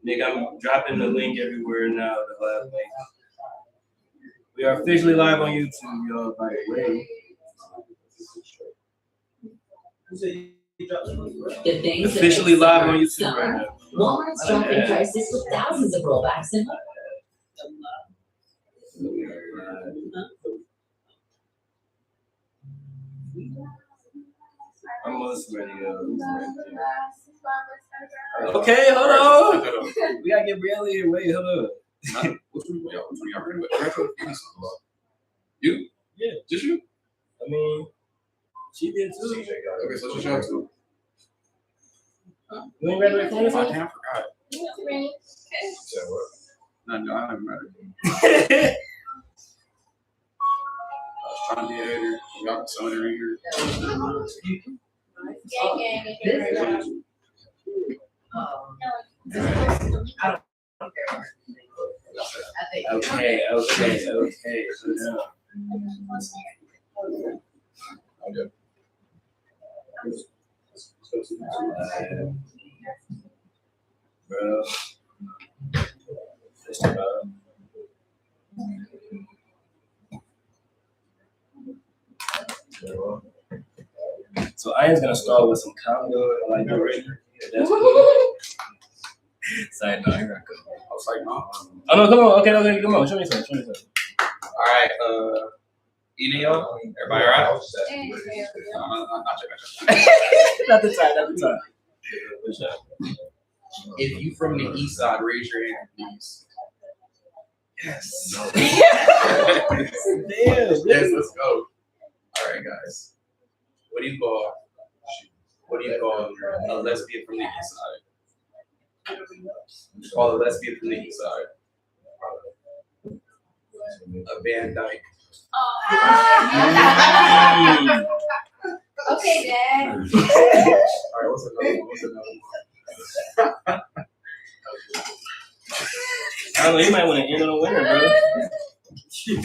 Nick, I'm dropping the link everywhere now. The live link. We are officially live on YouTube, y'all. By the way. The things Officially live on YouTube summer, right now. Walmart's dropping prices with thousands of rollbacks and I'm almost ready. Okay, hold on. We gotta get Brielle here. Wait, hold on. Which one y'all ready with? You? Yeah. Just you? I mean, she did too. Okay, so just y'all two. You ain't ready to Oh, finish damn, I it? forgot. Said what? No, I haven't read it. I was trying to be a hater. Y'all can summon her in here. Okay. So now. Okay. Bro. Just about. So I am gonna start with some Congo like narrator. That's cool. Side note, here I go. I was like, no. Oh no, come on. Okay, come on. Show me something. Alright, eating y'all? Everybody alright? Not Not the time. If you from the east side, raise your hand, please. Yes. Damn. Yes, let's go. Alright, guys. What do you call a lesbian from the east side? Call a lesbian from the east side. A Van Dyke. Okay, Dad. Alright, what's another one? I don't know. You might want to end on a winner, bro. You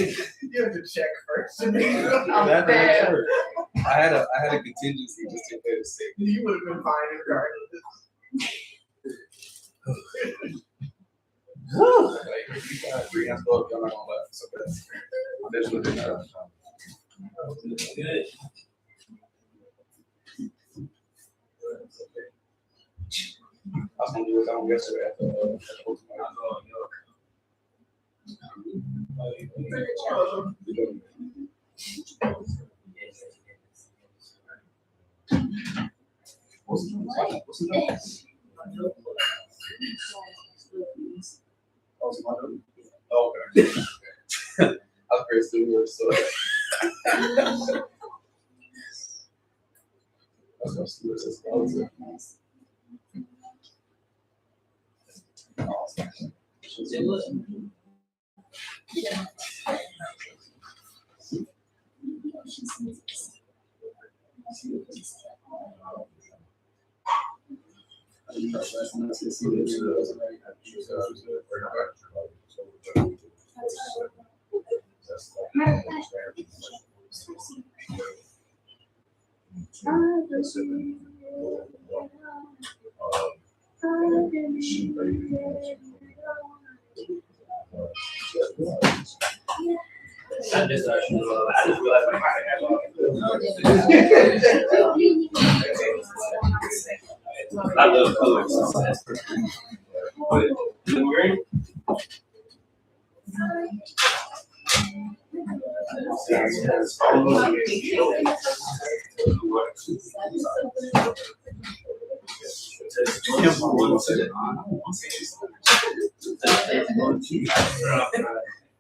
have to check first. Oh, man. I had a contingency just in case. You would have been fine regardless. Like, you got 3 hands up, y'all not gonna laugh. So that's what they got. Good. I was gonna do it down yesterday at the Okay. I was very similar, so. I was going to I just realized my hat had off. I love colors. But blue green.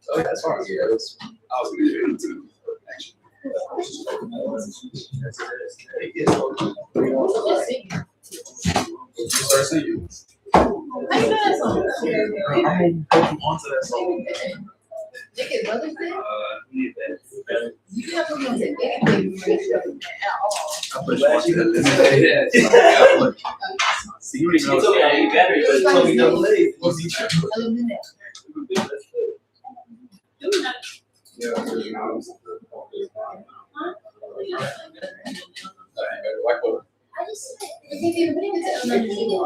Oh, that's fine. Yeah, I was good too. Start singing. How you know that song? I'm gonna go on to that song. Nick is Mother's Day? Need that. You have to go to anything at all. I'm glad you had See, you She told me I need batteries, but she told me no late. What's each other? Other than that. Yeah, like what? I just said, if you bring it to another table.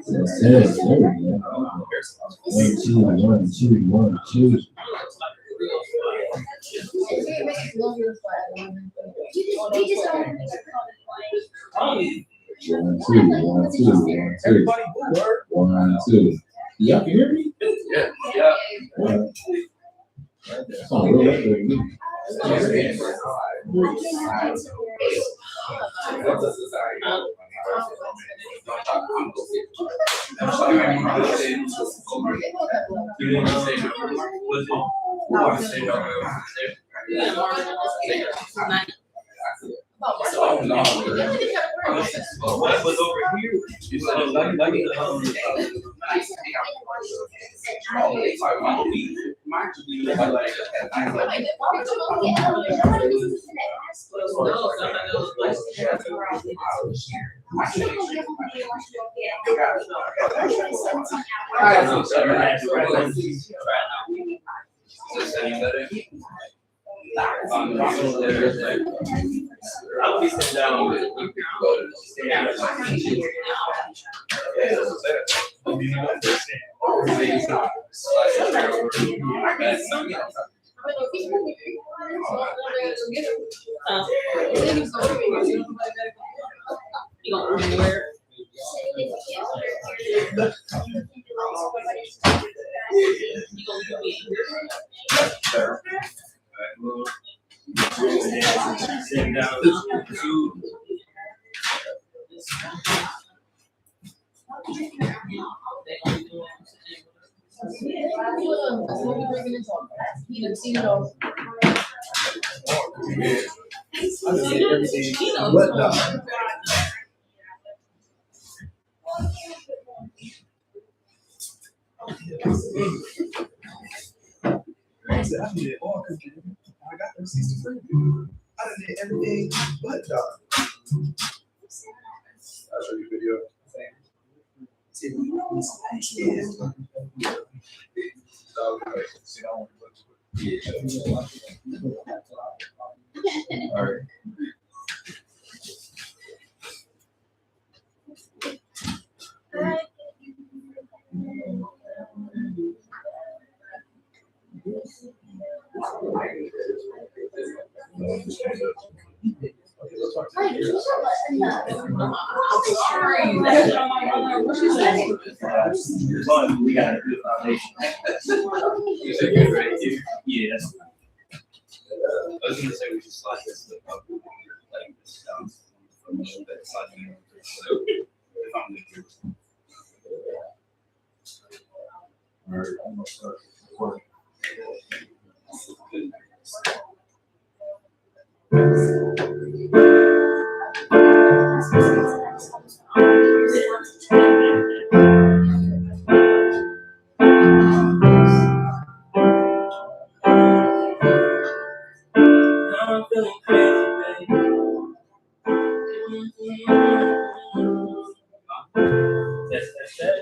Yes, there we go. 1, 2, 1, 2, 1, 2. One, two. Y'all can hear me? Yeah. That's on real record. What was over here? You said I'll be sitting down with You gonna wear? Sitting down to I did all cooking. I got them 63. I done did everything but dog. I'll show you a video. All right. we got a good foundation. You should get right here. Yeah, that's I was gonna say we should slide this up, like this down a little bit, sliding it. So if I'm good. All right, I'm gonna start recording. I'm feeling crazy, baby. That's that.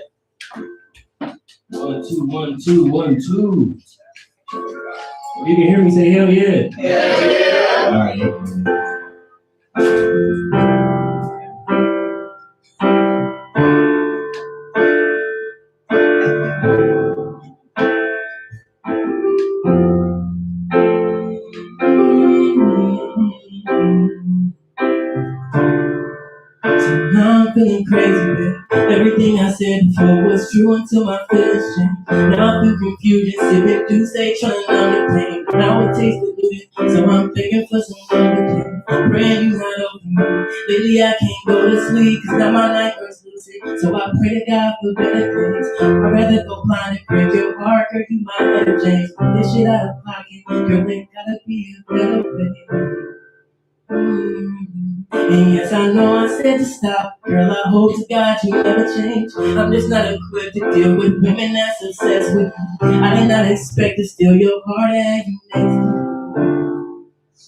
1, 2, 1, 2, 1, 2. You can hear me say hell yeah. All right. Now I'm feeling crazy, babe. Everything I said before was true until my feelings changed. Now I feel confusion, sipping through, say, trying to numb the pain. Now it tastes deluded, so I'm begging for some love. Praying you not open me. Lately I can't go to sleep, cause now my nightmares lucid. So I pray to God for better things. I'd rather go blind and break your heart, girl, you might better change. This shit out of pocket, girl, it gotta be a better way. And yes, I know I said to stop. Girl, I hope to God you never change. I'm just not equipped to deal with women that's obsessed with you. I did not expect to steal your heart and you next.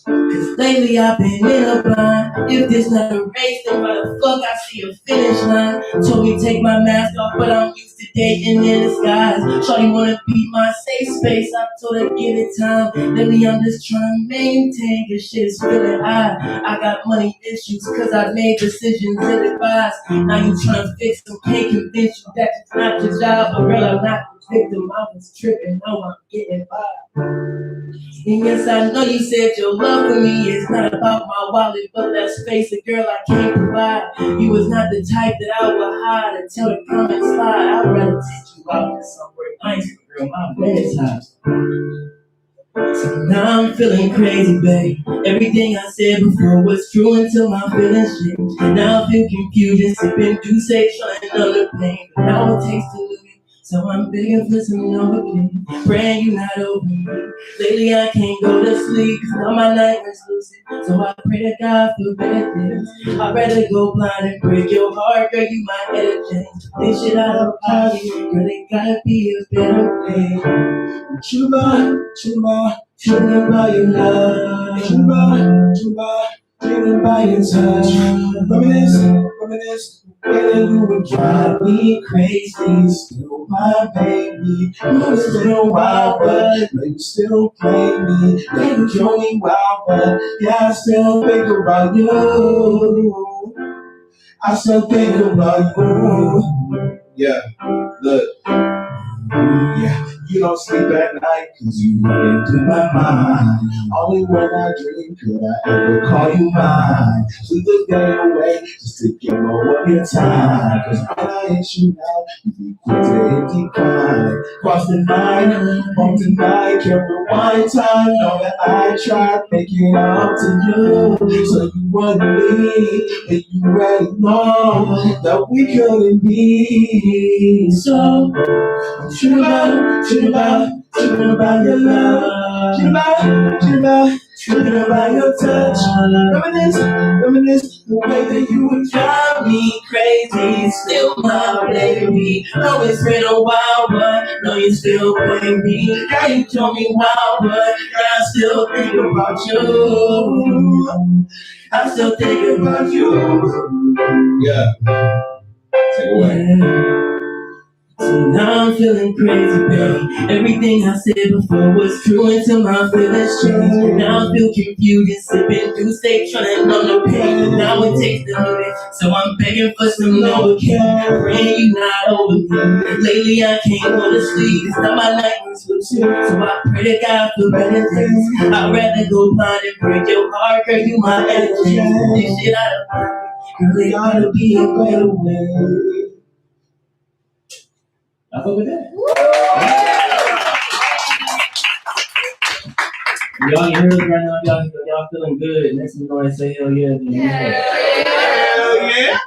Cause lately I've been in a blind. If this not a race, then why the fuck I see a finish line? Told me take my mask off, but I'm used to dating in disguise. Shawty wanna be my safe space, I told her give it time. Lately I'm just trying to maintain, cause shit's feeling high. I got money issues, cause I made decisions ill-advised. Now you trying to fix them, can't convince you that it's not your job, but girl I'm not victim, I was tripping, now I'm getting by. And yes, I know you said your love for me is not about my wallet, but let's face it, girl, I can't provide. You was not the type that I would hide until the comments slide. I'd rather take you out to somewhere nice, girl, my bed is hot. So now I'm feeling crazy, babe. Everything I said before was true until my feelings changed. Now I feel confusion, sipping Douce, trying to numb the pain. But now it takes to lose it, so I'm begging for some Novocaine. Praying you not over me. Lately I can't go to sleep, cause now my nightmares lucid. So I pray to God for better things. I'd rather go blind and break your heart, girl, you my energy. This shit out of pocket, girl, it gotta be a better way. Chuba, dreaming by your love. Chuba, dreaming by your touch. Reminisce, when you would drive me crazy. Still my baby, you still wild, but you still play me. Yeah, you show me wild, but yeah, I still think about you. I still think about you. Yeah, look. Yeah, you don't sleep at night cause you running through my mind. Only when I dream could I ever call you mine. Sleep the day away just to get more of your time. Cause when I hit you now, you be quick to hit decline. Cross the line, home tonight, can't rewind time. Know that I tried making up to you, so you wouldn't leave. And you already know that we couldn't be. So dream about your love. Dream about your touch. Reminisce the way that you would drive me crazy. Still my baby. Know it's been a while, but know you still play me. Yeah, you told me wow, but I still think about you. I still think about you. Yeah. Take it away. Yeah. So now I'm feeling crazy, babe. Everything I said before was true until my feelings changed. Now I feel confused, sipping Douce, trying to numb the pain. Now it takes the limit, so I'm begging for some Novocaine. Praying you not over me. Lately I can't go to sleep, it's not my nightmares with you. So I pray to God for better things. I'd rather go blind and break your heart, girl, you my energy. This shit out of pocket, girl, it ought to be a better way. I fuck with that. Y'all hear us right now? Y'all feeling good? Next time you know I say hell yeah. Hell yeah.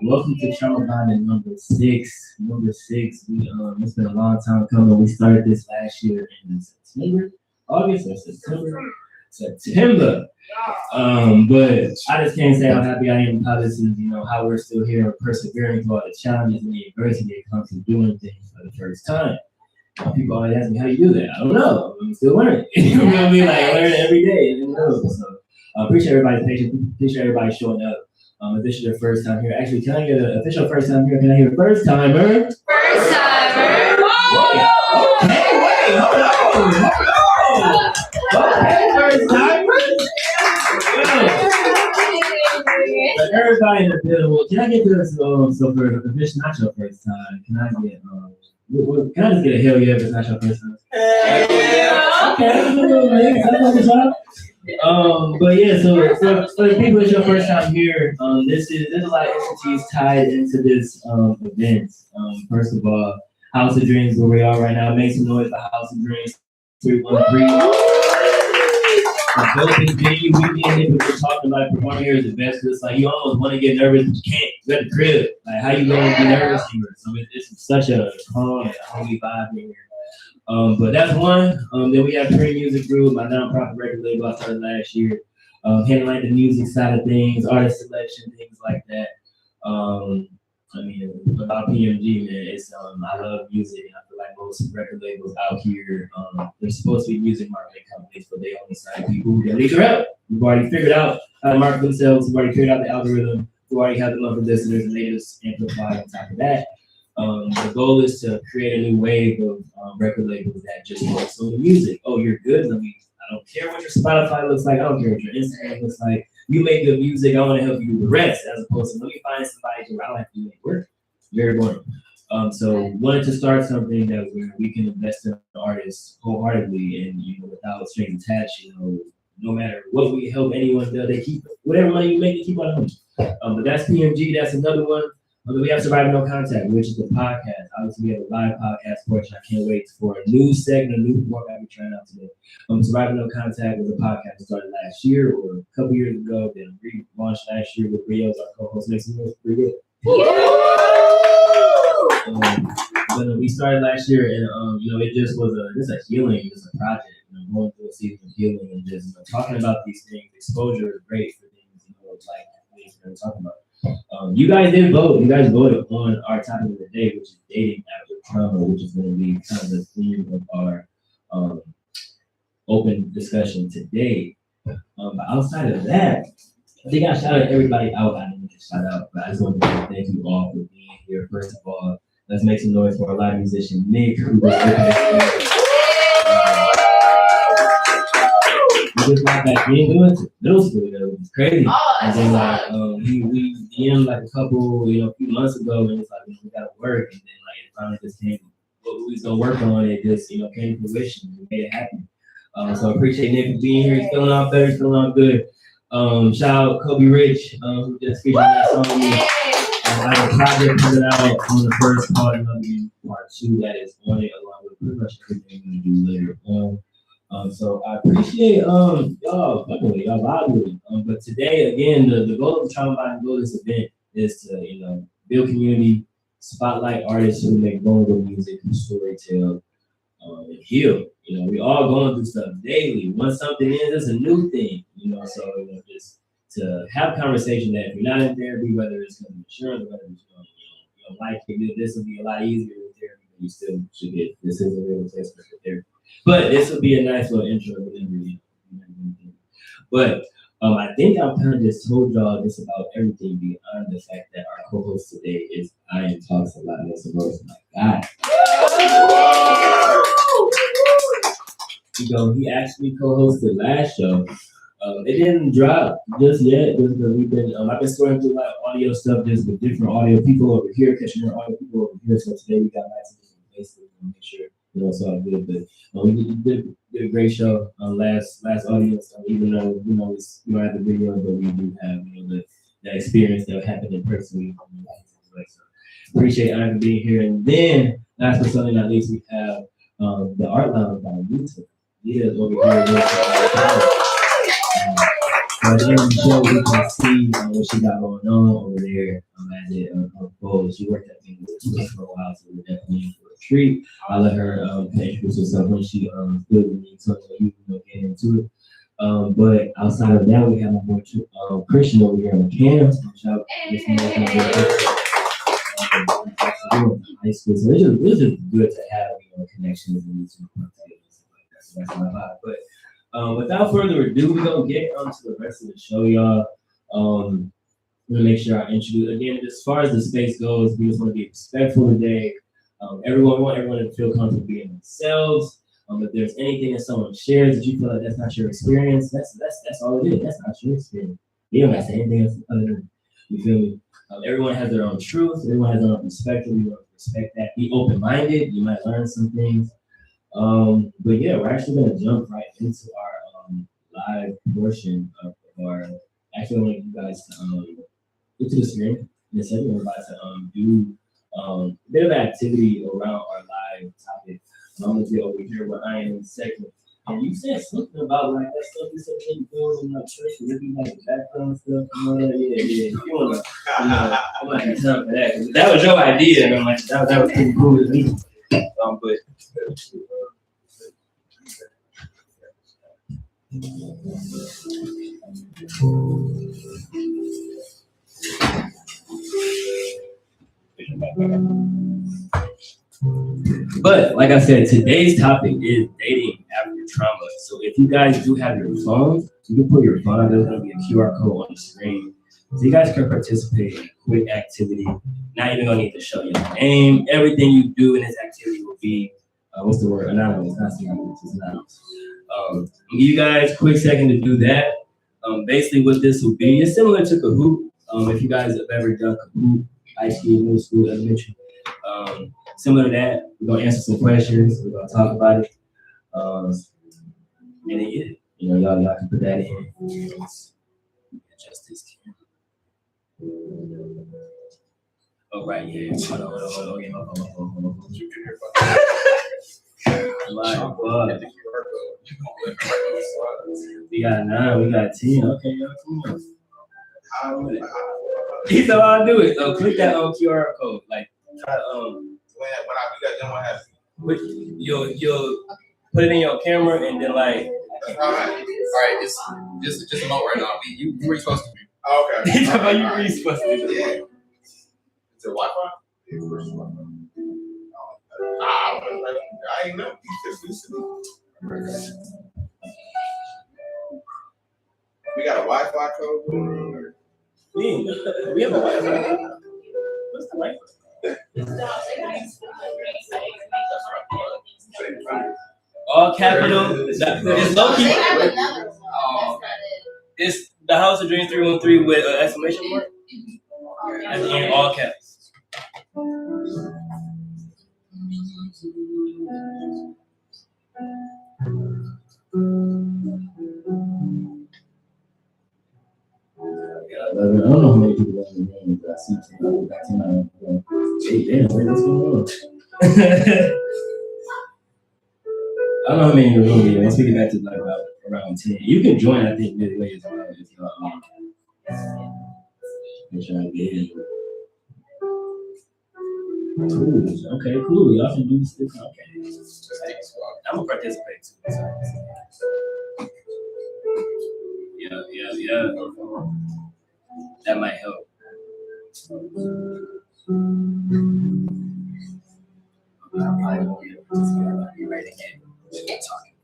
Welcome to Trauma Bonding number 6. Number 6. It's been a long time coming. We started this last year in September. But I just can't say how happy I am how this is, how we're still here persevering through all the challenges and the adversity that comes from doing things for the first time. People always ask me, how you do that? I don't know. I'm still learning. You know what I mean? Like, learning every day. So, appreciate everybody's patience. Appreciate everybody showing up. If this is your first time here, actually, can I get an official first time here? Can I hear a first timer? First timer. Okay, wait, hold on. Okay, first timer. But everybody in the building, well, can I get this? So for if it's not your first time, can I get can I just get a hell yeah if it's not your first time? Yeah. Okay. But yeah, so the people it's your first time here, there's a lot of entities tied into this event. First of all, House of Dreams, where we are right now, make some noise for House of Dreams. 313. Developing venue, we being able to talk about performing here is the best. It's like you almost want to get nervous, but you can't. You at the crib. Like how you gonna be nervous here? So it's such a calm and holy vibe in here. But that's one. Then we have Dream Music Group, my nonprofit record label I started last year. Handling the music side of things, artist selection, things like that. About PMG, man, it's I love music. I feel like most record labels out here, they're supposed to be music marketing companies, but they only sign people who can lead their out. We've already figured out how to market themselves. We've already figured out the algorithm. We already have the monthly listeners, and they just amplify on top of that. The goal is to create a new wave of record labels that just focus on the music. Oh, you're good. I don't care what your Spotify looks like. I don't care what your Instagram looks like. You make good music. I want to help you do the rest, as opposed to let me find somebody who I like to make work. Very boring. So wanted to start something that we can invest in artists wholeheartedly and without strings attached. No matter what we help anyone do, they keep whatever money you make, they keep on money. But that's PMG. That's another one. We have Surviving No Contact, which is the podcast. Obviously, we have a live podcast portion. I can't wait for a new segment, a new format we're trying out today. Surviving No Contact was a podcast that started last year or a couple years ago. Then relaunched last year with Rio as our co-host. Next year, pretty good. But we started last year, and it just was a healing, just a project. Going through a season of healing and just talking about these things. Exposure is great for things, like things we're talking about. You guys did vote. You guys voted on our topic of the day, which is dating after trauma, which is going to be kind of the theme of our open discussion today. But outside of that, I think I shouted everybody out. I didn't get shout out, but I just want to thank you all for being here. First of all, let's make some noise for our live musician Nick, who was just like back then, we went to middle school, it was crazy. And then we DM'd like a couple, a few months ago, and it's like we gotta work, and then it finally just came. What we was gonna work on, it just came to fruition. We made it happen. So I appreciate Nick for being here. He's feeling all better. He's feeling all good. Shout out Kobe Rich, who just featured that song. I have a project coming out on the first part of part 2 that is on it, along with pretty much everything we do later on. So I appreciate y'all fucking with y'all vibing. But today, again, the goal of the Trauma Bond Goal this event is to build community, spotlight artists who make vulnerable music, who storytell, and heal. We all going through stuff daily. Once something is, it's a new thing. So just to have conversation that if you're not in therapy, whether it's insurance, whether it's like this will be a lot easier with therapy, but you still should get this is a real place for therapy. But this will be a nice little intro to the But I think I've kind of just told y'all just about everything beyond the fact that our co-host today is Ian Talks a lot less Rose. My God. He actually co-hosted last show. It didn't drop just yet because we've been I've been storing through a lot of audio stuff just with different audio people over here, catching more audio people over here. So today we got lots of different places to make sure it's all good. But we did a great show last audience. Even though we don't have the video, but we do have the experience that happened in person. So appreciate Ian being here. And then last but certainly not least, we have the Art Lounge by YouTube. Yeah, over here. At the end of the show, we can see what she got going on over there as it unfolds. She worked at English for a while, so we're definitely in for a treat. I'll let her introduce herself when she feels the need to get into it. But outside of that, we have my boy Christian over here on the camera. Shout out high school. So it's just good to have connections and these stuff like that. So that's my vibe. But without further ado, we're gonna get onto the rest of the show, y'all. I'm gonna make sure I introduce again. As far as the space goes, we just want to be respectful today. Want everyone to feel comfortable being themselves. If there's anything that someone shares that you feel like that's not your experience, that's all it is. That's not your experience. You don't have to say anything else other than you feel me. Everyone has their own truth. Everyone has their own perspective. We want to respect that. Be open-minded. You might learn some things. But yeah, we're actually going to jump right into our live portion of our. Actually, I want you guys to go to the screen. In a second, we're about to do a bit of activity around our live topic. I'm going to be over here where I am in a second. And you said something about like that stuff you said you doing in the church, maybe like the background stuff. Yeah. You want to, I'm not going to tell for that. That was your idea. And I'm like, that was pretty cool to me. But like I said, today's topic is dating after trauma. So if you guys do have your phones, you can put your phone. There's going to be a QR code on the screen. So you guys can participate in a quick activity. Not even going to need to show your name. Everything you do in this activity will be, what's the word? Anonymous. Not anonymous. It's anonymous. I'll give you guys a quick second to do that. Basically what this will be is similar to Kahoot. If you guys have ever done Kahoot, high school, middle school, elementary, Similar to that, we're gonna answer some questions. We're gonna talk about it. And then y'all can put that in. Adjust this camera. Oh right, yeah. Hold on. My God. We got 9, we got 10. Okay, y'all, come on. He said I'll do it. So click that QR code. Like try to When I do that, then what happens? you'll put it in your camera and then like All right, just a note right now. You where you supposed to be? Oh, okay. he's talking about you really supposed to do Yeah. that. Is it Wi-Fi? I ain't know. We got a Wi-Fi code. We have a Wi-Fi. What's the Wi-Fi? All capital. It's low key. They have another one. That's not It's the House of Dreams 313 with an exclamation mark it. at the end, all caps. I don't know how many people got in the game, but I see 10. Got 10. Hey, damn, man, what's going on? I don't know how many in the room here. Once we get back to like about around 10, you can join. I think midway as well if y'all make sure I get in. Cool. Okay, cool. Y'all can do this. Okay. I'm gonna participate too. So. Yeah. That might help. I'm probably gonna be right again. Talking.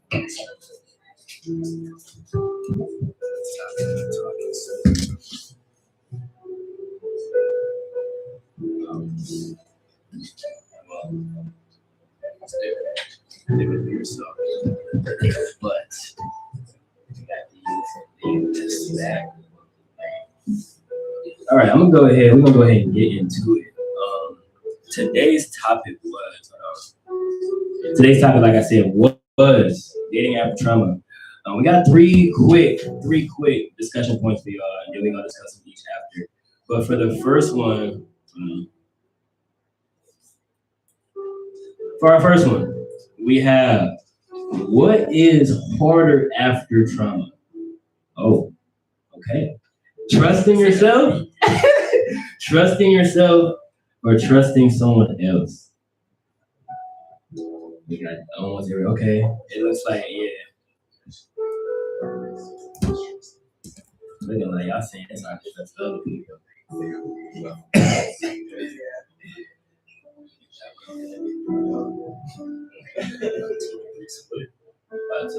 Live it for yourself. But you got these back. All right, I'm gonna go ahead. We're gonna go ahead and get into it. Today's topic was like I said, was dating after trauma. We got three quick discussion points for y'all, and then we're gonna discuss them each after. But for the first one, we have what is harder after trauma? Oh, okay. Trusting yourself, or trusting someone else. We got almost every okay. It looks like looking like y'all saying it's not just other people.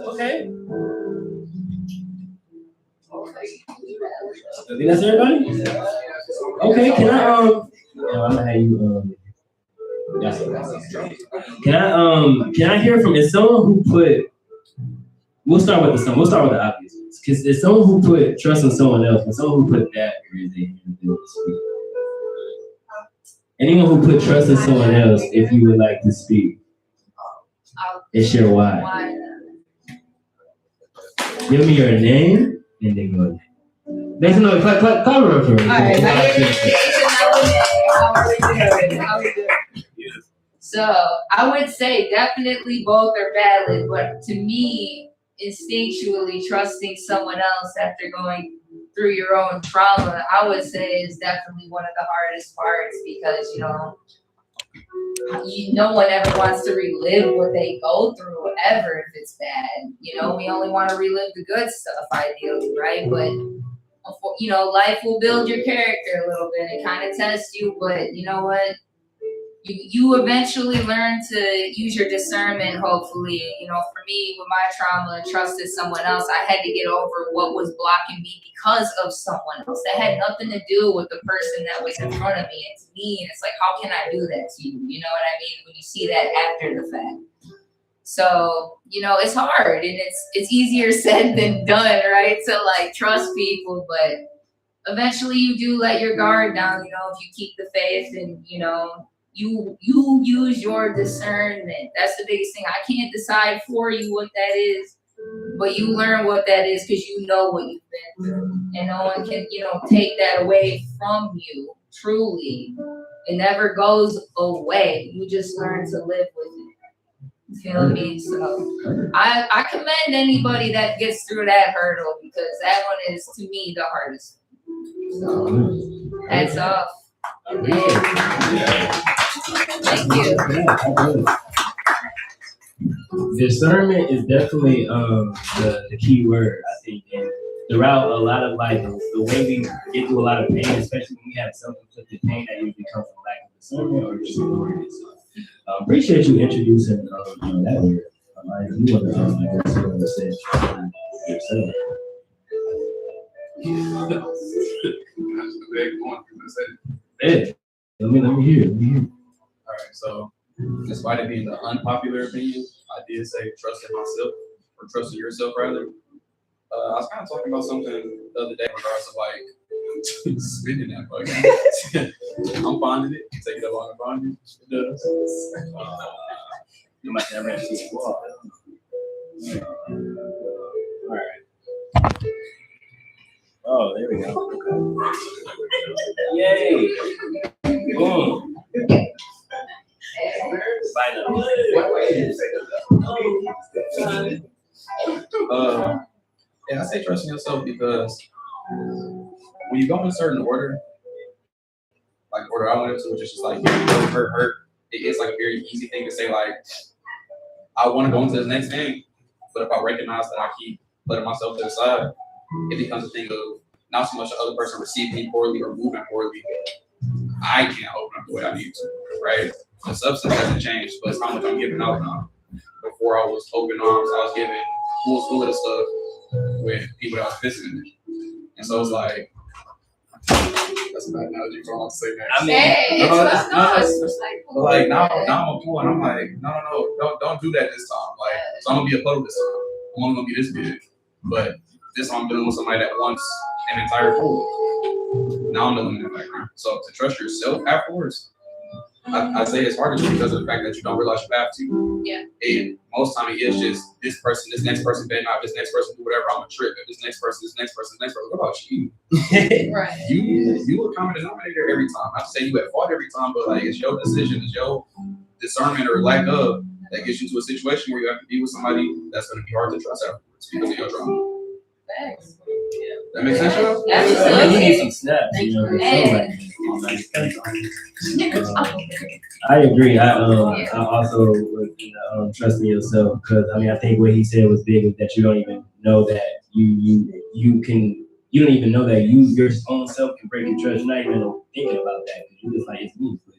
Okay. I think that's everybody. Okay, can I I'm gonna have you can I hear from is someone who put we'll start with the obvious ones. Cause it's someone who put trust in someone else, and someone who put that raise their hand to speak. Anyone who put trust in someone else, if you would like to speak. And share why. Give me your name and then go. Make some noise. Clap for me. All right, my name is How we doing? So I would say definitely both are valid, but to me, instinctually trusting someone else after going through your own trauma, I would say is definitely one of the hardest parts because no one ever wants to relive what they go through ever if it's bad. We only want to relive the good stuff ideally, right? But life will build your character a little bit and kind of test you, but you know what? You eventually learn to use your discernment, hopefully. For me, with my trauma and trusted someone else, I had to get over what was blocking me because of someone else. That had nothing to do with the person that was in front of me. It's me, and it's like, how can I do that to you? You know what I mean? When you see that after the fact. So, it's hard, and it's easier said than done, right? To trust people, but eventually you do let your guard down, if you keep the faith and, you use your discernment. That's the biggest thing. I can't decide for you what that is, but you learn what that is because you know what you've been through, and no one can, take that away from you. Truly, it never goes away. You just learn to live with it. You feel me? So I commend anybody that gets through that hurdle because that one is, to me, the hardest. So that's off. Thank you. Discernment is definitely the key word, I think. And throughout a lot of life, the way we get through a lot of pain, especially when we have self-inflicted pain, that usually comes from lack of discernment or just ignoring it. So, appreciate you introducing that word. You want to say yourself. Yeah. Let me hear. All right, so despite it being the unpopular opinion, I did say trust in myself, or trust in yourself rather. I was kind of talking about something the other day in regards to like spinning that fucking. I'm finding it. Take it along and find it. It does. You might never have to wall. All right. Oh, there we go. Okay. Yay! Boom. Yeah, I say trust in yourself because when you go in a certain order, like the order I went into, which is just like hurt, it is like a very easy thing to say, like, I want to go into this next thing, but if I recognize that I keep letting myself to the side, it becomes a thing of not so much the other person receiving me poorly or moving poorly. I can't open up the way I need to, right? The substance hasn't changed, but it's how much I'm giving out now. Before I was open arms, I was giving full of stuff with people that was visiting me. And so it's like, that's a bad analogy for all to say that. I mean, it's respectful. Like now I'm a pool and I'm like, no, don't do that this time. Like, so I'm gonna be a puddle this time. I'm only gonna be this big. But this time I'm dealing with somebody that wants an entire pool. Now I'm dealing with that factor. So to trust yourself afterwards, I'd say it's harder just because of the fact that you don't realize you have to. Yeah. And most time it is just this person, this next person, better not, this next person do whatever, I'm a trip. If this next person, what about you? Right. You a common denominator every time. Not to say you at fault every time, but like it's your decision, it's your discernment or lack of that gets you to a situation where you have to be with somebody that's gonna be hard to trust afterwards because of your trauma. Thanks. That makes sense, y'all? You need some snaps. I agree. I also would trusting yourself because I think what he said was big is that you don't even know that you don't even know that your own self can break your trust. You're not even thinking about that because you're just like it's me. But,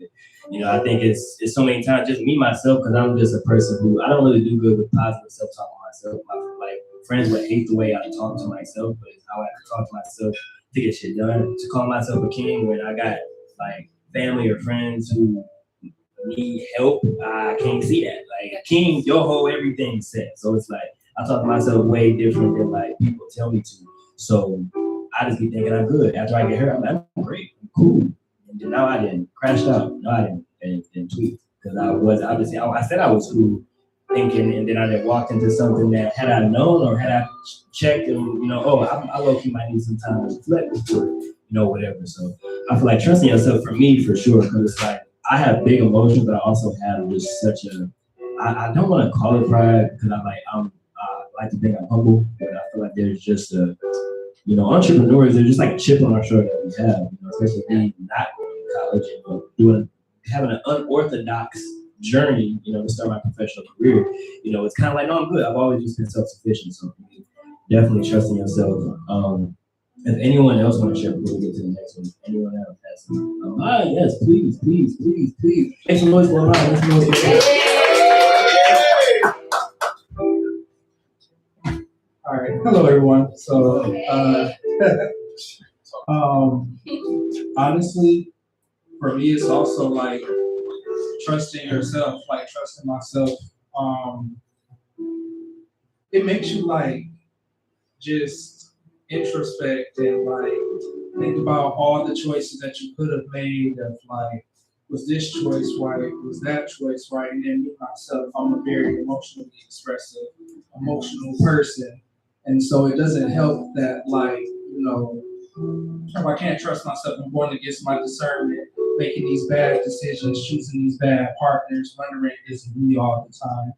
I think it's so many times just me myself because I'm just a person who I don't really do good with positive self-talk on myself. Like friends would hate the way I talk to myself, but it's how I have to talk to myself to get shit done. To call myself a king when I got like family or friends who need help, I can't see that. Like a king, your whole everything set. So it's like I talk to myself way different than like people tell me to. So I just be thinking I'm good. After I get hurt, I'm like, I'm great, I'm cool. And then now I didn't crashed out. No, I didn't tweet because I said I was cool. Thinking, and then I then walked into something that had I known or had I checked and I low-key might need some time to reflect before, whatever. So I feel like trusting yourself for me for sure, because it's like I have big emotions, but I also have just such I don't want to call it pride because I like to think I'm humble, but I feel like there's just entrepreneurs, they're just like a chip on our shoulder that we have, especially being not going to college and having an unorthodox journey, to start my professional career. It's kind of like, no, I'm good. I've always just been self-sufficient. So definitely trusting yourself. If anyone else want to share before we get to the next one, anyone else has some? Yes, please. Make some noise for Mariah. Make some noise for All right. Hello, everyone. So, honestly, for me, it's also like trusting yourself, like trusting myself. It makes you like just introspect and like think about all the choices that you could have made of like was this choice right? Was that choice right? And then me myself, I'm a very emotionally expressive, emotional person. And so it doesn't help that, like, if I can't trust myself, I'm going against my discernment, making these bad decisions, choosing these bad partners, wondering is me all the time.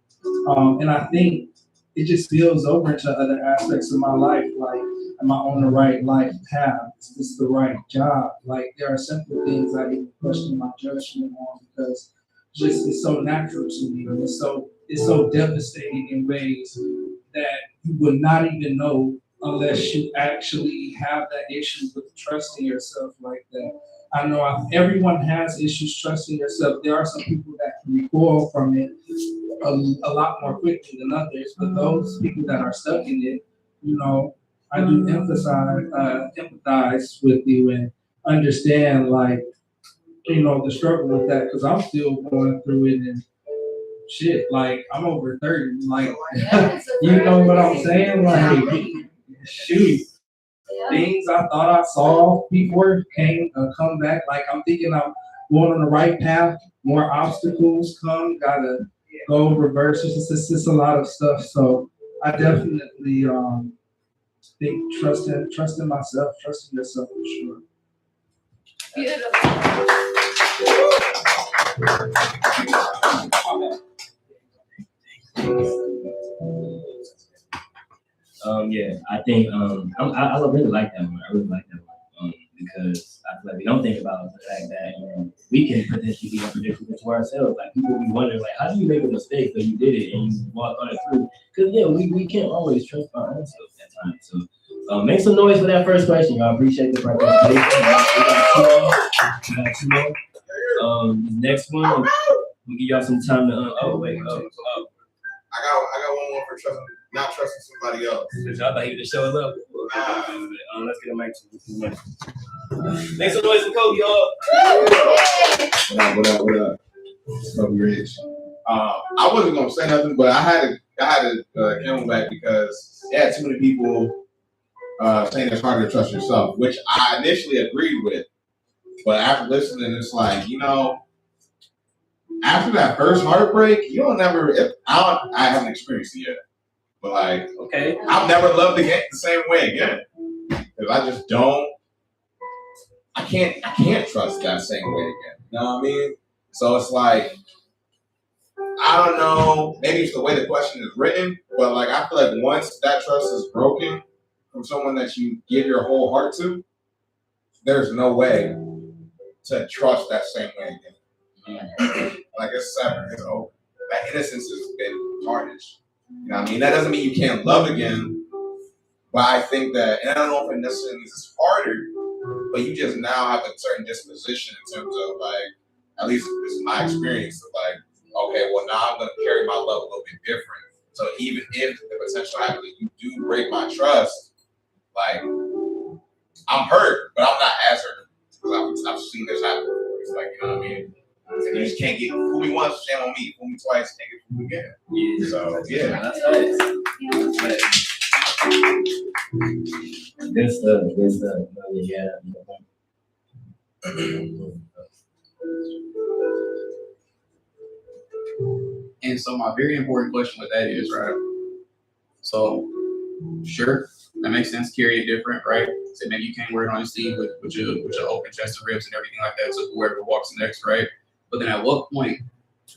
And I think it just spills over into other aspects of my life, like, am I on the right life path? Is this the right job? Like, there are simple things I even question my judgment on because it's so natural to me, and it's so devastating in ways that you would not even know unless you actually have that issue with trusting yourself like that. I know everyone has issues trusting yourself. There are some people that can recoil from it a lot more quickly than others, but those people that are stuck in it, I do empathize with you and understand, like, the struggle with that, because I'm still going through it and shit. Like, I'm over 30. Like, you know what I'm saying? Like, shoot. Things I thought I saw before come back. Like, I'm thinking I'm going on the right path. More obstacles come. Gotta go reverse. It's just a lot of stuff. So I definitely think trusting myself, trusting yourself for sure. Yeah, I think I really like that one. I really like that one because I feel like we don't think about the fact that we can potentially be unpredictable to ourselves. Like, people be wondering, like, how do you make a mistake so you did it and you walk on it through? Because we can't always trust our own self at times. So make some noise for that first question, y'all. Appreciate the participation. We got two more. Next one, we'll give y'all some time to. I got one more for not trusting somebody else. I thought he was just showing up. Let's get a mic to make some noise for Kobe, y'all. What up? Kobe Rich. I wasn't gonna say nothing, but I had to come back because too many people saying it's harder to trust yourself, which I initially agreed with, but after listening, it's like, after that first heartbreak, you don't never. I haven't experienced it yet, but like, okay, I've never loved again the same way again because I just don't. I can't trust that same way again. You know what I mean? So it's like, I don't know. Maybe it's the way the question is written, but like, I feel like once that trust is broken from someone that you give your whole heart to, there's no way to trust that same way again. Like, it's severed. It's over. That innocence has been tarnished. You know what I mean? That doesn't mean you can't love again, but I think that, and I don't know if it necessarily means it's harder, but you just now have a certain disposition in terms of, like, at least this is my experience of, like, okay, well, now I'm going to carry my love a little bit different. So even if the potential happens that you do break my trust, like, I'm hurt, but I'm not as hurt because I've seen this happen before. It's like, you know what I mean? And you just can't get fool me once, shame on me. Fool me twice, can't get fooled again. Yeah. So yeah, that's right. Good stuff. Yeah. And so my very important question with that is, right? So, sure, that makes sense. Carry it different, right? So maybe you can't wear it on your sleeve with your open chest and ribs and everything like that. So whoever walks next, right? But then at what point,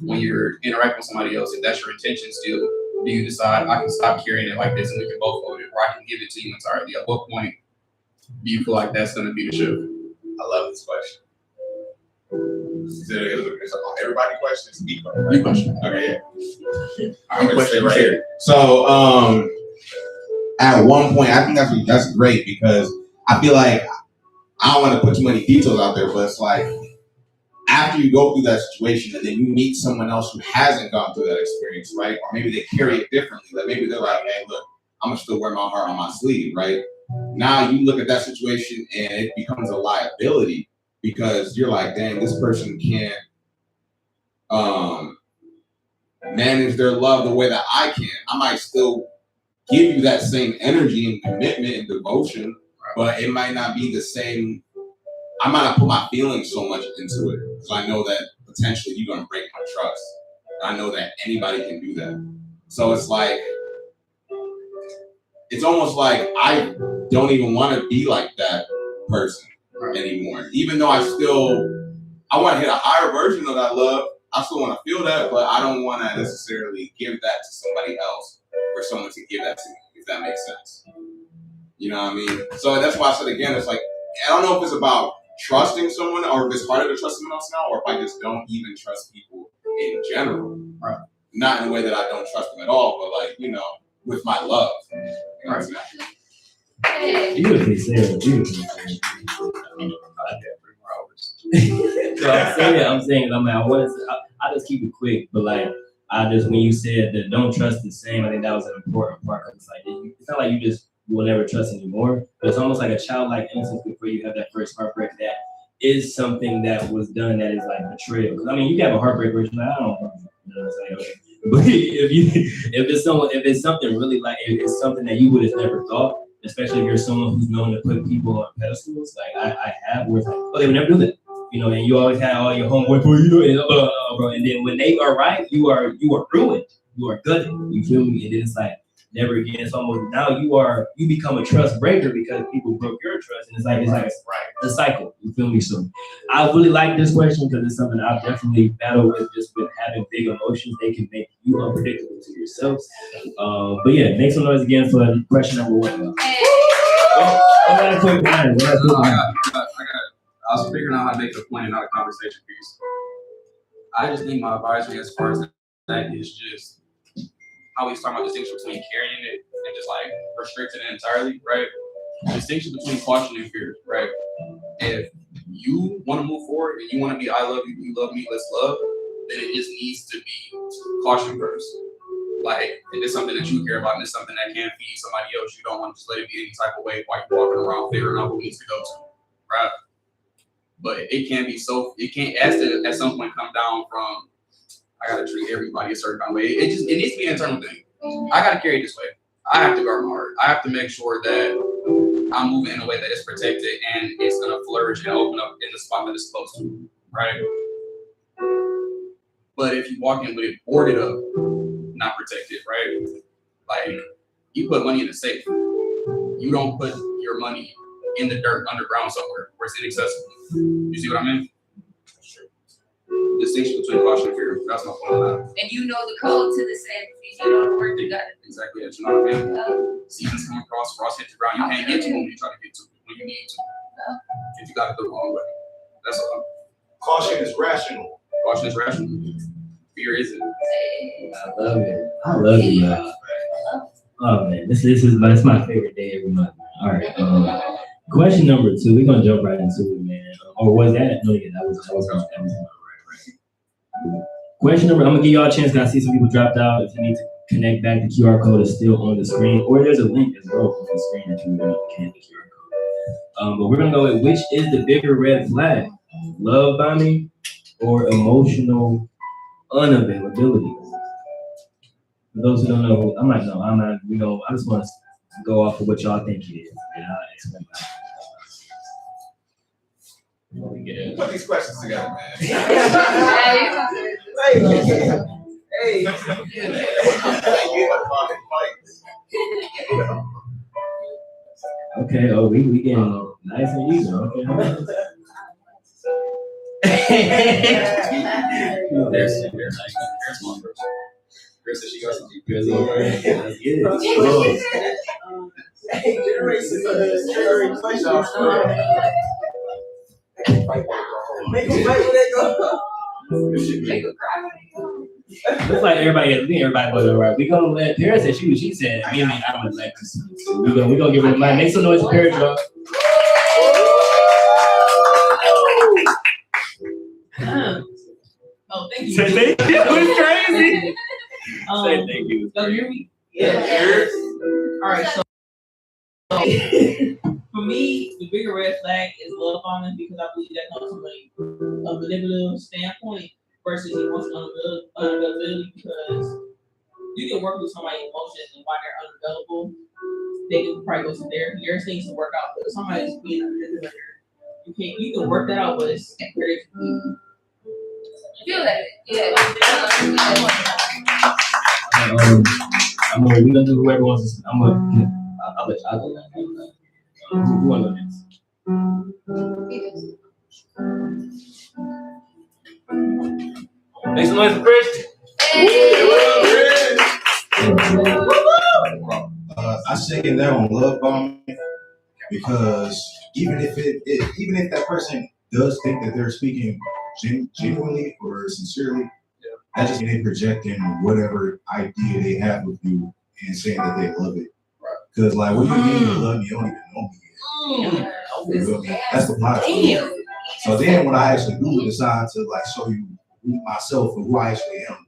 when you're interacting with somebody else, if that's your intention still, do you decide I can stop carrying it like this and we can both hold it, or I can give it to you entirely? At what point do you feel like that's going to be the shift? I love this question. It's everybody questions. Your question. Okay, yeah. I'm gonna stay right here. So, at one point, I think that's great because I feel like I don't want to put too many details out there, but it's like after you go through that situation and then you meet someone else who hasn't gone through that experience, right? Or maybe they carry it differently. Like maybe they're like, hey, look, I'm gonna still wear my heart on my sleeve, right? Now you look at that situation and it becomes a liability because you're like, dang, this person can't manage their love the way that I can. I might still give you that same energy and commitment and devotion, but it might not be the same I might not put my feelings so much into it because I know that potentially you're gonna break my trust. I know that anybody can do that. So it's like, it's almost like I don't even want to be like that person anymore. Even though I want to hit a higher version of that love. I still want to feel that, but I don't want to necessarily give that to somebody else for someone to give that to me, if that makes sense. You know what I mean? So that's why I said again, it's like, I don't know if it's about trusting someone or if it's harder to trust someone else now, or if I just don't even trust people in general. Right. Not in a way that I don't trust them at all, but like, you know, with my love. You know what I'm saying? Hey. Beautifully said. Beautifully said. I had 3 more hours. So I'm saying, I just keep it quick, but like, when you said that don't trust the same, I think that was an important part. Cause it's like, it's not like you will never trust anymore, but it's almost like a childlike innocence before you have that first heartbreak that is something that was done that is like betrayal. Cause I mean, you can have a heartbreak where you're like, I don't know. You know what I'm saying? Okay. But if it's something really like, if it's something that you would have never thought, especially if you're someone who's known to put people on pedestals, like I have, where it's like, oh, they would never do that. You know, and you always have all your homeboy, bro, you know, and, bro, and then when they are right, you are ruined. You are gutted. You feel me? And then it's like, never again. It's almost, now you become a trust breaker because people broke your trust. And it's like a cycle. You feel me? So I really like this question because it's something I've definitely battled with, just with having big emotions. They can make you unpredictable to yourself. But yeah, make some noise again for question number 1. I was figuring out how to make it a point and not a conversation piece. I just think my advisory as far as that is just how he's talking about the distinction between carrying it and just like restricting it entirely, right? The distinction between caution and fear, right? If you want to move forward and you want to be I love you, you love me, let's love, then it just needs to be caution first. Like, if it's something that you care about and it's something that can feed somebody else, you don't want to just let it be any type of way while you're walking around figuring out who needs to go to, right? But it can't be it can't at some point come down from, I gotta treat everybody a certain kind of way. It needs to be an internal thing. I gotta carry it this way. I have to guard my heart. I have to make sure that I'm moving in a way that is protected and it's gonna flourish and open up in the spot that it's supposed to, right? But if you walk in with it boarded up, not protected, right? Like, you put money in a safe. You don't put your money in the dirt underground somewhere where it's inaccessible. You see what I mean? Distinction between caution and fear. That's my point. And you know the code to the safe. You know the word you got it. Exactly. You know what I mean? Seasons come across, frost hit the ground. You can't get to them when you try to get to them when you need to. If you got it the wrong way. That's all. Caution is rational. Caution is rational. Fear isn't. I love it, man. Oh man, this is my favorite day every month. All right. Question number 2. We're gonna jump right into it, man. Or was that? No, yeah, that was right. Question number. I'm gonna give y'all a chance. I see some people dropped out. If you need to connect back, the QR code is still on the screen, or there's a link as well on the screen if you want to connect the QR code. But we're gonna go with which is the bigger red flag: love bombing or emotional unavailability. For those who don't know, I'm not. I just want to go off of what y'all think it is, and I'll explain that. Put these questions together, man. Hey. Okay. Oh, we getting nice and easy. Okay. There's one person. Chris said she got some deep Let's get it. Hey, generation question. Make them fight when they go. Looks like everybody goes right. We gonna let Paris say she said, I would like to see. So we gonna give her the mic. Make some noise for Paris, y'all. Oh, thank you. Say thank you. It's crazy. Say thank you. Y'all hear me? Yeah. All right. So for me, the bigger red flag is love bombing because I believe that comes from a manipulative standpoint versus emotional unavailability because you can work with somebody's emotions and why they're unavailable. They can probably go to therapy. There's things to work out, but if somebody's being a manipulator You can work that out, but it's very Feel that. Yeah. We gonna do whoever wants to. I'll let y'all go. Who wanna go next? Make some noise for Christian. I second that on love bombing because even if that person does think that they're speaking genuinely or sincerely, that just means they projecting whatever idea they have with you and saying that they love it. Because like, what do you mean you love me? You don't even know me yet. You feel me? That's the plot. So then when I actually do decide to like show you myself and who I actually am,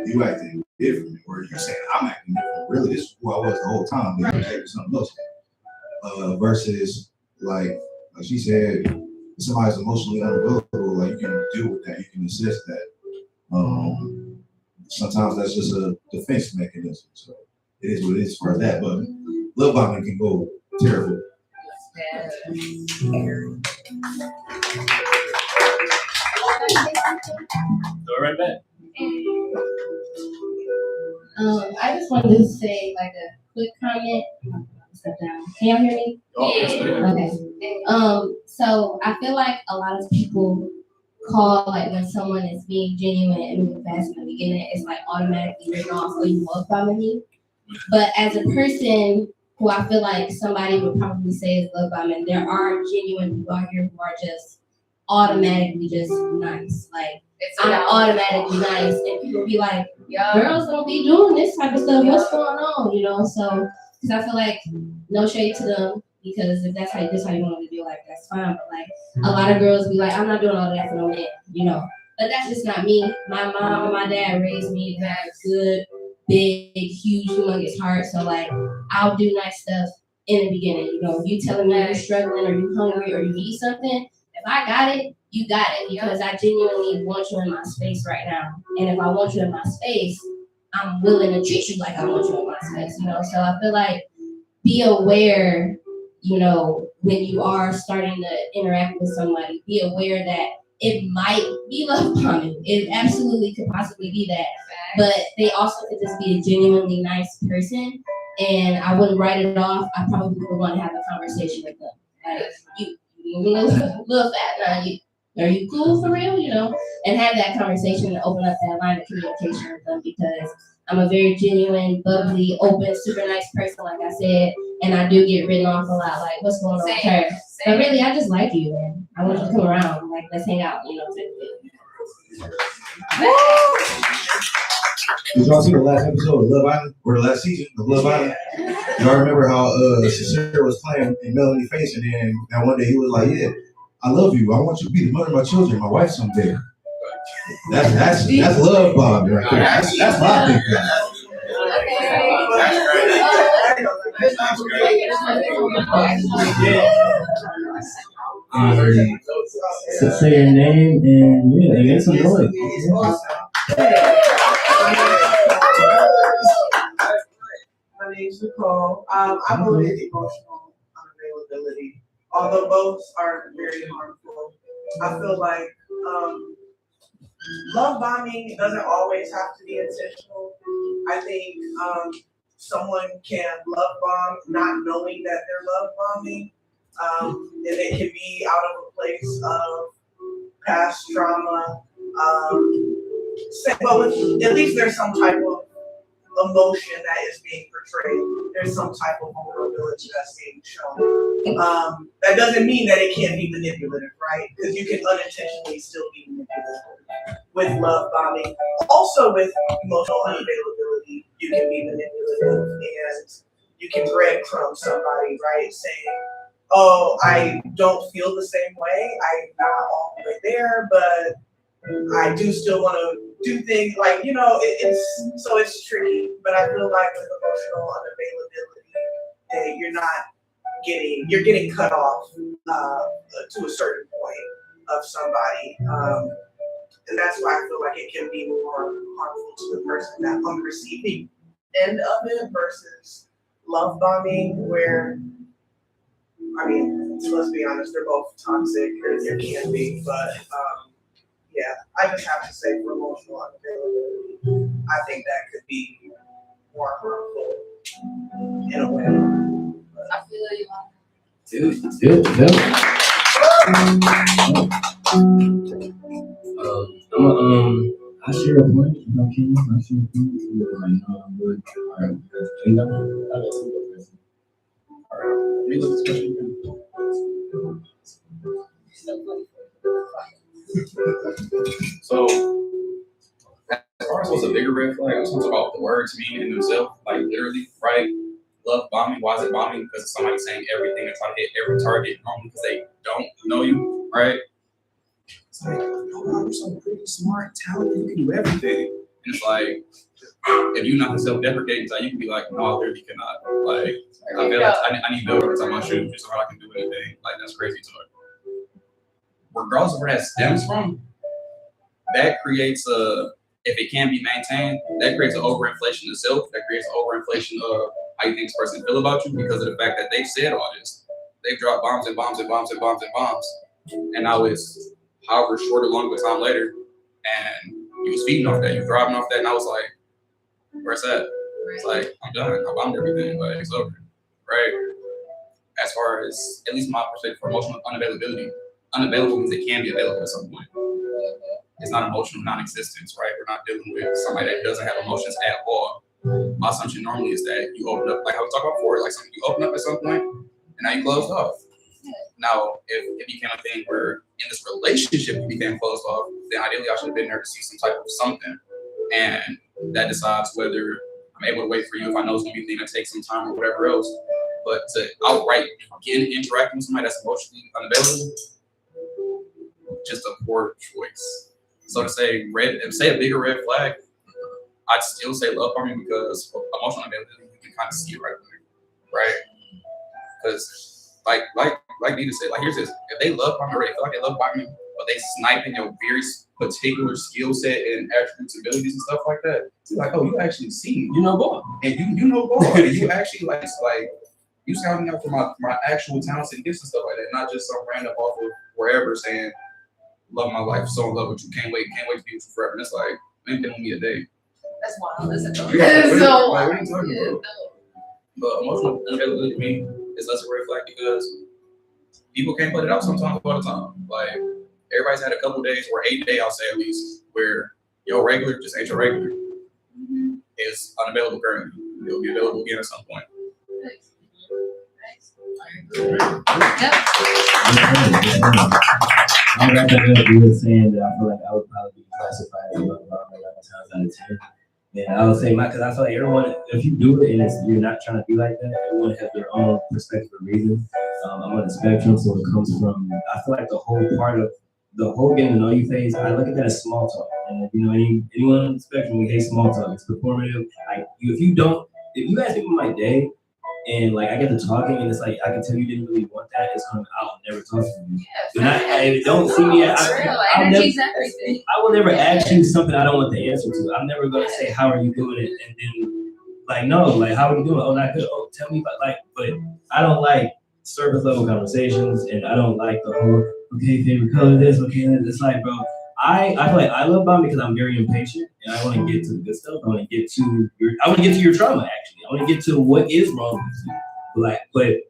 you acting different, or you saying I'm acting different. Really, this is who I was the whole time. But you're acting something else. Versus like she said, if somebody's emotionally unavailable, like you can deal with that, you can assess that. Sometimes that's just a defense mechanism. So it is what it is as far as that. But love bombing can go terrible. Go right back. I just wanted to say like a quick comment. Step down. Can y'all hear me? Okay. So I feel like a lot of people call like when someone is being genuine and moving fast in the beginning, it's like automatically written off or you love bombing me. But as a person who I feel like somebody would probably say is love bombing, there are genuine people out here who are just automatically just nice. Like I'm automatically nice, and people be like, girls don't be doing this type of stuff. What's going on? You know, so because I feel like no shade to them, because if that's how you want to do, like that's fine. But like a lot of girls be like, I'm not doing all of that for no man, you know. But that's just not me. My mom and my dad raised me to have good, big, huge, humongous heart. So like I'll do nice stuff in the beginning. You know, if you telling me you're struggling or you hungry or you need something, if I got it, you got it, because I genuinely want you in my space right now. And if I want you in my space, I'm willing to treat you like I want you in my space, you know? So I feel like be aware, you know, when you are starting to interact with somebody, be aware that it might be love bombing. It absolutely could possibly be that. But they also could just be a genuinely nice person. And I wouldn't write it off. I probably would want to have a conversation with them. Like, you little fat now, are you cool for real? You know, and have that conversation and open up that line of communication with them, because I'm a very genuine, bubbly, open, super nice person, like I said, and I do get written off a lot. Like, what's going on with her? But really, I just like you, and I want you to come around. Like, let's hang out, you know. Did y'all see the last episode of Love Island, or the last season of Love Island? Y'all remember how Sincere was playing in Melanie's face, and then that one day he was like, "Yeah, I love you. I want you to be the mother of my children, my wife someday." That's love bombing right there. That's my big thing. Say your name and make some noise. My name's Nicole. I believe in emotional unavailability, although both are very harmful. I feel like love bombing doesn't always have to be intentional. I think someone can love bomb not knowing that they're love bombing, and it can be out of a place of past trauma. But at least there's some type of emotion that is being portrayed. There's some type of vulnerability that's being shown. That doesn't mean that it can't be manipulative, right? Because you can unintentionally still be manipulative with love bombing. Also with emotional unavailability, you can be manipulative and you can breadcrumb somebody, right? Saying, oh, I don't feel the same way. I'm not all the way there, but I do still want to do things like, you know, it's tricky, but I feel like with emotional unavailability, you're getting cut off to a certain point of somebody. And that's why I feel like it can be more harmful to the person that on the receiving end of it versus love bombing, where, I mean, let's be honest, they're both toxic, or they can be, but, yeah, I just have to say for emotional unavailability, I think that could be more harmful in a way. I feel you on I share a point. If I can, I share a point. Right now, I'm good. All right. And I got two questions. All right. Let me look at this question again. So, as far as what's a bigger red flag, it's about the words meaning in themselves, like literally, right? Love bombing. Why is it bombing? Because it's somebody saying everything and trying to hit every target normally because they don't know you, right? It's like, oh, wow, you're so pretty, smart, talented, you can do everything. And it's like, if you're not the self-deprecating type, you can be like, no, I literally cannot. Like, I feel like I need builders on my shoes just so I can do anything. Like, that's crazy talk. Regardless of where that stems from, that creates if it can be maintained, that creates an overinflation of self, that creates an overinflation of how you think this person feel about you because of the fact that they've said all this. They've dropped bombs and bombs and bombs and bombs and bombs. And now it's however short or long of a time later, and you was feeding off that, you thriving off that, and I was like, where's that? It's like, I'm done, I bombed everything, like, it's over, right? As far as, at least my perspective for emotional unavailability, unavailable means it can be available at some point. It's not emotional non-existence, right? We're not dealing with somebody that doesn't have emotions at all. My assumption normally is that you open up, like I was talking about before, like something you open up at some point, and now you closed off. Now, if it became a thing where in this relationship you became closed off, then ideally I should have been there to see some type of something. And that decides whether I'm able to wait for you if I know it's going to be a thing that takes some time or whatever else. But to outright begin interacting with somebody that's emotionally unavailable, just a poor choice. So to say a bigger red flag, I'd still say love bombing because emotional unavailability, you can kind of see it right there, right? Because like Nita said, like here's this: if they love bombing, or they feel like they love bombing, but they snipe in your very particular skill set and attributes, abilities, and stuff like that, you're like, oh, you actually see, you know ball, and you know ball, and you actually like you scouting out for my actual talents and gifts and stuff like that, not just some random off of wherever saying, love my life, so in love with you, can't wait to be with you forever. And it's like, ain't been with me a day. That's wild, isn't it? What are you talking about? But emotional unavailability to me is less a red flag because people can't put it out sometimes all the time. Like, everybody's had a couple days, or 8 days, I'll say at least, where your regular just ain't your regular. Is unavailable currently. It'll be available again at some point. I'm wrapping up. You were saying that I feel like I would probably be classified as love bombing 11 times out of 10. And I would say because I feel like everyone, if you do it and you're not trying to be like that, everyone has their own perspective or reason. I'm on the spectrum, so it comes from, I feel like the whole part of the whole getting to know you phase, I look at that as small talk. And anyone on the spectrum, we hate small talk. It's performative. If you ask me my day, and like I get to talking, and it's like I can tell you didn't really want that. It's kind of I'll never talk to you. And I don't see me. I will never ask you something I don't want the answer to. I'm never gonna say how are you doing it, and then like no, like how are you doing? Oh, not good. Oh, tell me about but I don't like surface level conversations, and I don't like the whole okay favorite color this okay that. It's like bro. I feel like I love bombing because I'm very impatient and I want to get to the good stuff. I want to get to your trauma actually. I want to get to what is wrong with you. But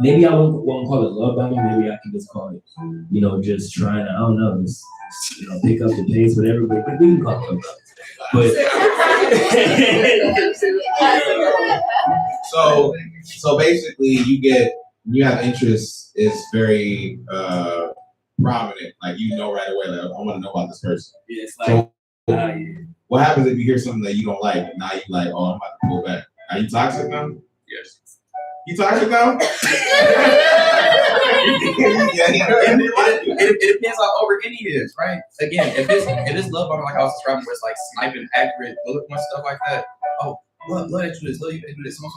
maybe I won't call it love bombing. Maybe I can just call it, just trying to, I don't know, just pick up the pace, whatever. But we can call it love bombing. So basically, you have interest is very prominent, like right away, like I want to know about this person. Yeah, it's like, what happens if you hear something that you don't like, and now you like, oh, I'm about to pull back? Are you toxic now? Yes. You toxic now? It depends how over any is, right? Again, if it's love bombing like I was describing, where it's like sniping accurate bullet point stuff like that. Oh, love that you do this, love you do this, so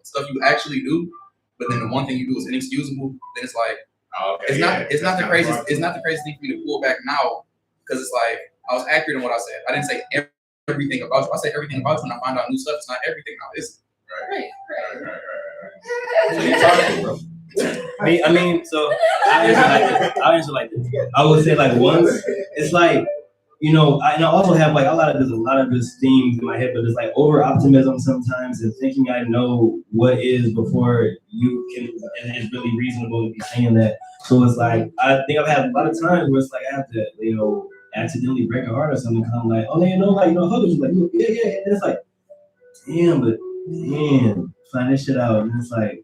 stuff you actually do, but then the one thing you do is inexcusable. Then it's like. Okay, it's not the craziest thing for me to pull back now, because it's like I was accurate in what I said. I didn't say everything about you. I say everything about you, and I find out new stuff. It's not everything now, is it? Right. So you toxic, bro. I mean, so I'll answer like this. I would say like once, it's like, you know, and I also have like a lot of this themes in my head, but it's like over optimism sometimes and thinking I know what is before you can, and it's really reasonable to be saying that. So it's like, I think I've had a lot of times where it's like I have to, you know, accidentally break a heart or something, kind of like, oh, you know, like, you know, hug you, like, yeah, and it's like, damn, but damn, find this shit out, and it's like,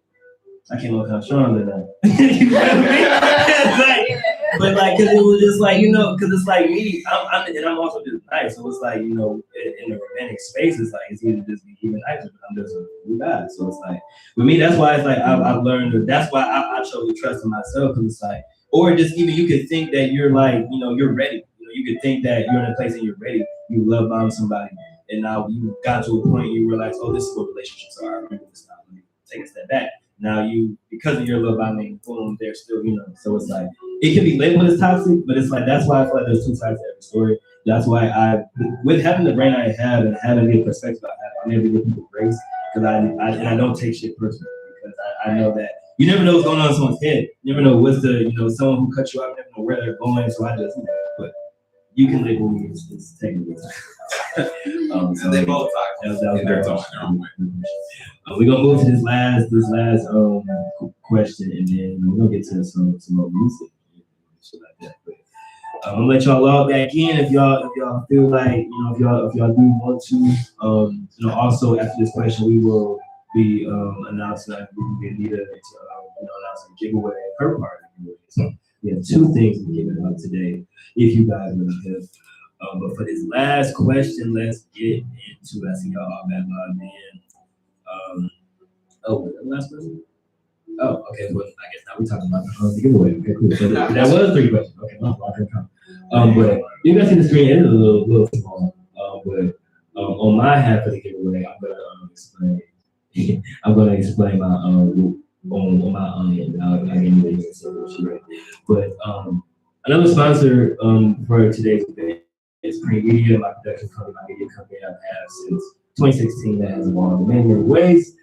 I came up kind of strong than that. You know what I mean? It's like, but like, cause it was just like, you know, cause it's like me, I'm also just nice. So it's like, you know, in the romantic space, it's like, it's either just be even nicer, but I'm just a cool guy. So it's like, with me, that's why it's like, I've learned, that's why I chose to trust in myself. Cause it's like, or just even you could think that you're like, you know, you're ready. You know, you could think that you're in a place and you're ready. You love bomb somebody. And now you got to a point you realize, oh, this is what relationships are. I remember this now. Let me take a step back. Now you, because of your love bombing, boom, they're still, you know. So it's like, it can be labeled as toxic, but it's like, that's why I feel like there's two sides to every story. That's why with having the brain I have and having the perspective I have, I'm able to give people grace, because I don't take shit personally, because I know that you never know what's going on in someone's head. You never know what's the, you know, someone who cut you out, you never know where they're going. So I just, but you can label me as technically toxic. So they both toxic. They're talking. We're gonna move to this last question, and then we're gonna get to some more music and shit like that. But I'm gonna let y'all log back in if y'all feel like, you know, if y'all do want to. You know, also after this question, we will be announcing that we can get Nita to announce a giveaway of her part of the giveaway. So we have two things we're giving up today, if you guys want to give. But for this last question, let's get into it. I see y'all all back logged in. Last question? Oh, okay. Well, I guess now we're talking about the giveaway. Okay, cool. So that was 3 questions. Okay, but you guys see the screen, it is a little small. But on my half of the giveaway, I'm gonna explain my on my end. I'll get you the solution, right? But another sponsor for today's event is Cream Media, my production company, my media company I've had since 2016 that has evolved in many ways.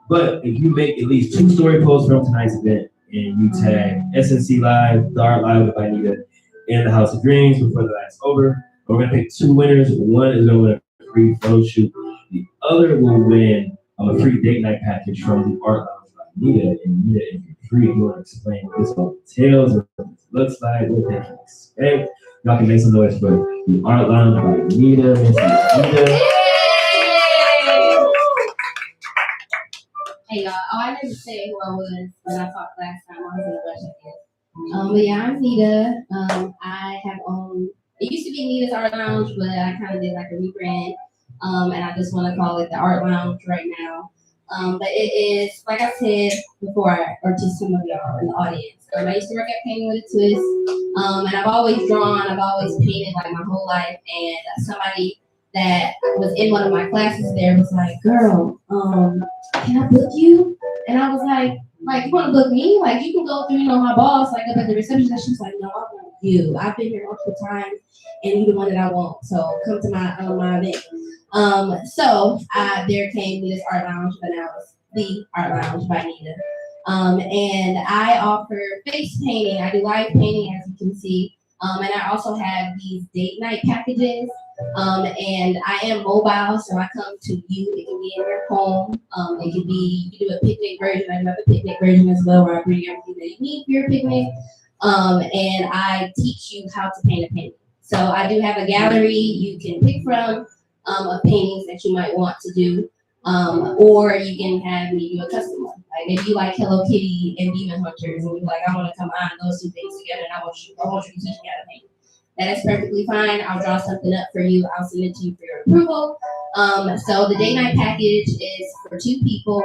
But if you make at least 2 story posts from tonight's event and you tag SNC Live, The Art Live with Anita, and the House of Dreams before the night's over, we're gonna pick 2 winners. One is gonna win a free photo shoot. The other will win a free date night package from the Art Lounge by Anita. And Anita, if you're free, you want to explain what this all entails, what this looks like, what they can expect. Y'all can make some noise for the Art Lounge by Anita. Miss Anita. Hey y'all, I didn't say who I was when I talked last time. I was in a rush again. But yeah, I'm Nita. I have owned, it used to be Nita's Art Lounge, but I kind of did like a rebrand. And I just want to call it the Art Lounge right now. But it is, like I said before, or to some of y'all in the audience, I used to work at Painting with a Twist. And I've always drawn, I've always painted like my whole life. And somebody that was in one of my classes there was like, girl, can I book you? And I was like, you want to book me? Like, you can go through, you know, my boss, like up at the reception. She was like, no, I want you. I've been here multiple times, and you're the one that I want. So come to my event. So there came this Art Lounge, but now it's the Art Lounge by Nita. And I offer face painting. I do live painting, as you can see. And I also have these date night packages. And I am mobile, so I come to you. It can be in your home. It can be, you can do a picnic version. I do have a picnic version as well, where I bring everything that you need for your picnic. And I teach you how to paint a painting. So I do have a gallery you can pick from of paintings that you might want to do. Or you can have me do a custom one. Like if you like Hello Kitty and Demon Hunters, and you're like, I want to combine those 2 things together, and I want you to teach me how to paint. That is perfectly fine. I'll draw something up for you. I'll send it to you for your approval. So the date night package is for 2 people.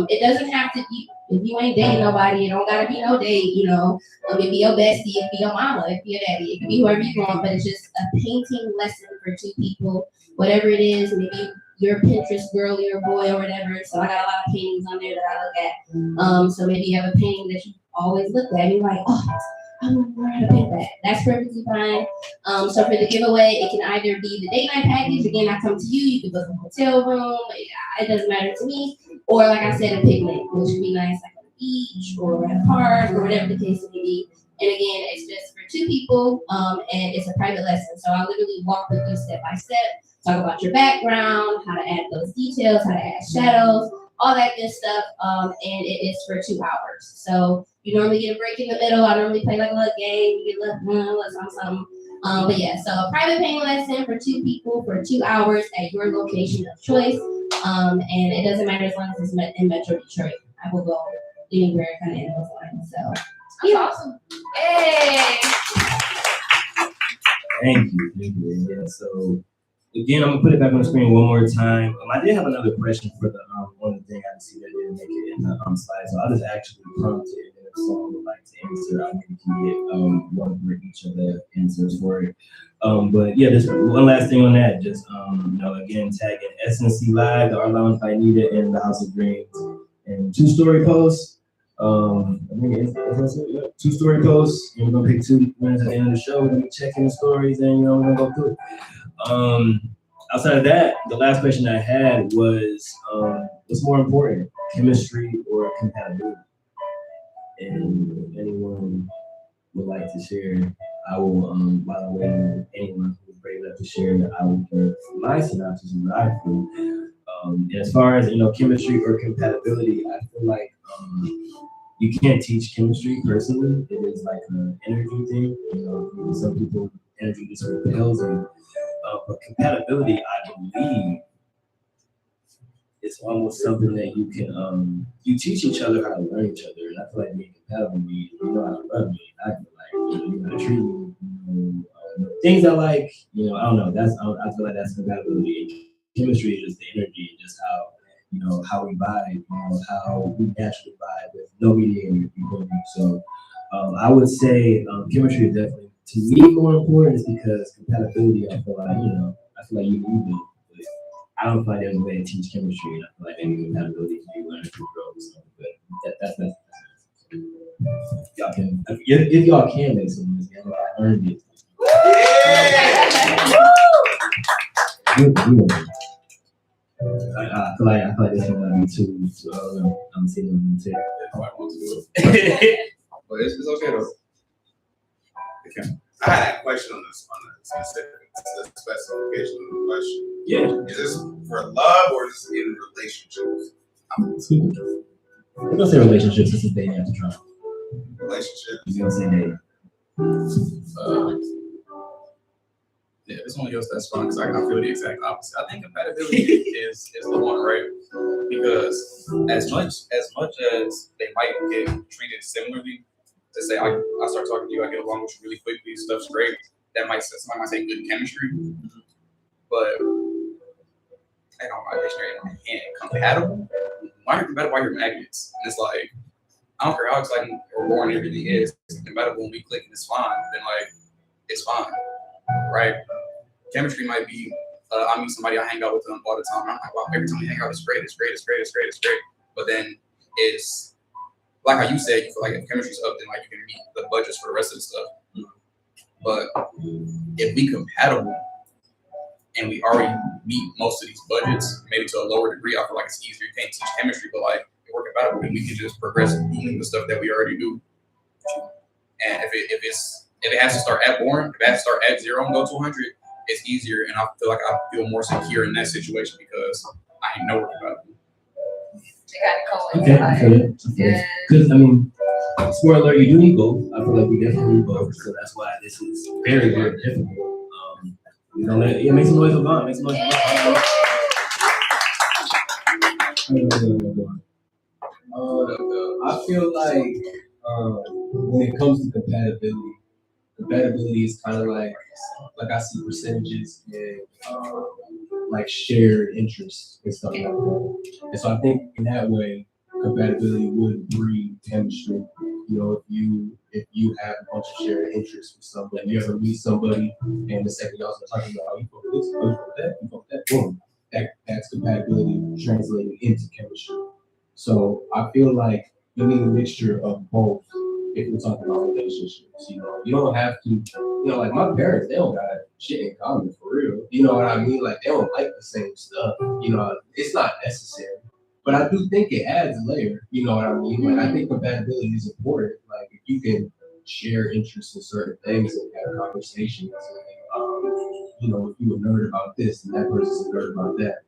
It doesn't have to be, if you ain't dating nobody, it don't gotta be no date, you know. It be your bestie, it be your mama, it be your daddy, it can be whoever you want, but it's just a painting lesson for 2 people, whatever it is. Maybe your Pinterest girl, your boy, or whatever. So I got a lot of paintings on there that I look at. So maybe you have a painting that you always look at and you're like, oh, I want to learn how to paint that. That's perfectly fine. So for the giveaway, it can either be the date night package. Again, I come to you. You can book a hotel room. It doesn't matter to me. Or like I said, a picnic, which would be nice, like beach or at a park or whatever the case may be. And again, it's just for 2 people, and it's a private lesson. So I literally walk with you step by step, talk about your background, how to add those details, how to add shadows, all that good stuff. And it is for 2 hours. So you normally get a break in the middle. I normally play like a little game, you get a little something. But yeah, so a private painting lesson for 2 people for 2 hours at your location of choice. And it doesn't matter as long as it's in Metro Detroit. I will go anywhere kind of in those lines. So That's awesome. Hey. Thank you. Yeah, so again, I'm gonna put it back on the screen one more time. I did have another question for the one thing I see that didn't make it in the slide. So I'll just actually prompt it and if someone would like to answer, I think you can get one for each of the answers for it. But yeah, just one last thing on that. Just again, tagging SNC Live, the Art Lounge by Nita, and the House of Greens, and 2-story posts. I think it's 2-story posts. We're gonna pick 2 winners at the end of the show. We're gonna be checking the stories, and we're gonna go through it. Outside of that, the last question I had was, what's more important, chemistry or compatibility? And if anyone would like to share, I will, by the way, anyone who's brave enough to share, I will give my synopsis of what I feel. And as far as, chemistry or compatibility, I feel like you can't teach chemistry personally. It is like an energy thing. Some people, energy just repels you. But compatibility, I believe, it's almost something that you can, you teach each other how to learn each other. And I feel like being compatible means you know how to love me. I feel like you know how to treat me. Things I like, I don't know. I feel like that's compatibility. Chemistry is just the energy and just how we vibe, how we naturally vibe with no mediator. So I would say chemistry is definitely, to me, more important is because compatibility, I feel like, you need it. But I don't feel like there's a way to teach chemistry, and I feel like maybe compatibility can be learned through growth. So, but that's y'all can, if y'all can make some noise, I earned it. I feel like this one might be too, so I don't know. I'm seeing them too. But it's okay though. Okay. I had a question on the specification of the question. Yeah. Is this for love or is this in relationships? We're gonna say relationships. This is dating after Trump. Relationships. You're gonna say dating. Yeah, if it's only us, that's fine, because I feel the exact opposite. I think compatibility is the one, right? Because as much as they might get treated similarly, to say I start talking to you, I get along with you really quickly, stuff's great. That somebody might say good chemistry, but I don't know, dictionary in compatible. Why are compatible? Why you're magnets? And it's like, I don't care how exciting or boring everything is. Compatible when we click and it's fine, then like it's fine, right? Chemistry might be, I meet somebody, I hang out with them all the time. I'm like, wow, every time we hang out, it's great. But then it's like how you said, you feel like if chemistry's up, then like you can meet the budgets for the rest of the stuff. But if we compatible and we already meet most of these budgets, maybe to a lower degree, I feel like it's easier. You can't teach chemistry, but like if we're compatible, then we can just progress doing the stuff that we already do. And if it has to start at boring, if it has to start at 0 and go to 100, it's easier, and I feel like I feel more secure in that situation because I know we're compatible. Okay, I feel it. Because spoiler alert, you do need both. I feel like we definitely need both, so that's why this is very, very difficult. Make some noise about it. Make some noise I feel like when it comes to compatibility is kind of like I see percentages and like shared interests and stuff like that. And so I think in that way, compatibility would breed chemistry. If you have a bunch of shared interests with somebody, you ever meet somebody and the second y'all start talking about, you fuck this, you fuck that, you fuck that, boom. That's compatibility translated into chemistry. So I feel like you need a mixture of both if we're talking about relationships. You don't have to, like my parents, they don't got shit in common for real. You know what I mean? Like they don't like the same stuff. It's not necessary. But I do think it adds a layer. You know what I mean? Like I think compatibility is important. Like if you can share interests in certain things and have conversations. You know, if you're a nerd about this and that person's a nerd about that,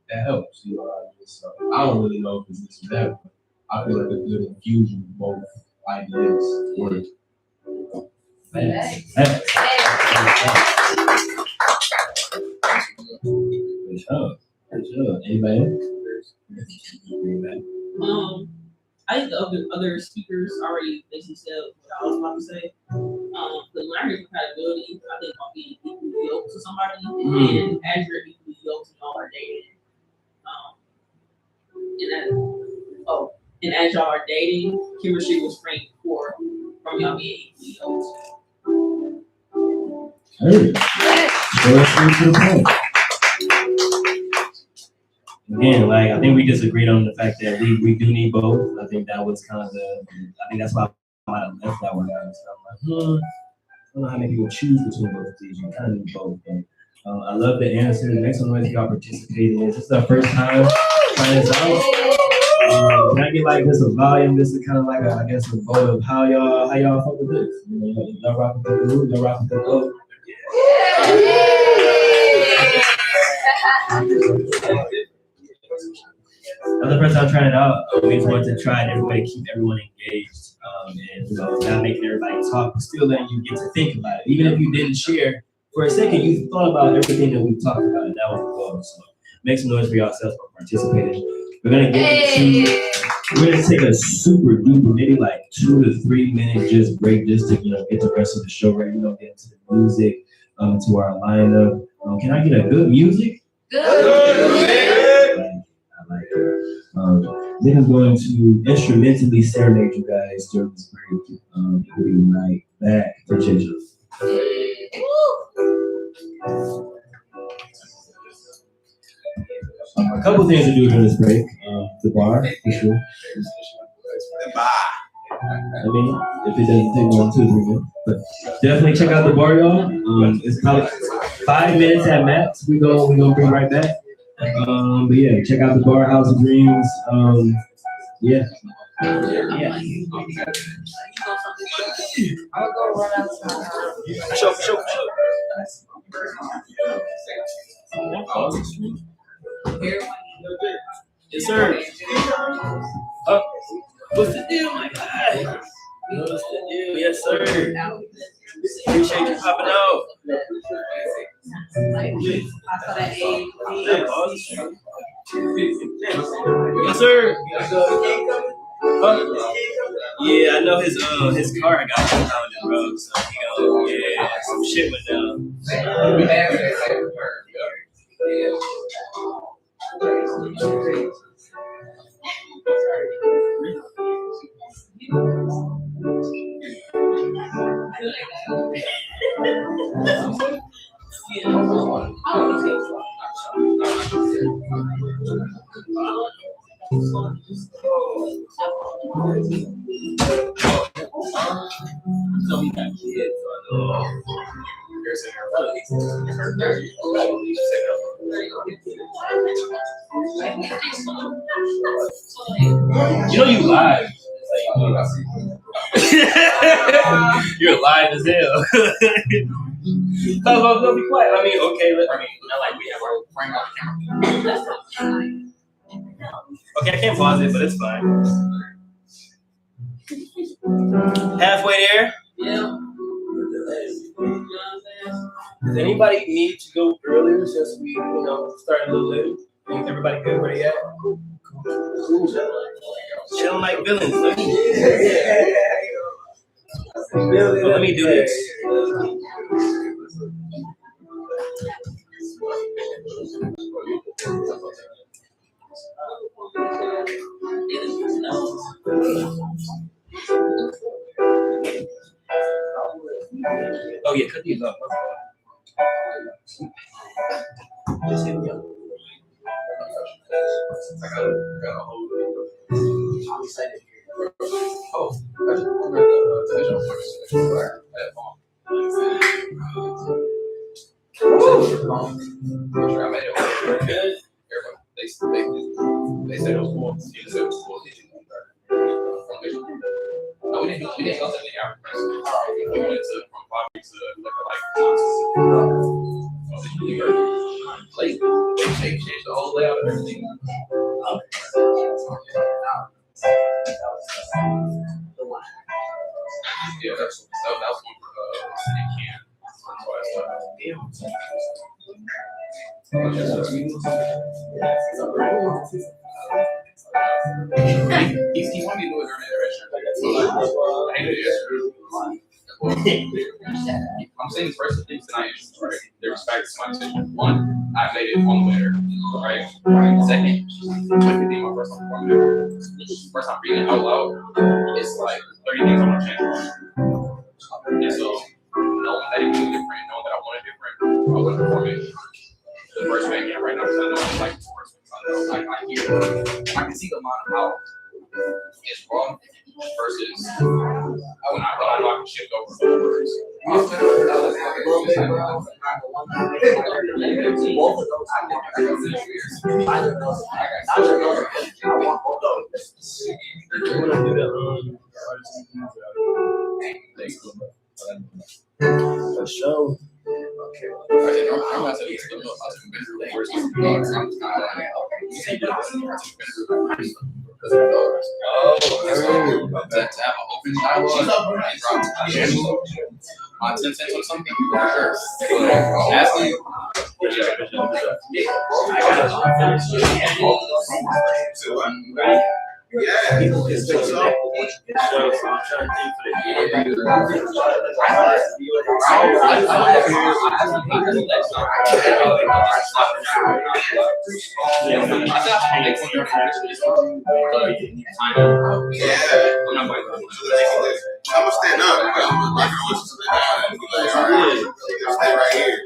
that helps. You know what I mean? So I don't really know if it's this or that, but I feel like a good infusion of both ideas work. Thanks. Good job. Good job. Anybody else? I think the other speakers already basically said what I was about to say. The learning compatibility, I think, I'll be equally yoked to somebody, and as you're equally yoked to y'all are dating, and as y'all are dating, chemistry will spring forth from y'all being equally yoked. Hey. So let's get to the point. Again, like I think we just agreed on the fact that we do need both. I think that was kind of I think that's why I might have left that one out. So I'm like, I don't know how many people choose between both of these. You kind of need both. But I love the answer. Make some noise if y'all participating. This is our first time trying this out. Can I get like this a volume? This is kind of like I guess a vote of how y'all fuck with this. You know, y'all rock with the group, y'all rock with the vote. Another first time trying it out, we just wanted to try a different way to keep everyone engaged, and not making everybody talk, but still letting you get to think about it. Even if you didn't share for a second, you thought about everything that we talked about, and that was the goal. So make some noise for yourselves for participating. We're gonna take a super duper, maybe like 2 to 3 minute just break, just to get the rest of the show ready. Get into the music, to our lineup. Can I get a good music? Good. I like it. Then I'm going to instrumentally serenade you guys during this break. We'll be right back. Appreciate you. A couple things to do during this break. The bar, for sure. The bar. I mean, if it doesn't take more than 2 or 3 minutes. But definitely check out the bar, y'all. It's probably 5 minutes at max. We gonna bring right back. But yeah, check out the bar, House of Dreams. Yeah. I'll go run outside. Sure. Yes, sir. What's the deal, my guy? What's the deal? Yes, sir. Appreciate you popping out. Yes, sir. Yeah, I know his car got impounded, bro. So some shit went down. You know you live. You're live as hell. No, be quiet. I mean, okay. Not like we have our frame on camera. Okay, I can't pause it, but it's fine. Halfway there? Yeah. Does anybody need to go earlier since we, started a little late? Everybody good where they at? Cool. Chilling like villains. Let me do this. Oh yeah, cut these up. Just hit me up. They said it was more. No, we didn't go to the African. We went to from Bobby to like changed the whole layout of everything. Yeah, that was one for he wanted me to do it during the restaurant. I did it yesterday. I'm saying these first things tonight is right. They're respect to my decision. One, I made it on the way there, right? Second, my first time performing. First time reading it out loud, it's like 30 things I want to change. And so, knowing that it was different, knowing that I wanted different, I wouldn't perform it the first way again right now because I know it's like the first way. I can see the amount of how it's wrong versus when I know I can shift over to words. For sure. My 10 cents or something, sure. Ask me. Yeah. I'm gonna stand up. I'm gonna stay right here.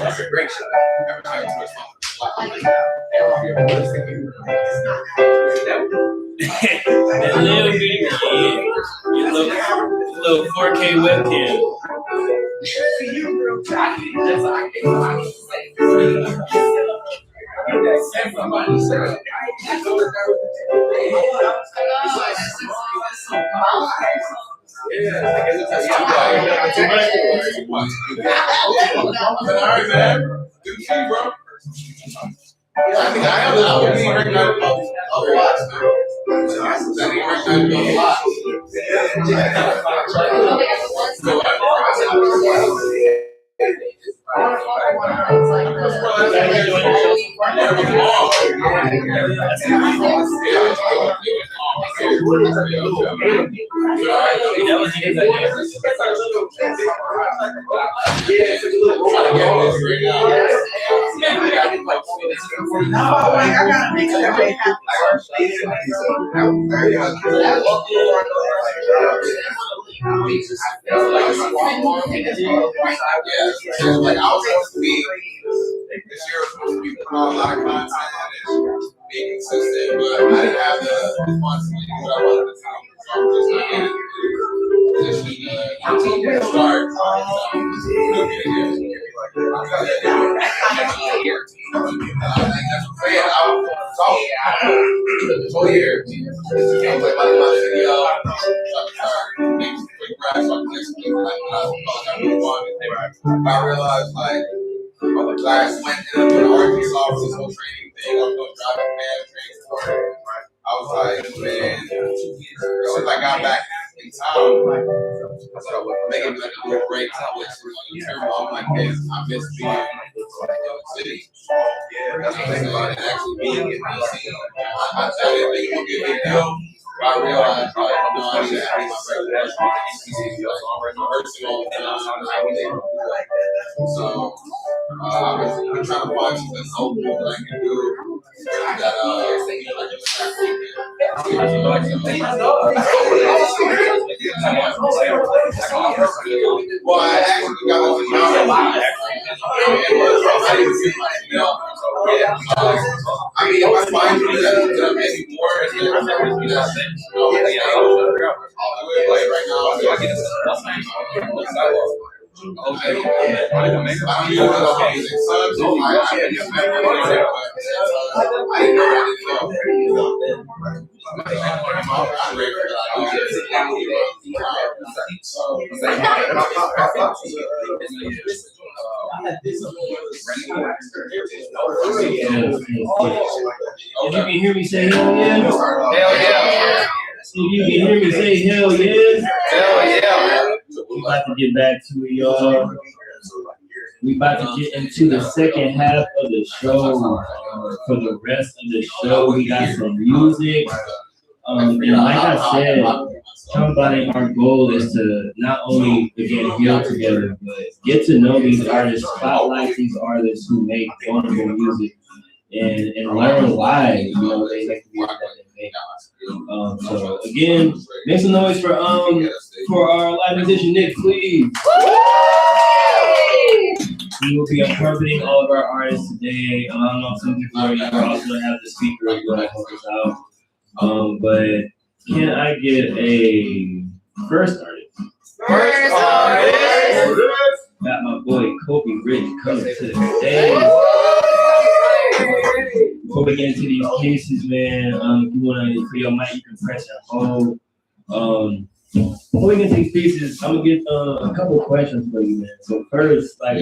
That's a great shot. That little bitty kid, your little 4K webcam. Like I was supposed to be this year, was supposed to be putting on a lot of content and being consistent, but I didn't have the responsibility to do what I wanted to do. So I'm just not in a position to start. I realized like last went in Arkansas for this whole training thing. I was going driving man training for it. I was like, man, since I got back in town, I said I would make it like a little break. I'm like, man, I miss being in the city. That's the thing about it, actually being in DC. I didn't think it would be a big deal. I realized, like, no, I need to have my regular personal so I've been trying to find something open that I can do that well, I actually got on the I mean, if I find you that maybe more, and then all the way like right now, I get If you can hear me say hell yeah. Hell yeah. If you can hear me say hell yeah. Hell yeah. We about to get back to it, y'all. We about to get into the second half of the show. For the rest of the show, we got some music. And like I said, Combine, our goal is to not only again heal together, but get to know these artists, spotlight these artists who make wonderful music, and learn why they make the music that they make. So again, make some noise for our live musician Nick, please. He will be accompanying all of our artists today. I don't know if some people are also have the speaker going to help us out. But can I get a first artist? First artist. Got my boy Kobe Rich coming to the stage. Before we get into these cases, man, if you want to, for your mic, you can press and hold. Before we get into these pieces, I'm gonna get a couple of questions for you, man. So first, like,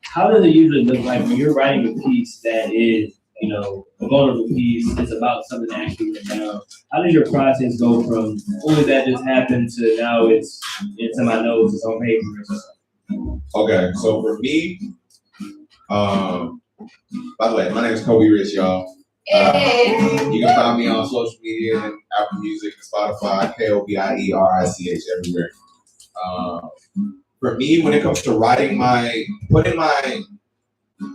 how does it usually look like when you're writing a piece that is, a vulnerable piece, it's about something that actually went down? How does your process go from, that just happened to now it's into my notes, it's on paper or something? Okay, so for me, by the way, my name is Kobe Rich, y'all. You can find me on social media and Apple Music and Spotify, KOBIERICH everywhere. For me, when it comes to putting my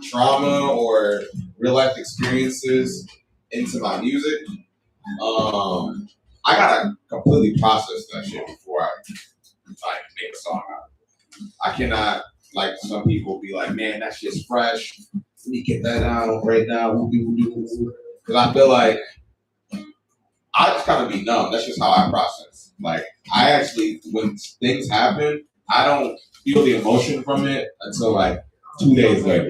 trauma or real life experiences into my music, I gotta completely process that shit before I make a song out. I cannot, like some people, be like, man, that shit's fresh. Let me get that out right now. Because I feel like I just gotta be numb. That's just how I process. Like, I actually, when things happen, I don't feel the emotion from it until like 2 days later.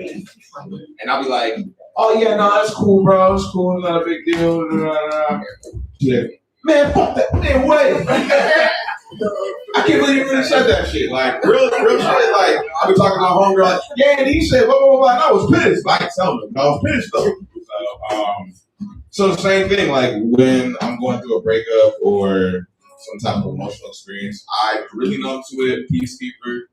And I'll be like, oh yeah, no, that's cool, bro. It's cool. It's not a big deal. Yeah. Man, fuck that. Man, wait. I can't believe you really said that shit. Like, real shit. Like, I've been talking to my homegirl, like, yeah, and he said, blah, blah, blah, and I was pissed. I can tell him, I was pissed though. So the same thing, like, when I'm going through a breakup or some type of emotional experience, I really numb to it, peacekeeper.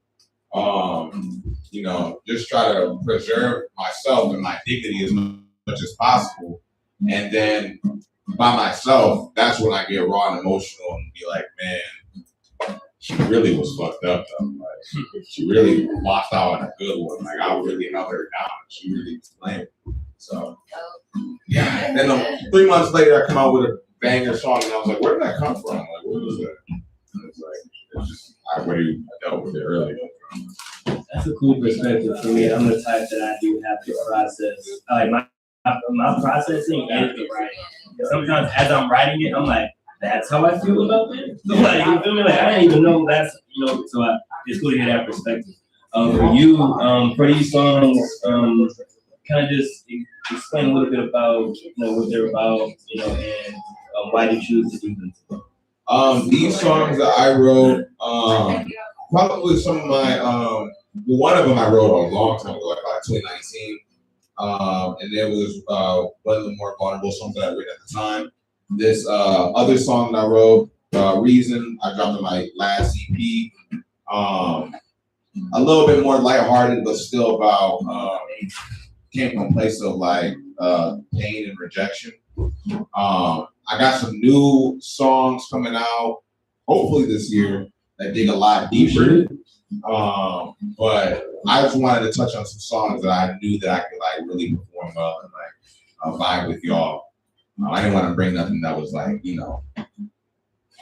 Just try to preserve myself and my dignity as much as possible. And then by myself, that's when I get raw and emotional and be like, man, she really was fucked up though. Like, she really lost out on a good one. Like, I really held her down. She really was lame. So, yeah. And then 3 months later, I come out with a banger song, and I was like, where did that come from? Like, what was that? And it's like, it's just, I dealt with it earlier. That's a cool perspective for me. I'm the type that I do have to process. Like, my processing is the writing. Sometimes as I'm writing it, I'm like, that's how I feel about this. So, like, you feel me? Like, I didn't even know that's, so it's cool to hear that perspective. For you, for these songs, kind of just explain a little bit about, what they're about, and why you choose to do this. These songs that I wrote, probably some of my, one of them I wrote a long time ago, like 2019. And there was one of the more vulnerable songs that I wrote at the time. This other song that I wrote, Reason, I dropped in my last EP. A little bit more lighthearted, but still about, came from a place of like pain and rejection. I got some new songs coming out, hopefully this year, that dig a lot deeper. But I just wanted to touch on some songs that I knew that I could like really perform well and like vibe with y'all. I didn't want to bring nothing that was like,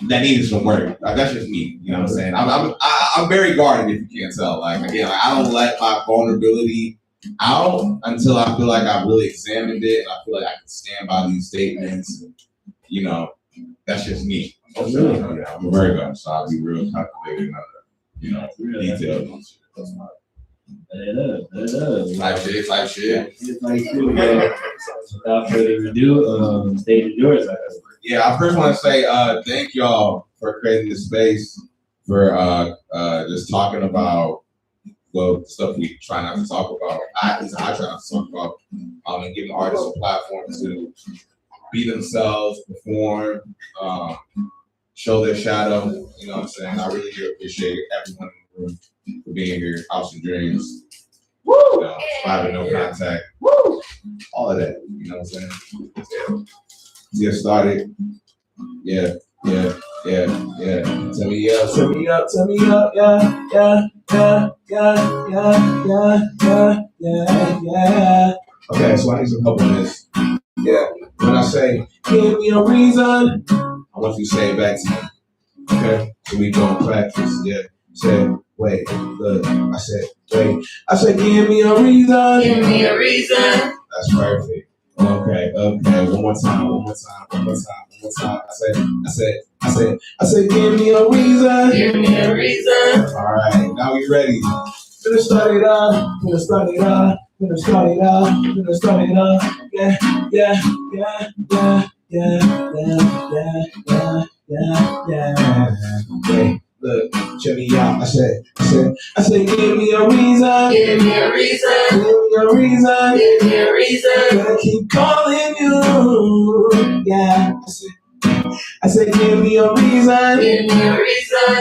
that needed some work. Like, that's just me. You know what I'm saying? I'm very guarded, if you can't tell. Like, again, I don't let my vulnerability out until I feel like I've really examined it. And I feel like I can stand by these statements. And, you know, that's just me. I'm a Virgo, so I'll be real calculated and detailed on shit. That's my type shit. Without further ado, stage is yours. Yeah, I first want to say thank y'all for creating this space, for just talking about stuff we try not to talk about. I try not to talk about, and giving artists a platform to be themselves, perform, show their shadow. You know what I'm saying? I really do appreciate everyone in the room for being here. House of Dreams. Woo! You know, Five and No Contact. Woo! All of that. You know what I'm saying? Yeah. Let's get started. Yeah. Turn me up, yeah. Okay, so I need some help on this. Yeah. When I say, give me a reason, I want you to say it back to me. Okay? So we go practice. Yeah. Say, wait, look. I said, wait. I said, give me a reason. Give me a reason. That's perfect. Okay. One more time. I said, give me a reason. Give me a reason. All right, now we ready. Gonna start it up. Yeah. Okay, look, check me out. I said, give me a reason. Give me a reason. Gonna keep calling you. Yeah, I said, give me a reason. Give me a reason.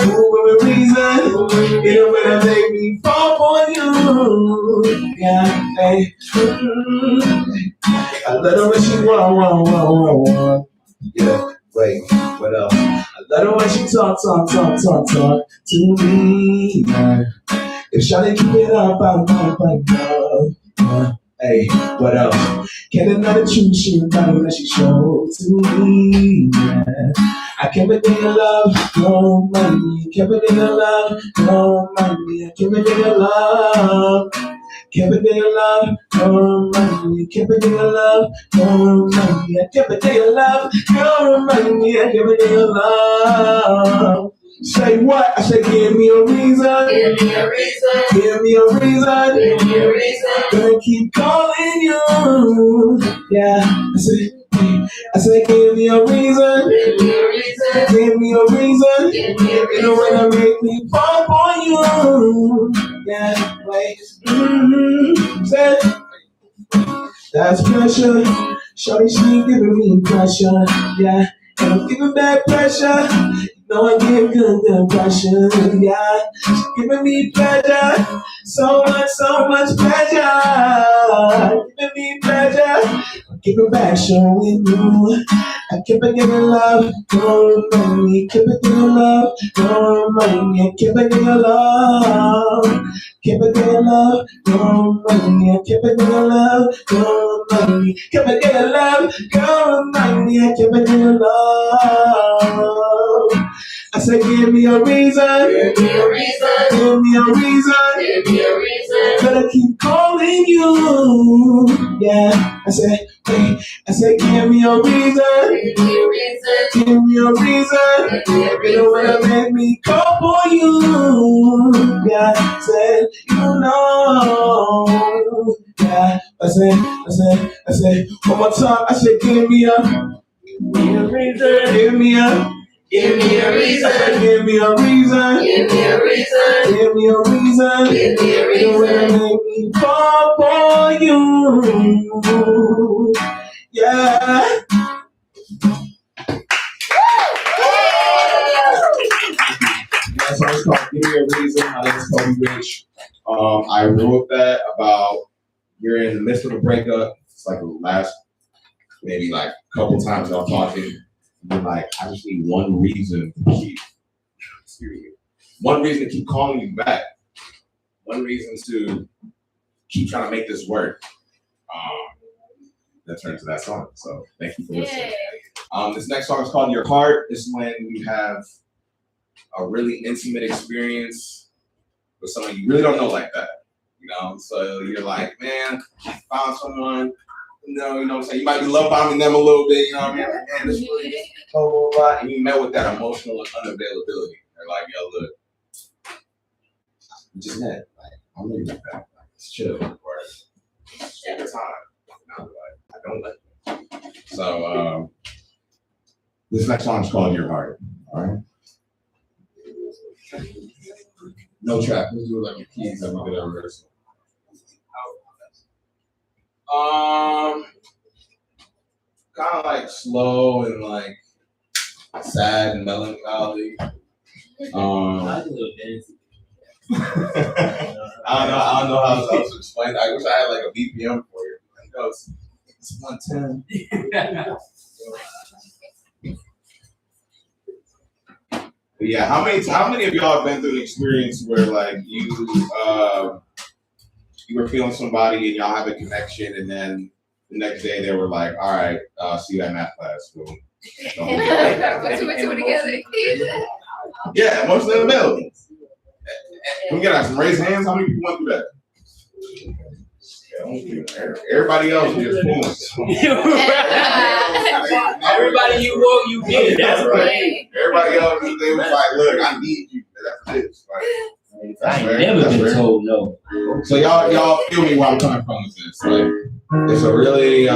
It'll better make me fall for you. Yeah, hey. I let her when she want. Yeah, wait, what else? I let her when she talk to me. Yeah. If Shawty keep it up, I'm not like no. Hey, what else? Can another choose she body that she showed to me? Yeah. I can't believe your love, no money. Can't believe your love, no money. I can't believe your love. Can't believe your love, no money. Can't believe your love, no money. I can't believe your love, no money. I can't believe your love. Say what? I say give me a reason. Give me a reason. Gonna keep calling you. Yeah. I say give me a reason. You know when I make me fall for you. Yeah. Wait. Say that's pressure. Shawty, she giving me pressure. Yeah. And I'm giving back pressure. No, I give good pressure, yeah. She's giving me pleasure, so much pleasure. Giving me pleasure, I'm giving back, showing you. I keep on giving love, no money. Keep on giving love, no money. Keep on giving love, keep on giving love, no money. Keep on giving love, no money. Keep on giving love, no money. Keep on giving love. I said, give me a reason. Gonna keep calling you. Yeah. I said, give me a reason. You know when I make me call for you. Yeah. I said, you know. Yeah. I said, one more time. I said, give me a reason. Give me a reason. Give me a reason. Give me a reason. Give me a reason. Give me a You will reason. make me fall for you. Yeah. That song is called Give Me a Reason. My name is Kobe Rich. I wrote that about you're in the midst of a breakup. It's like the last maybe like couple times y'all talking. You're like, I just need one reason to keep calling you back. One reason to keep trying to make this work. That turned to that song. So thank you for listening. This next song is called Your Heart. This is when you have a really intimate experience with someone you really don't know like that. You know, so you're like, man, I found someone. You know what I'm saying? You might be love bombing them a little bit. You know what I mean? Like, man, this really blah blah blah. And you met with that emotional unavailability. They're like, yo, look, we just met. Like, I'm ready to back. Like, it's chill. Or take your time. And I'm like, I don't like it. So this next song is called Your Heart. All right. No trap. Let's do like your keys and we'll get a rehearsal. Kind of like slow and like sad and melancholy. I don't know how else to explain it. I wish I had like a BPM for you. I know it's 110. But yeah, how many of y'all have been through an experience where like you were feeling somebody and y'all have a connection, and then the next day they were like, all right, see you at math class. Put two and two together. Yeah, emotionally available. Can we get some raised hands? How many people went through that? Everybody else is just fooling. Everybody you want, you get. That's right. Everybody else, they was like, look, I need you. That's it. Like, I ain't never been told no. So y'all feel me where I'm coming from with this. Like, it's a really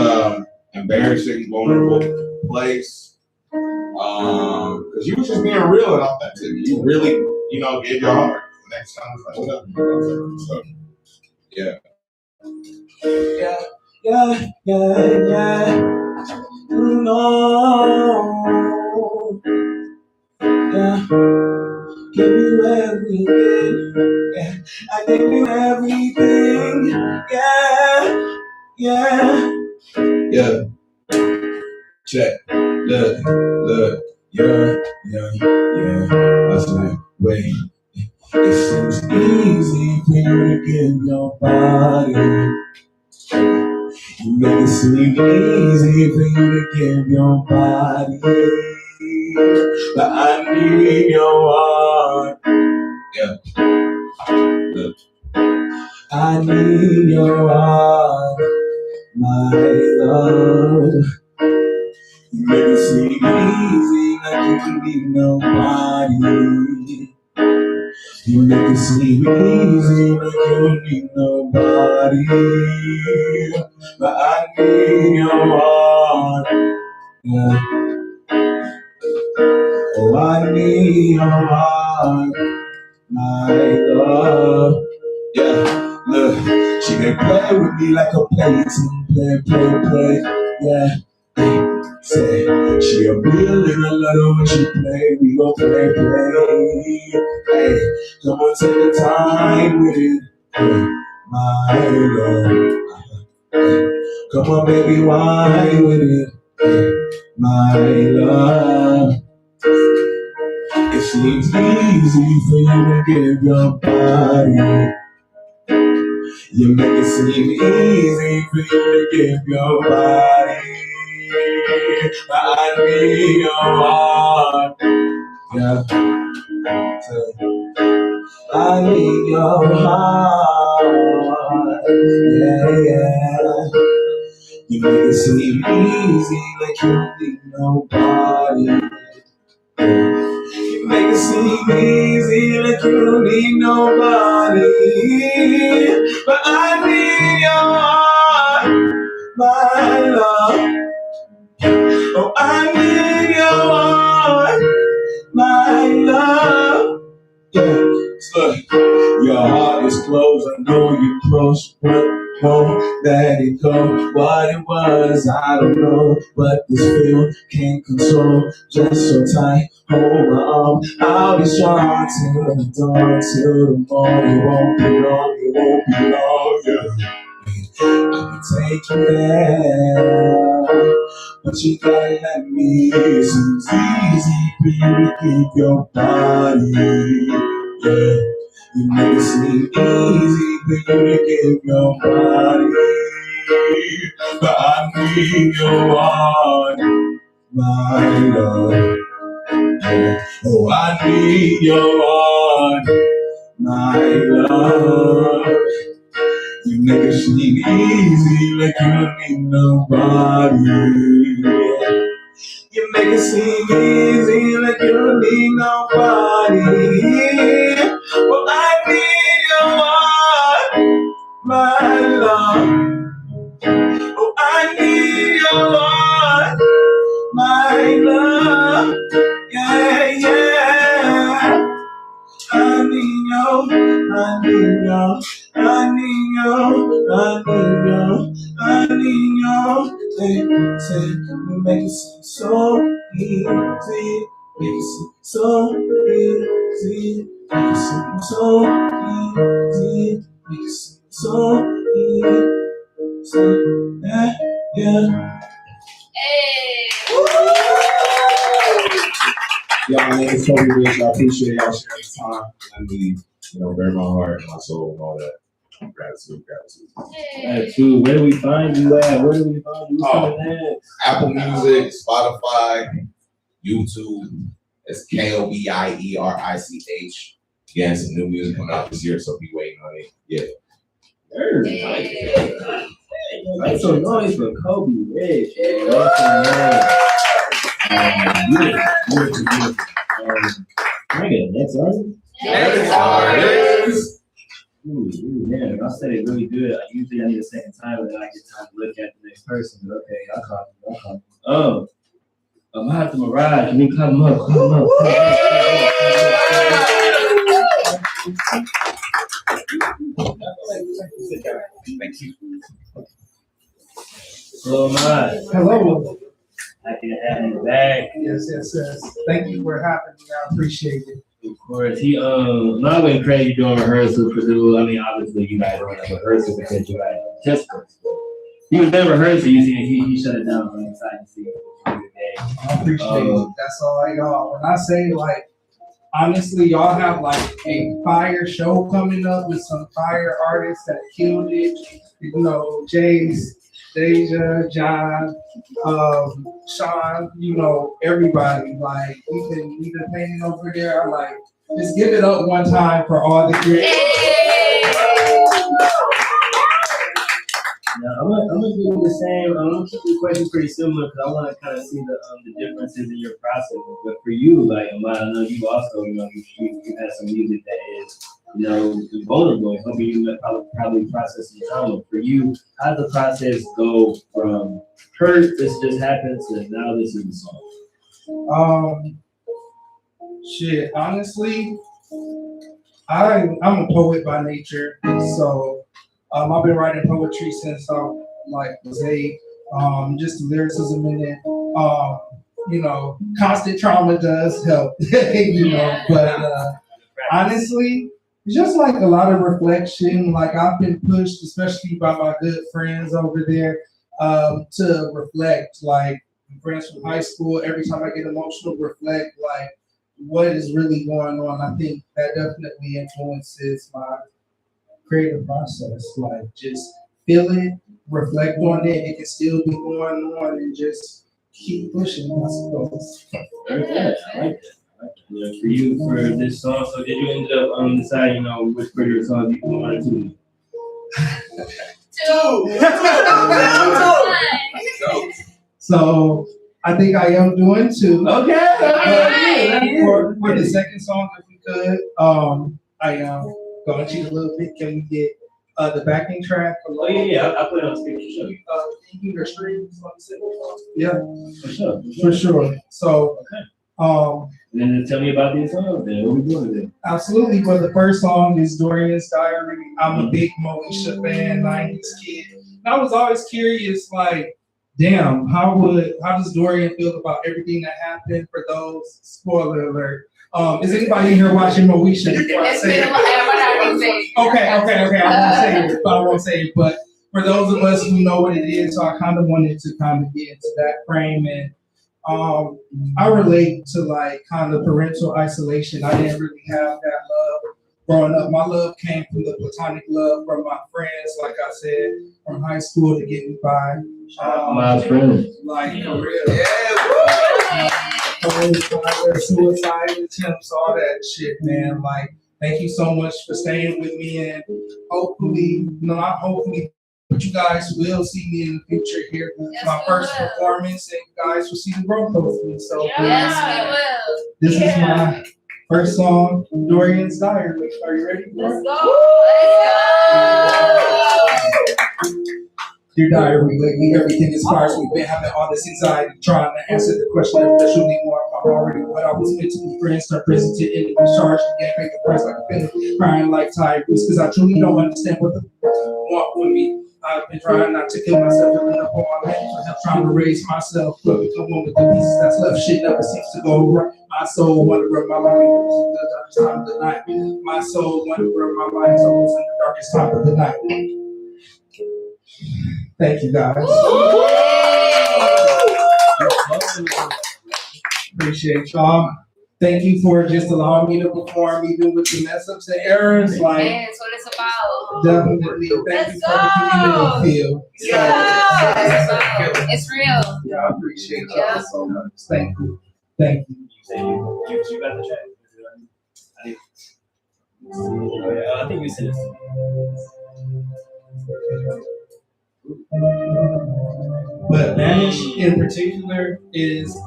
embarrassing, vulnerable place. Because you was just being real and authentic. You really, gave your heart. The next time was like, what up? So, yeah. Yeah. No. Yeah. Give you everything. Yeah. I give you everything. Yeah. Check. Look. Yeah. I said, wait. It seems easy for you to give your body. You make it seem easy for you to give your body. But I need your heart. Yeah. Look. I need your heart, my love. You make it seem easy like you need nobody. You make it seem easy like you need nobody. But I need your heart. Yeah. Oh, I need your heart, my love. Yeah, look, she can play with me like a plaything, play. Yeah, hey, say she a real and I love her when she play. We gon' play. Hey, come on, take the time with it, hey, my love. Hey, come on, baby, why with it, hey, my love. It seems easy for you to give your body. You make it seem easy for you to give your body. I need your heart. Yeah. I need your heart. Yeah. You make it seem easy like you don't need nobody. You make it seem easy like you don't need nobody. But I need your heart, my love. Oh, I need your heart, my love. Yeah, look, your heart is closed. I know you're close, but won't let it go. What it was, I don't know, but this feel can't control. Just so tight, hold my arm. I'll be strong till the dawn, till the morning. Won't be long, yeah. I can take you there, but you gotta let me. It seems easy for you to keep your body, yeah. You make it seem easy for you to give your body. But I need your heart, my love. Yeah. Oh, I need your heart, my love. easy like you don't need nobody. You make it seem easy like you don't need nobody. Well, I need your heart, my love. Oh, I need your heart, my love. Yeah, yeah. I need your, I need your, I need your, I need your, I need your. Say, you make it seem so easy, make it seem so easy, make it seem so easy, make it seem so easy, yeah, yeah. Yeah, my name is Toby Rich. I appreciate y'all sharing the time. I mean, bare my heart and my soul and all that. Gratitude. Gratitude. Where do we find you at? Where do we find you? What's coming next? Apple Music, Spotify, YouTube. It's KOBIERICH. Again, some new music coming out this year, so be waiting on it. Yeah. Make some noise for Kobe Rich. Beautiful. Can I get a next artist? Next artist. Man, I said it really good. Usually I need a second time, and then I get time to look at the next person. But okay, I'll call him. About the Mirage. Can you come up? Thank you. Hello, Mirage. Hello. Happy to have you back. Yes. Thank you for having me. I appreciate it. Of course, he not went crazy doing rehearsals for the. I mean, obviously you guys were in rehearsal because you had test scores. He was never rehearsing. You see, he shut it down on the side to see. I appreciate it. That's all I got. When I say honestly, y'all have a fire show coming up with some fire artists that killed it. Jace, Deja, John, Sean, everybody. We've been painting over there. Just give it up one time for all the great. Now, I'm gonna do the same. I'm gonna keep the question pretty similar because I want to kind of see the differences in your process. But for you, I know you also, you have some music that is, vulnerable and helping you probably process some trauma. For you, how does the process go from hurt, this just happened, to now this is the song? Honestly, I'm a poet by nature, so I've been writing poetry since I was 8. Just the lyricism in it. Constant trauma does help, but honestly, it's just a lot of reflection. I've been pushed, especially by my good friends over there, to reflect. Friends from high school, every time I get emotional, reflect what is really going on. I think that definitely influences my creative process. Just feel it, reflect on it. It can still be going on, and just keep pushing, I suppose. Very good. I like that. For you, for this song, so did you end up deciding, which particular song you wanted to? So I think I am doing 2. Okay. For the second song, if we could, I am going to cheat a little bit. Can we get the backing track? Oh yeah, I'll put it on speaker. Sure. Can you streams on the single? Yeah, for sure. So, and then tell me about these songs. Then what we doing with it? Absolutely. For the first song is Dorian's Diary. I'm a big Moesha fan, 90s kid. And I was always curious, damn, how does Dorian feel about everything that happened? For those, spoiler alert. Is anybody in here watching Moesha before I say it? Okay. I won't say it. But for those of us who know what it is, so I kind of wanted to get into that frame. And I relate to kind of parental isolation. I didn't really have that love growing up. My love came from the platonic love from my friends, like I said, from high school to get me by. My friends. For real. Suicide attempts, all that shit, man. Thank you so much for staying with me, and hopefully, not hopefully, But you guys will see me in the future here. This is Yes, my we first will. performance, and you guys will see the growth of me. So Yes, we will. this is my first song, Dorian's Diary. Are you ready? Let's go. Dear diary, lately everything is sparse. We've been having all this anxiety, trying to answer the question if there should be more. I'm already what I was meant to be. Friends turn prison to enemy, charged again, pay the price like a penny, crying like tired because I truly don't understand what the want with me. I've been trying not to kill myself, filling up all my life, trying to raise myself, but become one with the pieces that's left. Shit never seems to go right. My soul wonder where my life is in the darkest time of the night. My soul wonder where my life is almost in the darkest time of the night. Thank you, guys. Appreciate y'all. Thank you for just allowing me to perform, even with the mess ups and errors. Like, Man, that's what it's about. definitely, thank you for the community feel. It's real. Yeah, I appreciate y'all so much. Thank you. Thank you. You got the check. I think we said it. But Vanish in particular is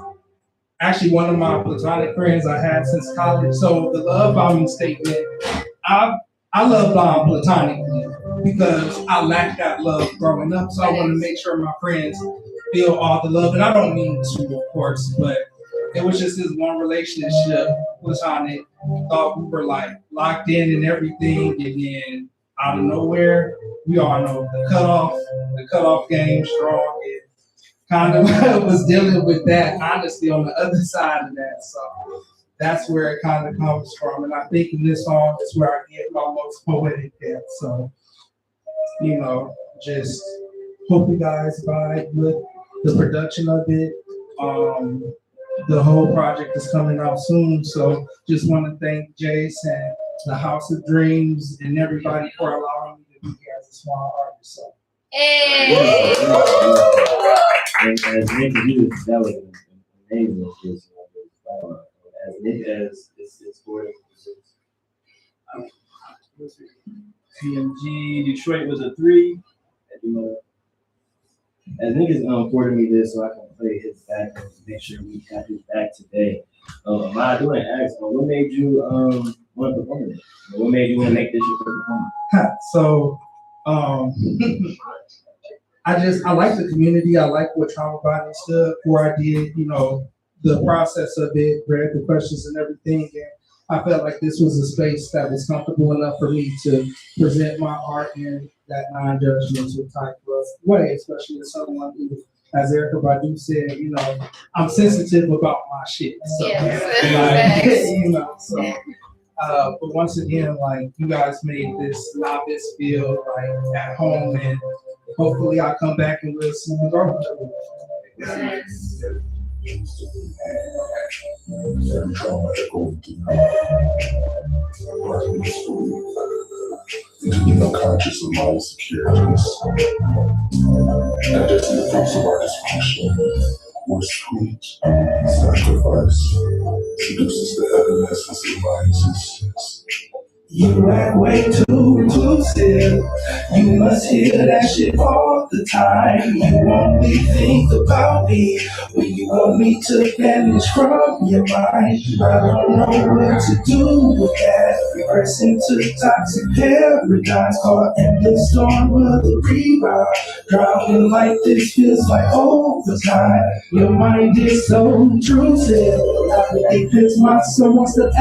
actually one of my platonic friends I had since college. So the love bombing statement, I love bomb platonically because I lacked that love growing up. So I want to make sure my friends feel all the love. And I don't mean to, of course, but it was just this one relationship, platonic. Thought we were like locked in and everything, and then out of nowhere, we all know the cutoff game strong. And kind of was dealing with that honestly on the other side of that. So that's where it kind of comes from. And I think in this song is where I get my most poetic depth. So, just hope you guys vibe with the production of it. The whole project is coming out soon. So just want to thank Jace and the House of Dreams and everybody for allowing me to be here as a small artist. So. Hey. And as Nick, that was amazing. As Nick, as it's for TMG Detroit was a 3. As Nick is forwarding me this so I can play his back and make sure we have his back today. I do want to ask, what made you want to perform it? What made you want to make this your first performance? So, I like the community. I like what Trauma Bonding stood for. I did, the process of it, read the questions and everything. And I felt like this was a space that was comfortable enough for me to present my art in that non-judgmental type of way, especially as someone who, as Erykah Badu said, I'm sensitive about my shit. So, but once again, like, you guys made this novice feel like at home, and hopefully I'll come back and we'll see you grow. Yes. Conscious of my insecurities. And just in the face of our dysfunction, we're sweet, sacrifice, seduces the evanescence of my existence. You act way too inclusive. You must hear that shit all the time. You only think about me when you want me to vanish from your mind. I don't know what to do with that. Reverse into toxic paradise, caught in the storm of the rebound. Drowning like this feels like overtime. Your mind is so intrusive. It fits my soul most at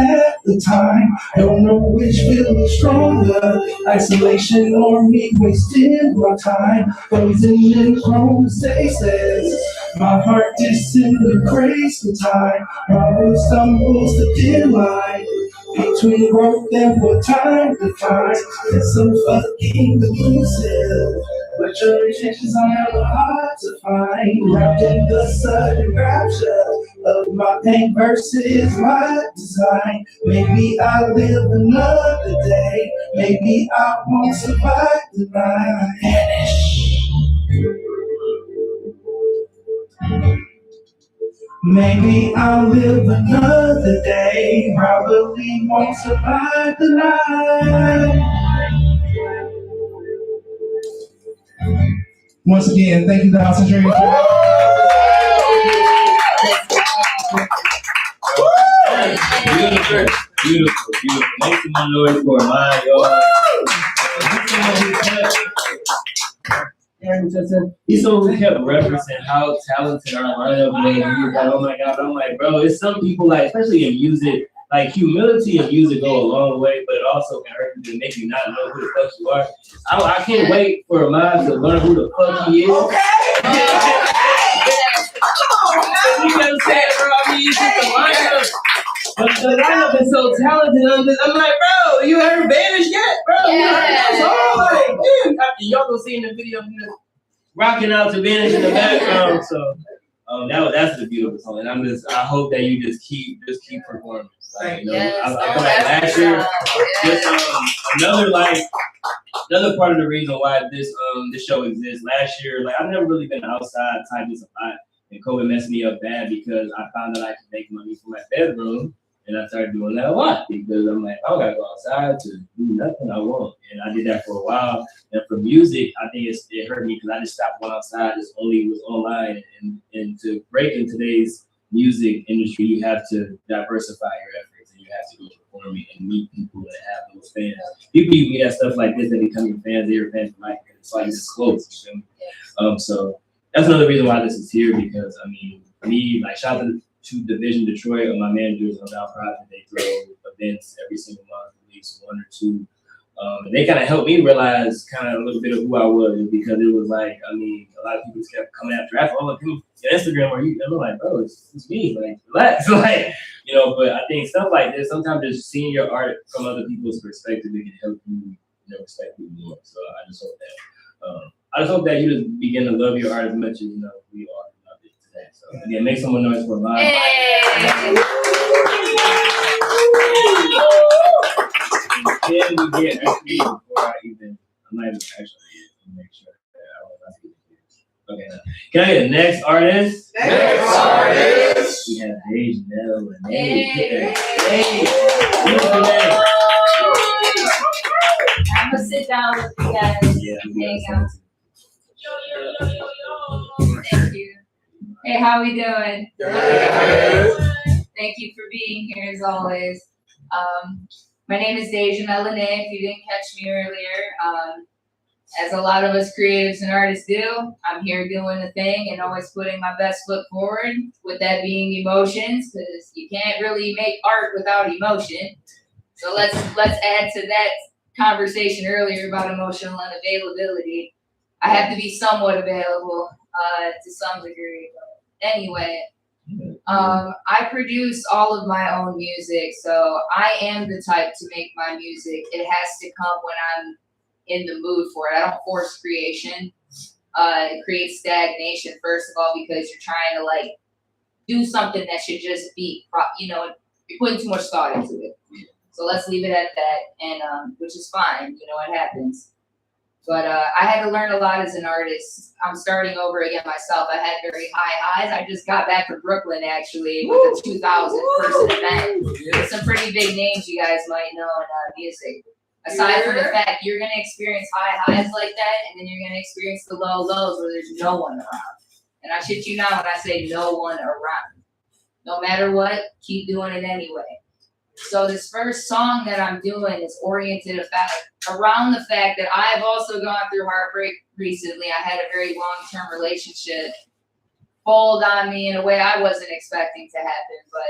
the time. Don't know which feeling stronger, isolation or me wasting my time, frozen in chrome stasis. My heart disintegrates with time. My will stumbles the thin line between growth and what time defines. It's so fucking elusive, but your intentions are never hard to find. Wrapped in the sudden rapture of my pain versus my design. Maybe I'll live another day. Maybe I won't survive the night. Vanish. Maybe I'll live another day. Probably won't survive the night. Once again, thank you, House and Dream. Beautiful, beautiful, beautiful. Make some more noise for mine, y'all. He's someone who kept referencing how talented our lineup was. He was like, oh my God. I'm like, bro, it's some people, like, especially in music, like humility and music go a long way, but it also can hurt you to make you not know who the fuck you are. I can't wait for mine to learn who the fuck he is. You know what I'm saying, bro? I mean, it's just the lineup. But the lineup is so talented. I'm like, bro, you ever vanished yet, bro? You heard that song? Like, dude, y'all gonna see in the video, you know, rocking out to Vanish in the background. So, that's the beautiful song. And I hope that you just keep performing. Like, you know, I feel like last year, just another part of the reason why this show exists. Last year, like I've never really been outside type of a lot. And COVID messed me up bad because I found that I could make money from my bedroom, and I started doing that a lot because I'm like, I gotta go outside to do nothing I want, and I did that for a while. And for music, I think it hurt me because I just stopped going outside. Just only was online, and to break in today's music industry, you have to diversify your efforts, and you have to go performing and meet people that have those fans. People you meet at stuff like this that become your fans, they're your fans for life. It's like it's close. You know? So. That's another reason why this is here because I mean, me like shout out to Division Detroit or my managers on nonprofit. They throw events every single month, at least one or two, and they kind of helped me realize kind of a little bit of who I was because it was like I mean, a lot of people just kept coming after after all people your Instagram or you. I'm like, bro, it's me. Like, relax, like you know. But I think stuff like this sometimes just seeing your art from other people's perspective it can help you, respect people more. So I just hope that. I just hope that you just begin to love your art as much as we all love it today. So again, make some more noise for mine. Then we get actually before I'm not even actually make sure that I was okay. Can I get the next artist? Next artist. We have Deja Hey. I'm gonna sit down with you guys. Yeah. Hang out. Thank you. Hey, how we doing? Thank you for being here as always. My name is Deja Melanet, if you didn't catch me earlier. As a lot of us creatives and artists do, I'm here doing the thing and always putting my best foot forward, with that being emotions, because you can't really make art without emotion. So let's add to that conversation earlier about emotional unavailability. I have to be somewhat available to some degree. But anyway, I produce all of my own music, so I am the type to make my music. It has to come when I'm in the mood for it. I don't force creation. It creates stagnation, first of all, because you're trying to like do something that should just be, you're putting too much thought into it. So let's leave it at that, and which is fine. It happens. But I had to learn a lot as an artist. I'm starting over again myself. I had very high highs. I just got back from Brooklyn, actually, with a 2,000 person event. With some pretty big names you guys might know in music. Aside from the fact you're going to experience high highs like that, and then you're going to experience the low lows where there's no one around. And I shit you not when I say no one around. No matter what, keep doing it anyway. So this first song that I'm doing is oriented around the fact that I've also gone through heartbreak recently. I had a very long-term relationship fold on me in a way I wasn't expecting to happen. But,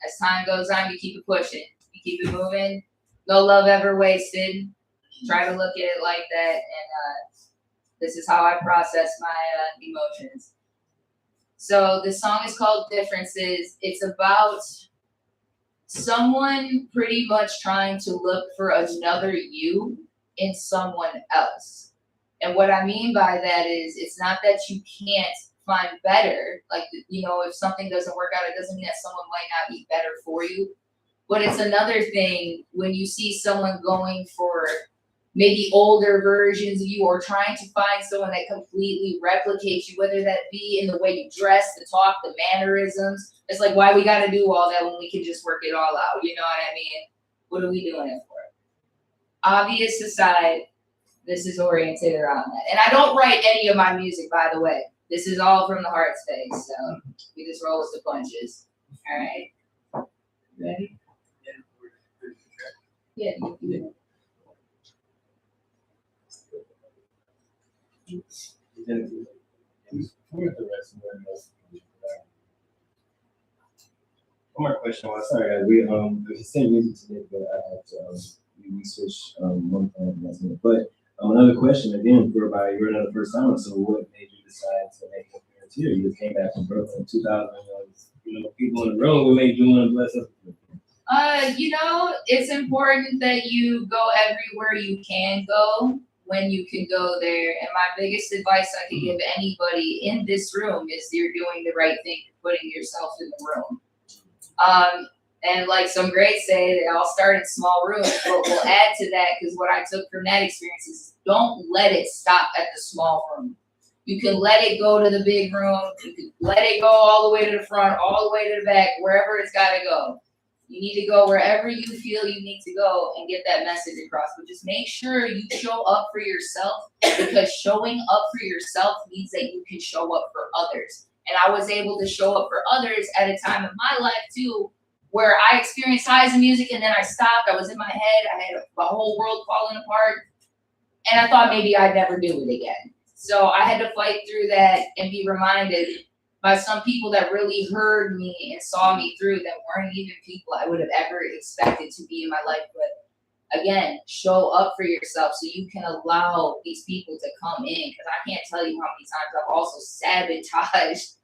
as time goes on, you keep it pushing. You keep it moving. No love ever wasted. Try to look at it like that. And this is how I process my emotions. So the song is called Differences. It's about someone pretty much trying to look for another you in someone else. And what I mean by that is it's not that you can't find better. Like, if something doesn't work out, it doesn't mean that someone might not be better for you. But it's another thing when you see someone going for maybe older versions of you or trying to find someone that completely replicates you, whether that be in the way you dress, the talk, the mannerisms. It's like, why we got to do all that when we can just work it all out? You know what I mean? What are we doing it for? Obvious aside, This is oriented around that. And I don't write any of my music, by the way. This is all from the heart space, so we just roll with the punches. All right. Ready? Yeah. One more question. Well, sorry, guys. We the same music today, but I had to we switched one thing last minute. But another question again for about you're another first time. So what made you decide to make an appearance here? You just came back from Brooklyn in 2000. People in the room. What made you want to bless us? It's important that you go everywhere you can go when you can go there. And my biggest advice I could give anybody in this room is you're doing the right thing, putting yourself in the room. And like some greats say, they all start in small rooms, but we'll add to that because what I took from that experience is don't let it stop at the small room. You can let it go to the big room. You can let it go all the way to the front, all the way to the back, wherever it's got to go. You need to go wherever you feel you need to go and get that message across. But just make sure you show up for yourself, because showing up for yourself means that you can show up for others. And I was able to show up for others at a time in my life too, where I experienced highs in music and then I stopped. I was in my head. I had my whole world falling apart. And I thought maybe I'd never do it again. So I had to fight through that and be reminded by some people that really heard me and saw me through that weren't even people I would have ever expected to be in my life. But again, show up for yourself so you can allow these people to come in. Because I can't tell you how many times I've also sabotaged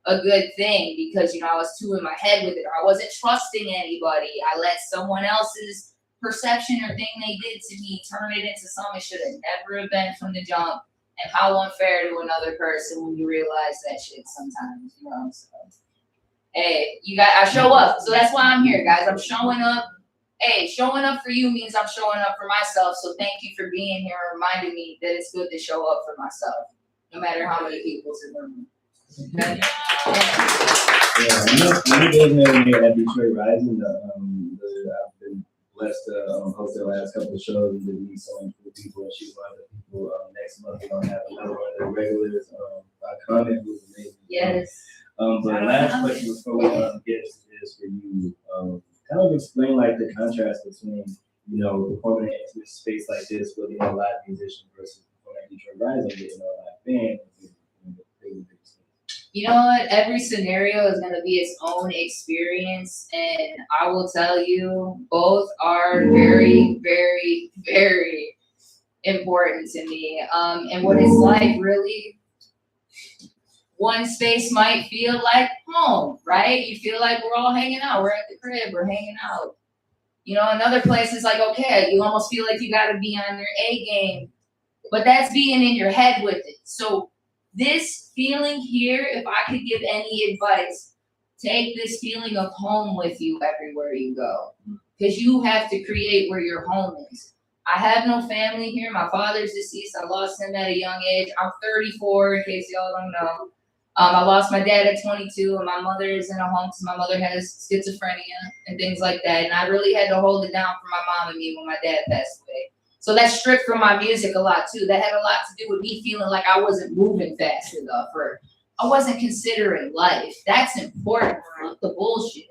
a good thing because, I was too in my head with it. Or I wasn't trusting anybody. I let someone else's perception or thing they did to me turn it into something it should have never have been from the jump. And how unfair to another person when you realize that shit sometimes, So, hey, I show up. So that's why I'm here, guys. I'm showing up. Hey, showing up for you means I'm showing up for myself. So thank you for being here and reminding me that it's good to show up for myself, no matter how many people's in the room. Okay? Many days now here at Detroit Rising. I've been blessed to host the last couple of shows and to meet so many cool people. And she's one of the people. Next month we're gonna have another one of the regulars. Iconic, who's amazing. Yes. But last question before we get is for you. Kind of explain like the contrast between performing in an intimate space like this with a live musician versus performing at Detroit Rising, getting a live band. You know what? Every scenario is going to be its own experience. And I will tell you, both are very, very, very important to me. And what it's like, really, one space might feel like home, right? You feel like we're all hanging out. We're at the crib. We're hanging out. Another place is like, okay, you almost feel like you got to be on your A game. But that's being in your head with it. So this feeling here, if I could give any advice, take this feeling of home with you everywhere you go. Because you have to create where your home is. I have no family here. My father's deceased. I lost him at a young age. I'm 34, in case y'all don't know. I lost my dad at 22, and my mother is in a home because my mother has schizophrenia and things like that. And I really had to hold it down for my mom and me when my dad passed away. So that stripped from my music a lot too. That had a lot to do with me feeling like I wasn't moving fast enough or I wasn't considering life. That's important. Fuck the bullshit.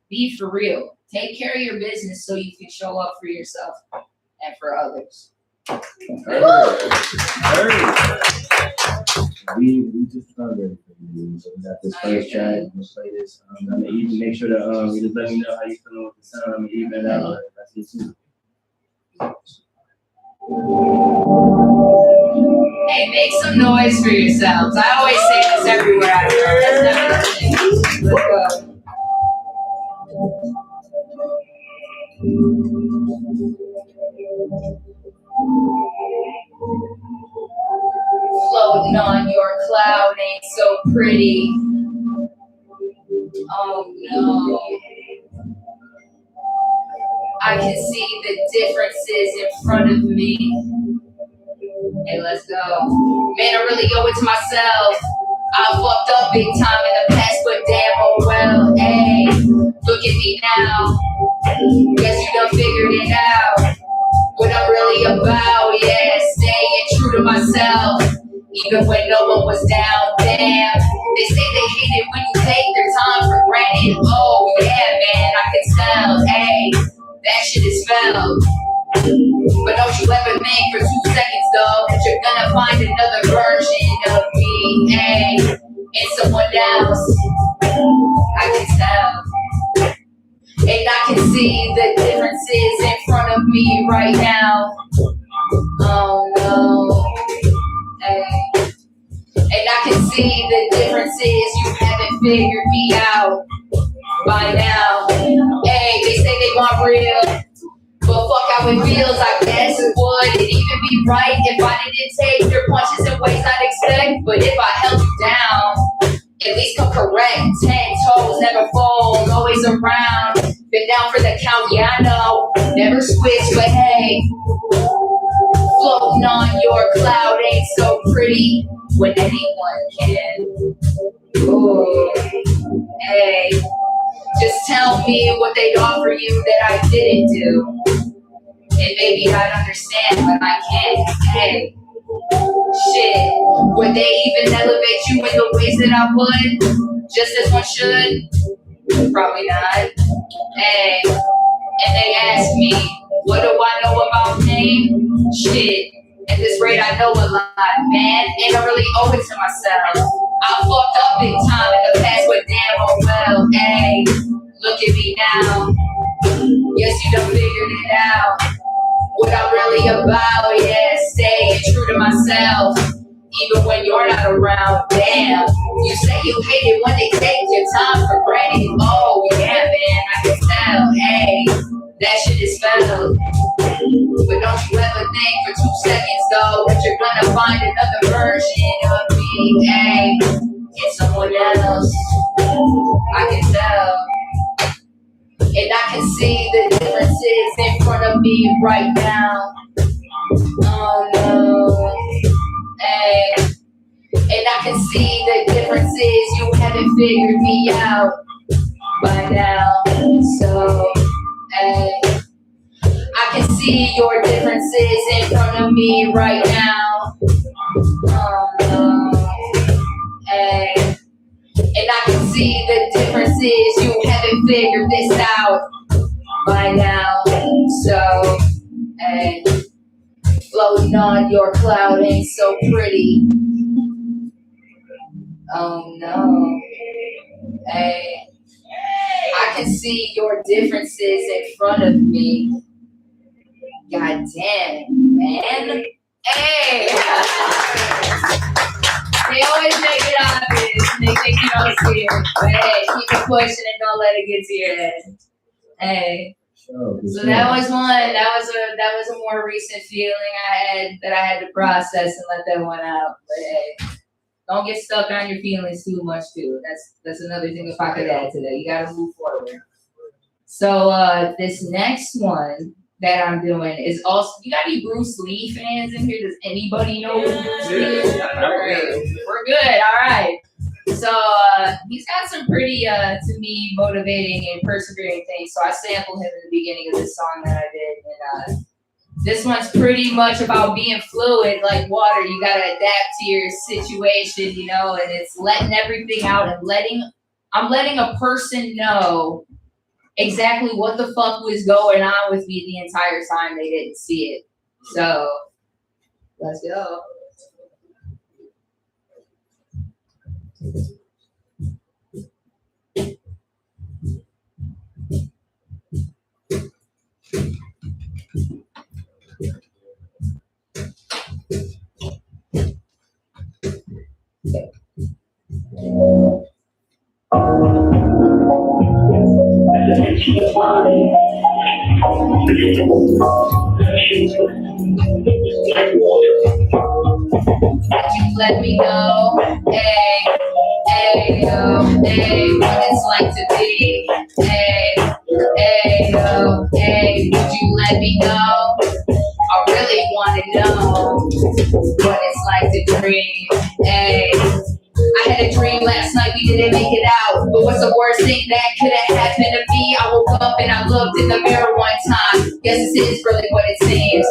Be for real. Take care of your business so you can show up for yourself and for others. We just started ready for you. So we got this first track. I'm gonna play this. I'm gonna even make sure that you just let me know how you feeling with the sound. I'm gonna even it out. That's it too. Hey, make some noise for yourselves. I always say this everywhere I go. That's never the thing. Let's go. Floating on your cloud ain't so pretty. Oh no. I can see the differences in front of me. Hey, let's go. Man, I really owe it to myself. I fucked up big time in the past, but damn oh well. Hey, look at me now. Guess you done figured it out. What I'm really about, yeah, stay even when no one was down. Damn, they say they hate it when you take their time for granted. Oh yeah, man, I can tell. Hey, that shit is spelled. But don't you ever think for 2 seconds though that you're gonna find another version of me, hey, in someone else. I can tell. And I can see the differences in front of me right now. Oh no, hey. And I can see the differences, you haven't figured me out by now. Hey, they say they want real, but fuck how it feels, I guess. Would it even be right if I didn't take your punches in ways I'd expect? But if I held you down, at least come correct. 10 toes, never fold, always around. Been down for the count, yeah I know. Never switch, but hey, floating on your cloud ain't so pretty when anyone can. Ooh, hey, just tell me what they'd offer you that I didn't do, and maybe I'd understand, but I can't. Hey, shit, would they even elevate you in the ways that I would? Just as one should? Probably not. Hey, and they ask me, what do I know about pain? Shit, at this rate I know a lot, man, and I really owe it to myself. I fucked up big time in the past, but damn oh well. Hey, look at me now. Yes, you done figured it out. What I'm really about, yeah, staying true to myself. Even when you're not around, damn. You say you hate it when they take your time for granted. Oh, yeah, man, I can tell. Hey, that shit is spelled. But don't you ever think for 2 seconds, though, that you're gonna find another version of me, hey, in someone else. I can tell. And I can see the differences in front of me right now. Oh no, hey. And I can see the differences, you haven't figured me out by now. So, hey, I can see your differences in front of me right now. Oh no, hey. And I can see the differences, you haven't figured this out by now. So, hey, floating on your cloud ain't so pretty. Oh no, hey, I can see your differences in front of me. God damn, man. Hey! They always make it obvious. They think you don't see it. But hey, keep it pushing and don't let it get to your head. Hey. So that was one. That was a more recent feeling I had to process and let that one out. But hey, don't get stuck on your feelings too much too. That's another thing if I could add to that. You gotta move forward. So this next one that I'm doing is also, you got any Bruce Lee fans in here? Does anybody know who Bruce Lee is? All right. We're good, all right. So he's got some pretty, to me, motivating and persevering things. So I sampled him in the beginning of this song that I did. And this one's pretty much about being fluid like water. You gotta adapt to your situation, you know, and it's letting everything out and I'm letting a person know exactly what the fuck was going on with me the entire time they didn't see it. So, let's go. Let me know, hey, what it's like to be, would you let me know? I really want to know what it's like to dream, I had a dream last night, we didn't make it out. But what's the worst thing that could have happened to me? I woke up and I looked in the mirror one time. Guess this is really what it seems.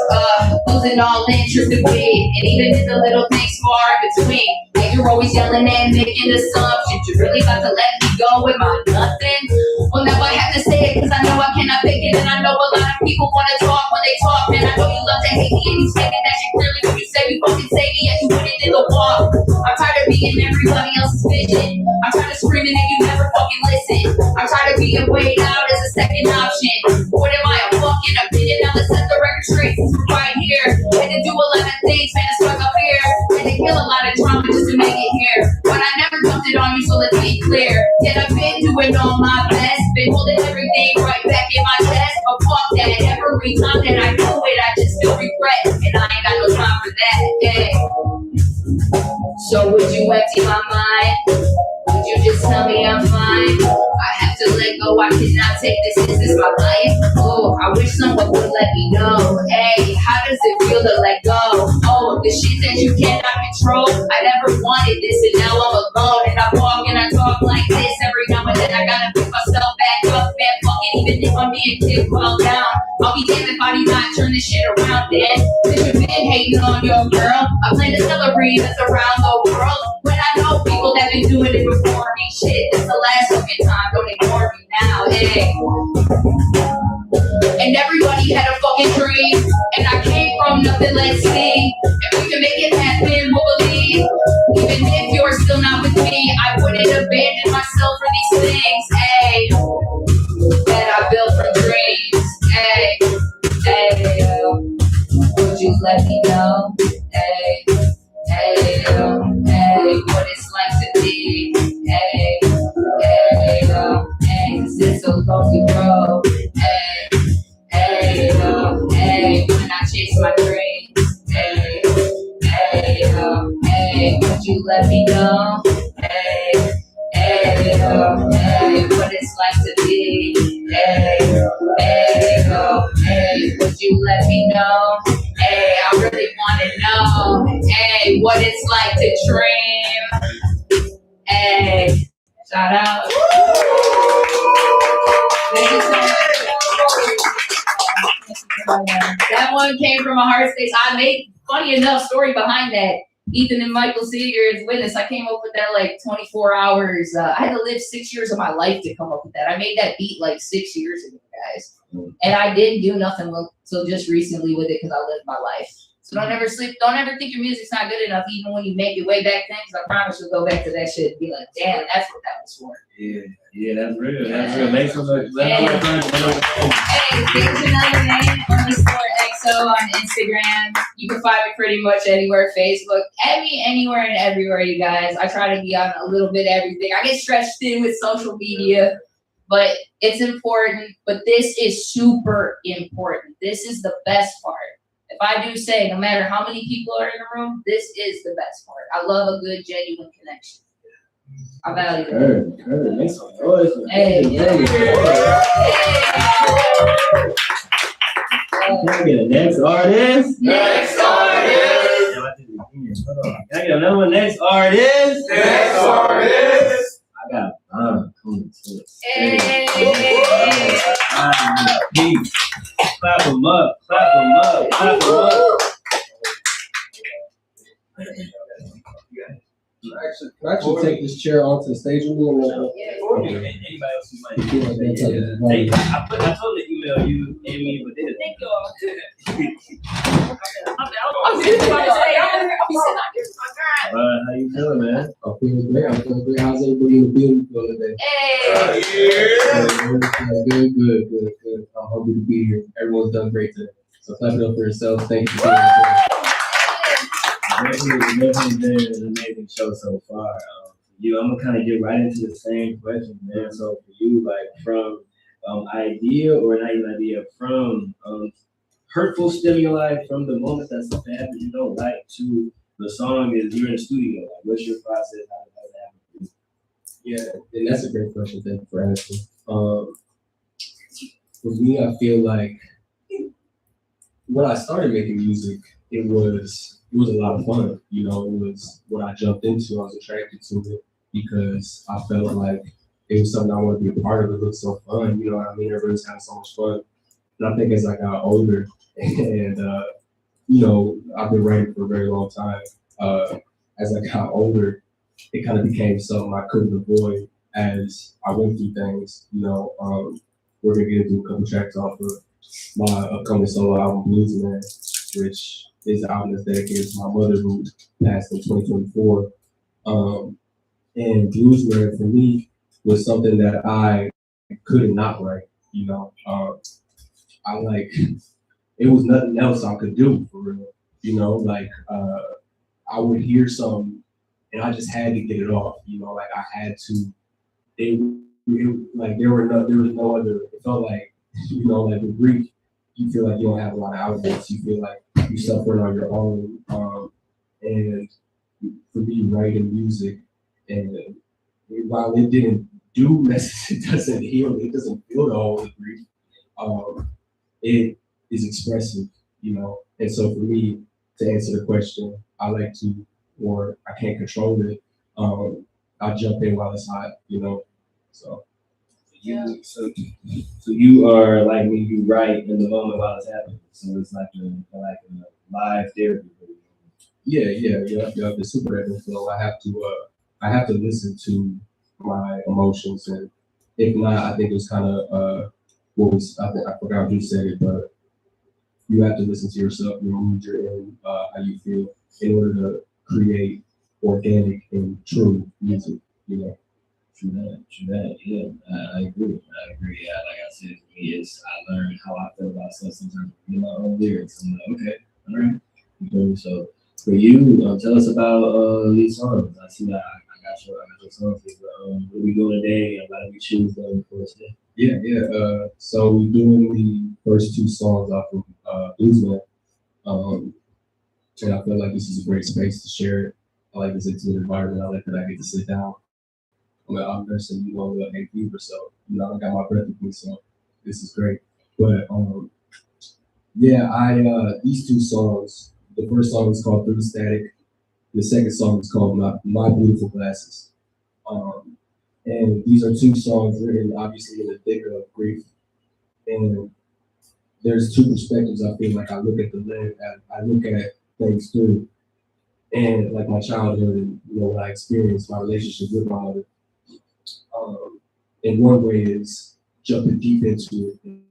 Losing wasn't all interested with. And even if the little things far in between. And you're always yelling and making assumptions. You really about to let me go with my nothing? Well, now I have to say it, cause I know I cannot fake it. And I know a lot of people wanna talk when they talk. And I know you love to hate me, and you stated that you clearly when you say you fucking say me, and you put it in the walk. I'm tired of being everybody else's vision. I'm tired of screaming and you never fucking listen. I'm tired of being weighed out as a second option. What am I, a fucking opinion? Now let's set the record straight since we're right here. Had to do a lot of things, man, it's stuck up here. Had to kill a lot of trauma just to make it here. But I never dumped it on you, so let's be clear. Yet I've been doing all my best. Been holding everything right back in my chest. But fuck that, every time that I do it, I just feel regret. And I ain't got no time for that, yeah. So would you empty my mind? Would you just tell me I'm fine? I have to let go, I cannot take this. Is this my life? Oh, I wish someone would let me know. Hey, how does it feel to let go? Oh, the shit that you cannot control. I never wanted this and now I'm alone. And I walk and I talk like this. Every now and then I gotta pick myself back up. Man, fuck it, even if I'm being kicked while down. I'll be damned if I do not turn this shit around, then. Since you've been hating on your girl, I plan to celebrate us around the world. When I know people that been doing it before me, shit, it's the last fucking time, don't ignore me now, hey. And everybody had a fucking dream, and I came from nothing, let's see. If we can make it happen, we'll believe. Even if you're still not with me, I wouldn't abandon myself for these things, hey. That I built from dreams, hey, hey, would you let me know, hey, hey, hey, what it's like to be, hey, hey, hey, cause it's a lonely road, hey, hey, hey, when I chase my dreams, hey, hey, hey, would you let me know, hey, hey, hey, what it's like to be, hey, hey, hey, would you let me know, hey, I really wanna know, hey, what it's like to dream, hey, shout out. Thank you so much. That one came from a heart space. I made, funny enough, story behind that. Ethan and Michael Seeger is witness. I came up with that like 24 hours. I had to live 6 years of my life to come up with that. I made that beat like 6 years ago, guys. And I didn't do nothing until just recently with it because I lived my life. So don't ever sleep. Don't ever think your music's not good enough, even when you make it way back then. Because I promise you'll go back to that shit and be like, damn, that's what that was for. Yeah, that's real. That's real. Thanks so much. Hey, there's another name _XO on Instagram. You can find me pretty much anywhere. Facebook. Add me anywhere and everywhere, you guys. I try to be on a little bit of everything. I get stretched in with social media, but it's important. But this is super important. This is the best part. If I do say, no matter how many people are in the room, this is the best part. I love a good, genuine connection. I value that. Make some noise. Hey, Can I get a next artist? Next artist. Can I get another one? Next artist? Next artist. I got coming to the Hey. Peace. Clap them up. Clap them up. Clap them up. Can I actually take this chair onto the stage with me? Anybody else who might be I told them to email you, Amy, but they didn't. Thank you. I'm just about to say, I'm sitting out here with my guy. How you feeling, man? I'm feeling great. How's everybody in the building feeling today? Good. I'm happy to be here. Everyone's done great today. So clap it up for yourselves. Thank you for being here. Definitely been an amazing show so far. I'm gonna kind of get right into the same question, man. So for you, like from idea or not even idea, from hurtful stimuli from the moment that something happens you don't like to the song is you're in the studio. Like, what's your process? How does that happen? Yeah, and that's a great question. Thank you for asking. For me, I feel like when I started making music, it was a lot of fun. You know, it was what I jumped into. I was attracted to it because I felt like it was something I wanted to be a part of. It looked so fun. You know what I mean? Everybody's having so much fun. And I think as I got older and I've been writing for a very long time. As I got older, it kind of became something I couldn't avoid as I went through things. We're gonna get into a couple tracks off of my upcoming solo album, Bluesman, which is an album that's dedicated to my mother who passed in 2024. And Bluesman for me was something that I couldn't not write. It was nothing else I could do for real. I would hear something and I just had to get it off. I had to. There was no other. It felt like like with grief, you feel like you don't have a lot of outlets. You feel like you're suffering on your own. And for me, writing music, and while it didn't it doesn't heal. It doesn't feel the whole grief. It is expressive, And so for me, to answer the question, I like to, or I can't control it. I jump in while it's hot, So you are like when you write in the moment while it's happening. So it's like a live therapy. Yeah. The super ego flow. I have to listen to my emotions, and if not, I think it's kind of I forgot who said it, but you have to listen to yourself, your mood you're in, how you feel, in order to create organic and true music. True that. Yeah, I agree. Yeah, like I said, for me, I learned how I feel about stuff sometimes in my own lyrics. I'm like, okay, all right. Okay, so for you, tell us about these songs. I see that I got your songs. What we doing today, and why did we choose them for today? Yeah. So we're doing the first two songs off of Bluesman. And I feel like this is a great space to share it. I like this intimate environment. I like that I get to sit down. I'm nursing, a hay fever, so I got my breath with me, so this is great. But these two songs. The first song is called Through the Static. The second song is called My Beautiful Glasses. And these are two songs written obviously in the thick of grief. And there's two perspectives I feel like I look at things through. And like my childhood and what I experienced, my relationship with my mother. And one way is jumping deep into it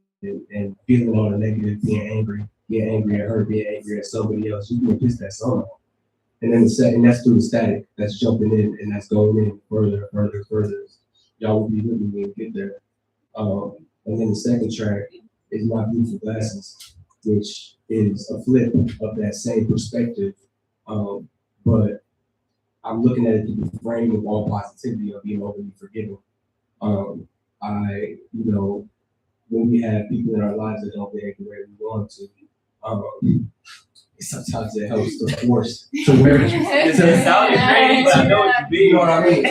and feeling all the negative, being angry at her, being angry at somebody else. You can piss that song. And then that's through the static. That's jumping in and that's going in further. Y'all will be with me when we get there. And then the second track is My Beautiful Glasses, which is a flip of that same perspective. But I'm looking at it through the frame of all positivity of being overly forgiving. When we have people in our lives that don't behave the way we want to, sometimes it helps to force to where it sounded crazy, but I know what you mean. You know what I mean?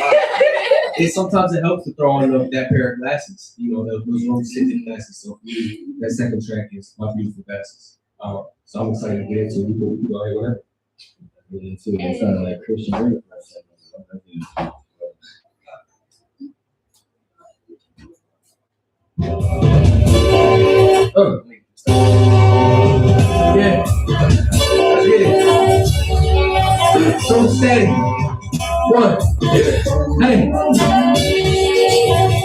Sometimes it helps to throw on that pair of glasses, those rose-tinted glasses. So for me, that second track is My Beautiful Glasses. So I'm excited to get into it. We go ahead with it. It sounded like Christian Grey for a second. Yeah. Let's get it. So steady. One. Hey.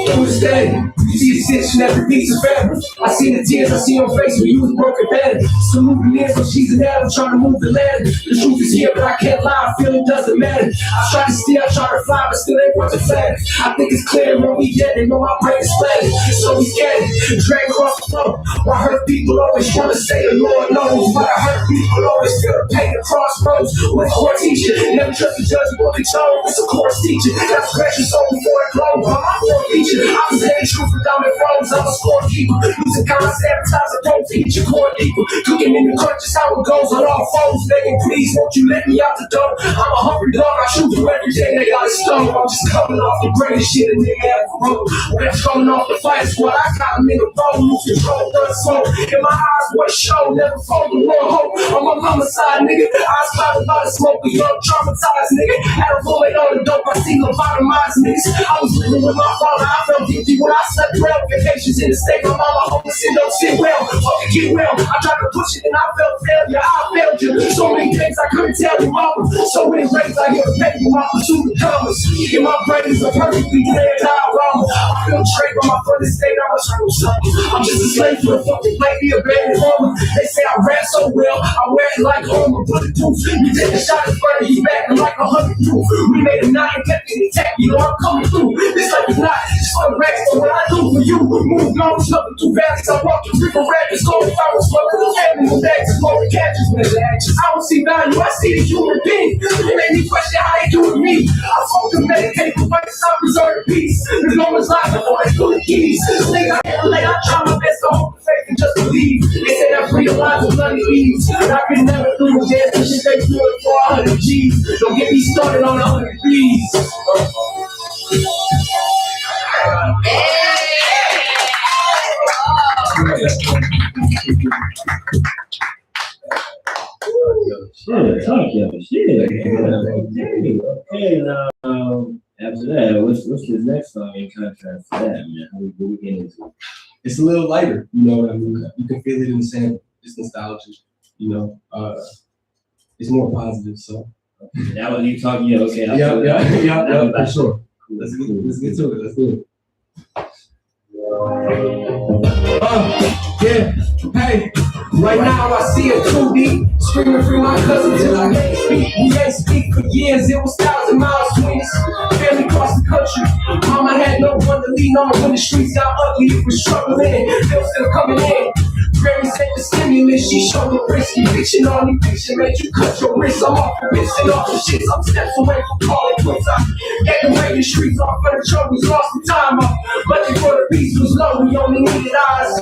So steady. You see the stitch in every piece of fabric. I see the tears I see on face when you was broken battered. Salute the man, so she's an adult trying to move the ladder. The truth is here, but I can't lie. I feel it doesn't matter. I try to steal, I try to fly, but still ain't worth the flag. I think it's clear when we dead, they know my brain is splattered. So we scattered, drag across the floor. Why hurt people always want to say the Lord knows, but I hurt people always feel the pain at crossroads. With a core teacher, never trust the judge what they told. It's a course teacher. That's pressure, so before it glows. I'm my core feature. I was saying truth without it froze. I'm a scorekeeper. Using comments, advertising, don't teach your core people. Cooking in the crunches, how it goes on all phones. Begging, please, won't you let me out the door? I'm a hungry dog, I shoot through every day. They got a stone. I'm just coming off the greatest shit a nigga ever wrote. When it's coming off the fight squad, I got them in the road. Lose control, done smoke. In my eyes, what a show. Never fold the Lord hope. I'm a mama's side, nigga. Eyes clouded by the smoke. A young, traumatized nigga. Had a bullet on the dope. I see lobotomized niggas. I was living with my father. I felt guilty when I slept well. Vacations in the state. My mama homeless and don't sit well. Fucking get well. I tried to push it and I felt failure. I failed many things I couldn't tell you, mama. So many ways I hear the paper, mama, to the commas. In my brain is a perfectly clear diorama. I feel straight on my front state, I'm a true son. I'm just a slave for a fucking lady, a baby woman. They say I rap so well, I wear it like armor. Bulletproof, you take a shot in front of you back like 100 proof. We made a 9 and kept it intact, you know I'm coming through. This like it's not, just for the racks, but what I do for you. Move on, nothing too fast, I walk the river rapids, go if I was smoking the family with bags and smoking catches. I don't see value, I see the human being. It made me question how they do with me. I smoke and meditate for what I preserve peace. The moments life before they do the keys. Things I can't relate, I try my best to hold the faith and just believe. They say that freedom lies with bloody leaves. And I can never do the dance, and shit they do it for 100 G's. Don't get me started on 100 B's. Shit, talk your shit. Okay, now after that, what's this next song in contrast to that, man? How we get into it? It's a little lighter, you know what I mean? You can feel it in the sample. It's nostalgic, you know. It's more positive, so. That was you talking, yeah, okay. Yeah, for sure. Let's get to it. Let's do it. Yeah, hey, right now I see a 2D screaming for my cousin till I can't speak. We ain't speak for years, it was 1,000 miles between us. Family across the country, mama had no one to lean on when the streets got ugly. It was struggling, bills still coming in. Granny said the stimulus, she showed the risky fiction on me. Fiction made you cut your wrist. I'm off the bitch and off the shit. I'm steps away from calling quits. I decorated the streets off for the troubles, lost the time up. Budget for the peace was low, we only needed eyes.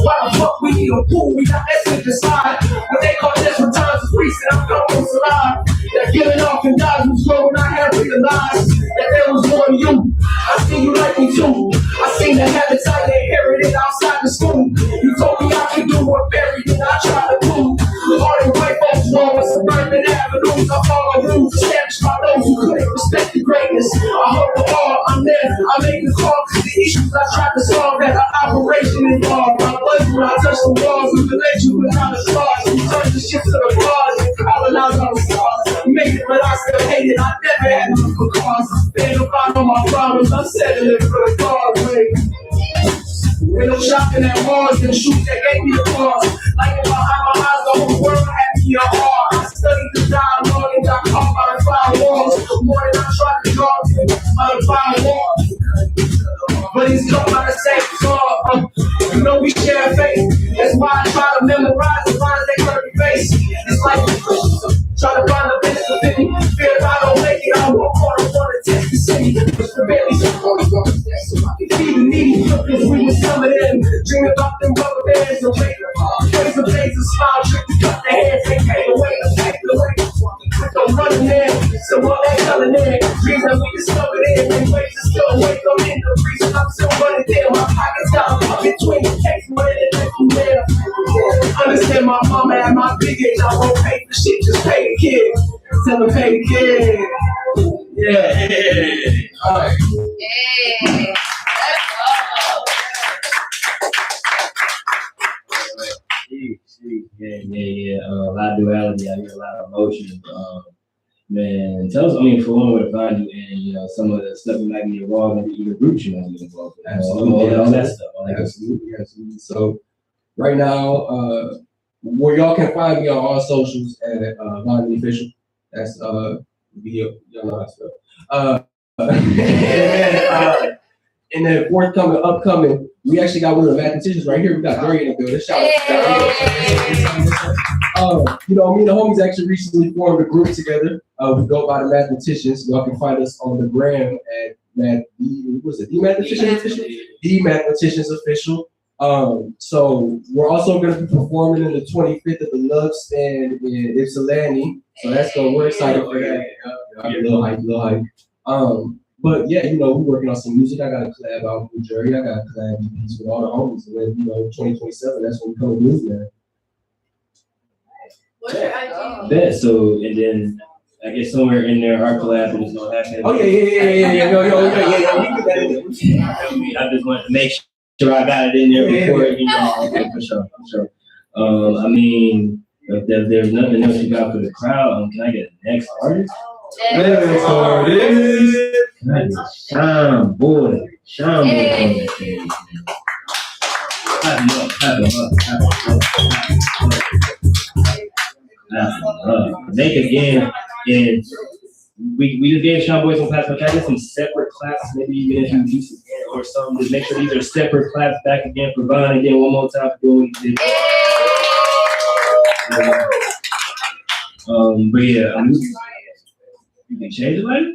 Why the fuck we need a pool? We got that shit inside. What they call desperate times is recent, I'm going alive. That killing off and dies was growing, I had realized that there was more to you. I seen you like me too. I seen the habits I inherited outside the school. You told me I could do what buried and I try to do. All the white folks wrong with suburban avenues. I follow rules established by those who couldn't respect the greatness. I hope the all I'm there. I make the call to the issues I tried to solve at an operation involved. My blood when I touch the walls of the legend without a stars. We turn the shit to the bars and colonize on the stars. Made it, but I still hate it. I never had no for cause. Stand about on my problems. I'm settling for the cause. Ain't no shopping at malls and shoes that gave me the cause. Like behind my eyes, the whole world had me a heart. I studied the dialogue and got caught by the firewalls. More than I tried to draw by the firewall. But he's talking about the same song. You know we share faith. That's why I try to memorize the lines they hurt me face. It's like try to find the best of it. Fear if I don't make it, I won't want to test the city. It's the barely support so I can feed the needy. Cause we was coming in, dream about them rubber bands and wait. Praise the days of smile, trick to cut the hands, they came away to take the way. Don't run in there, so what they telling in. Dreams that we discovered in, and ways to still wait on in the reason I'm still running there. My pockets got a between the case, money and next from there. Understand my mama at my big age, I won't pay for shit, just pay the kid. Tell them pay the kid. Yeah. Alright. Hey, Yeah. A lot of duality. I hear a lot of emotion. Man, tell us, I mean, for one, where to find you and, you know, some of the stuff you might be involved in, either groups you might be involved in. Absolutely. All that stuff. Absolutely. So, right now, where y'all can find me on all socials at Vonnie Official. That's y'all know how to spell. And then upcoming, we actually got one of the mathematicians right here. We got Dorian in the building. Shout out. You know, me and the homies actually recently formed a group together. We go by the Mathematicians. Y'all can find us on the gram at The Mathematicians Official. So we're also going to be performing on the 25th at the Love Stand in Ypsilanti. So that's good. We're excited for that. A little hype. But yeah, you know, we're working on some music. I got a collab out in New Jersey. I got a collab piece with all the homies. And then, you know, 2027, that's when we come to Blues Man. What's your IG? Bet. So, and then I guess somewhere in there, our collab is going to happen. Oh, yeah. I just wanted to make sure I got it in there before, you know. Okay, for sure. I mean, If there's nothing else you got for the crowd, can I get the next artist? Next artist. Can I get Sean Boy? Sean Boy on the stage. Clap him up, clap him up, clap him up, clap him up. Make again, and we just gave Sean Boy some claps, but can I get some separate claps, maybe even if you do some or something, just make sure these are separate claps back again for Vaughn again one more time for doing what he did. But yeah, you can change it, like,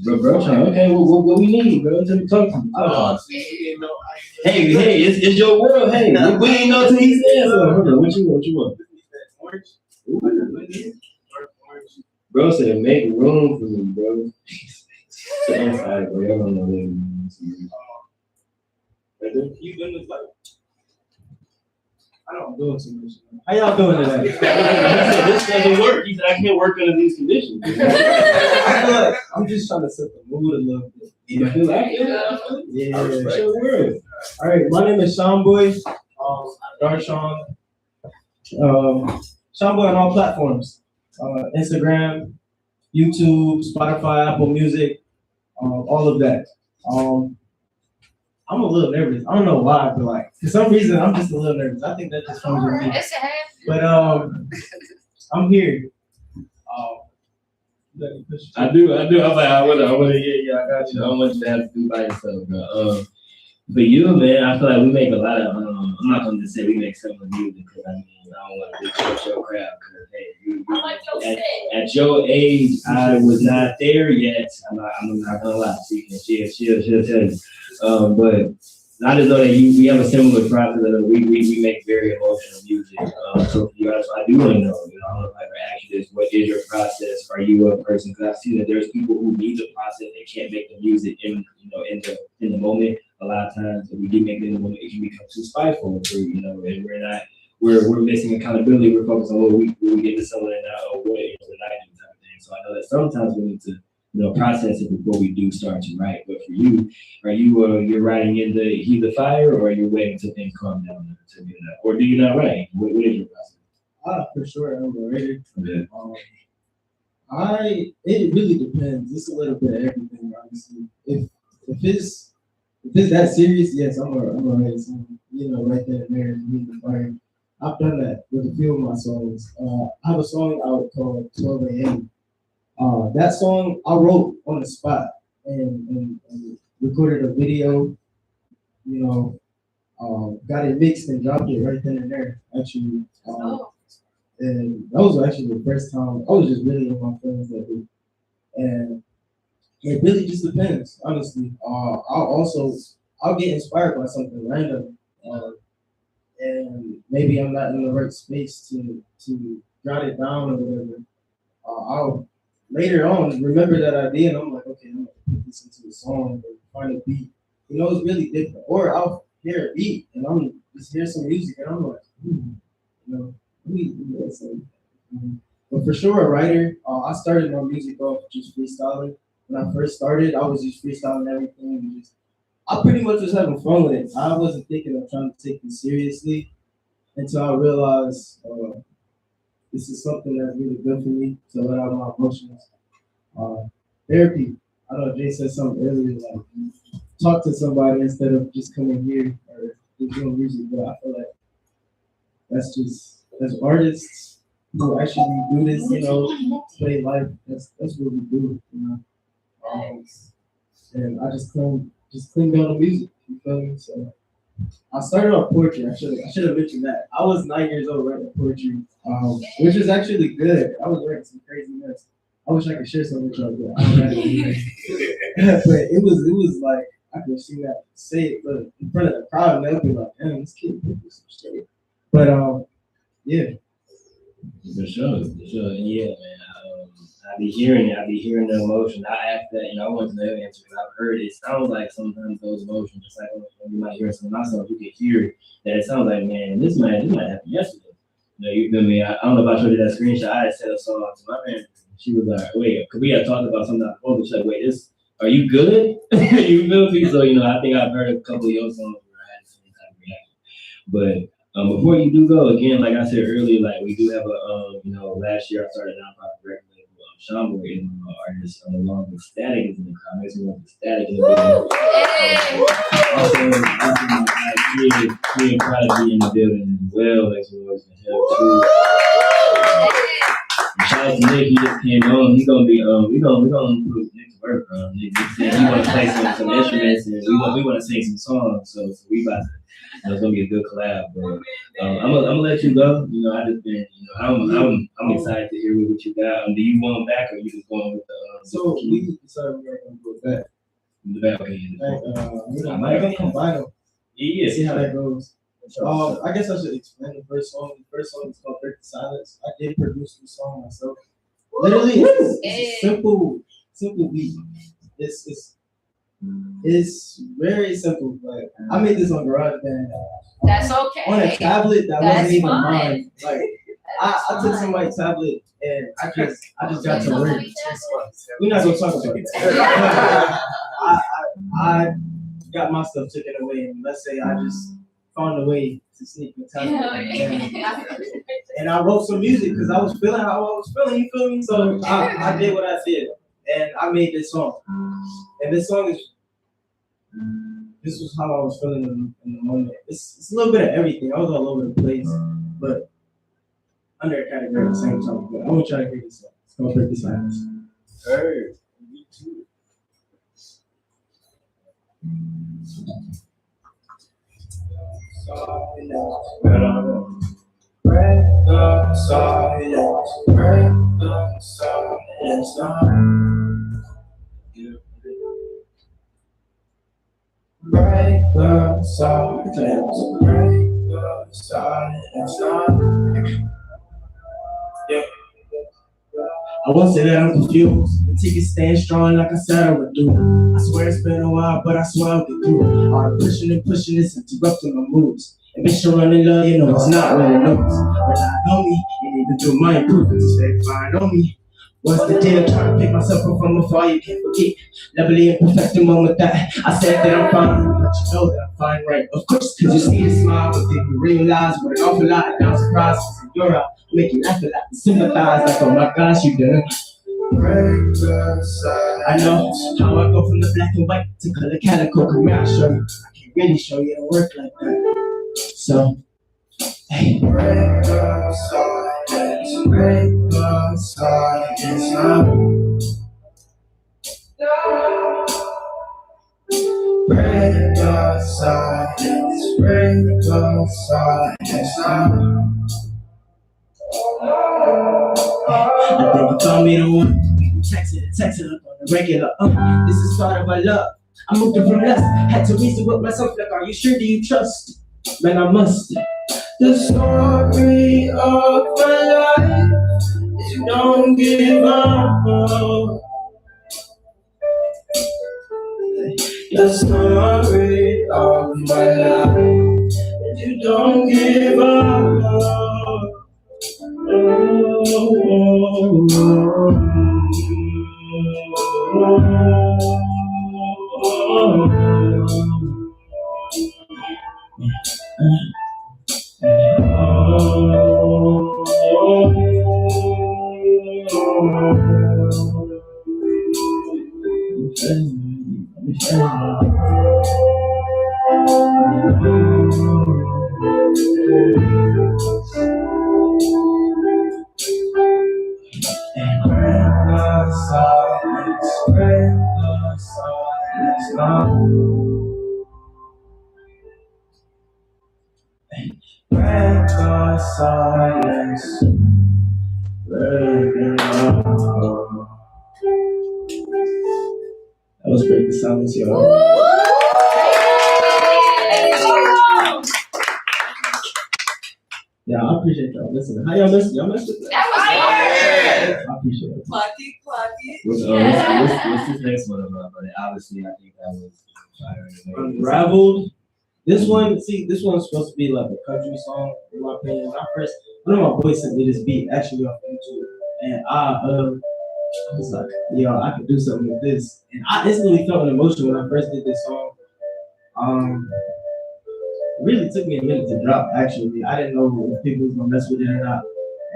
bro. Okay, what we need, bro? Tell me, talk to me. Hey, it's your world. Hey, we ain't know till he said so. Hold on, what you want? Bro said make room for me, bro. I'm sorry, bro. I don't know what it means. You been with like? I don't do it too much. How y'all doing today? He said this doesn't work. He said I can't work under these conditions. I feel like I'm just trying to set the mood a little bit. You feel like it? Yeah, it's your world. All right, my name is Sean Boy. Dark Sean. Sean Boy on all platforms. Instagram, YouTube, Spotify, Apple Music, all of that. I'm a little nervous. I don't know why, but like for some reason I'm just a little nervous. I think that just comes with me. But I'm here. I do. I'm like, I wanna yeah, I got you. I don't want you to have to do by yourself, bro. But you, man, I feel like we make a lot of. I'm not gonna just say we make some of the music because I don't want to disrupt your crowd. Because hey, at your age, I was not there yet. I'm not gonna lie. She'll tell you. But I just know that we have a similar process. We make very emotional music. So for you guys, I do want to know. I don't know if I ever asked you this. What is your process? Are you a person? Because I see that there's people who need the process. They can't make the music in the moment. A lot of times, if we do make it in the moment, it can become too spiteful for and we're missing accountability. We're focused on what we get to someone and not what I do type of thing. So I know that sometimes we need to process it before we do start to write. But for you, are you're writing in the heat of the fire, or are you waiting until things calm down to do that, or do you not write? What is your process? For sure, I'm a writer. Yeah. It really depends. It's a little bit of everything, honestly. If it's that serious, yes, I'm gonna write something, right then and there in the heat of the fire. I've done that with a few of my songs. I have a song out called 12 a.m. That song I wrote on the spot and recorded a video, got it mixed and dropped it right then and there, actually. And that was actually the first time I was just really in my feelings that week. And it really just depends, honestly. I'll get inspired by something random. And maybe I'm not in the right space to jot it down or whatever. I'll later on remember that idea and I'm like, okay, I'm gonna put this into a song or find a beat. It's really different. Or I'll hear a beat and I'm just hear some music and I'm like, But for sure, a writer. I started my music off just freestyling. When I first started, I was just freestyling everything and I pretty much was having fun with it. I wasn't thinking of trying to take it seriously until I realized this is something that's really good for me to let out my emotions. Therapy. I know Jay said something earlier, like talk to somebody instead of just coming here or just doing music. But I feel like that's just as artists who actually do this, play life. That's what we do, And I just clean down the music. You feel me? So I started off poetry. I should have mentioned that. I was 9 years old writing poetry, which is actually good. I was writing some crazy mess. I wish I could share some with y'all, but I don't have it. But it was like I could see that say it, but in front of the crowd, and they'll be like, "Damn, this kid did this straight." But yeah. For sure. Yeah, man. I be hearing the emotion. I asked that, I want to know the answer because I've heard it. Sounds like sometimes those emotions, just like when you might hear some of my songs, you can hear that it sounds like, man, this might happen yesterday. You feel me? I don't know if I showed you that screenshot. I had sent a song to my parents. She was like, wait, because we had talked about something on the phone. She's like, wait, are you good? You feel me? So, I think I've heard a couple of your songs where I had the same type of reaction. But Before you do go, again, like I said earlier, like we do have a, last year I started a nonprofit record label, Shambo, and artists along with Static is in the comments. We want the Static in the building. Also, Kid Prodigy in the building as well, as well as help too. Shout out to Nick, he just came on. He's gonna be we gonna put Nick to work. Nick said he wanna play some instruments and we wanna sing some songs. So we about to, it's gonna be a good collab. But I'm gonna let you go. I just been, I'm excited to hear what you got. Do you want back or you just going with the? So we decided we're gonna go back. The back, okay. We're gonna combine them. Yeah. See how that goes. I guess I should explain the first song. The first song is called Break the Silence. I did produce the song myself. Literally, it's a simple beat. It's very simple. Like I made this on GarageBand. That's okay. On a tablet that That's wasn't even fine. mine. Like I took somebody's tablet and I just got to work. We're not gonna talk about that. I got my stuff taken away, and let's say I just found a way to sneak the tablet. And I wrote some music because I was feeling how I was feeling. You feel me? So I did what I did, and I made this song. And this song this was how I was feeling in the moment. It's a little bit of everything. I was all over the place, but under a category at the same time. But I want y'all to hear this song. It's called Break the Silence. Hey, me too. Break the silence. Break the silence. Break the silence, break the silence. Yeah. I won't say that I'm confused. The ticket stand strong like I said I would do. I swear it's been a while, but I swear I'll get through. All the pushing and pushing is interrupting my moves. And bitch, you're running love, it's not really news. Rely on me, and even through my improvements, they find on me. What's the deal? Trying to pick myself up from afar, you can't forget. Lovely and perfect moment that I said that I'm fine, but you know that I'm fine, right? Of course, cause you see the smile, but then you realize what an awful lot, and I'm surprised, cause you're out, make you laugh a lot, and sympathize, like, oh my gosh, you done. Break the silence. I know how I go from the black and white to color calico, come here, I'll show you. I can't really show you it work like that. So, hey. Break the silence, break the silence now. Break the silence, break the silence now. I think you told me the one. We text it up on the regular. This is part of my love. I moved it from lust. Had to reason with myself like, are you sure? Do you trust? Man, I must. The story of my life is don't give up. The story of my life is you don't give up. That was Break the Silence, y'all. Yeah, I appreciate y'all listening. How y'all listen? Y'all messed with that? I appreciate it. What's this next one about? But obviously, I think that was Unraveled. This one's supposed to be like a country song, in my opinion. One of my boys sent me this beat actually off YouTube, and I was like, yo, I could do something with this. And I instantly felt an emotion when I first did this song. really took me a minute to drop. Actually, I didn't know if people was gonna mess with it or not.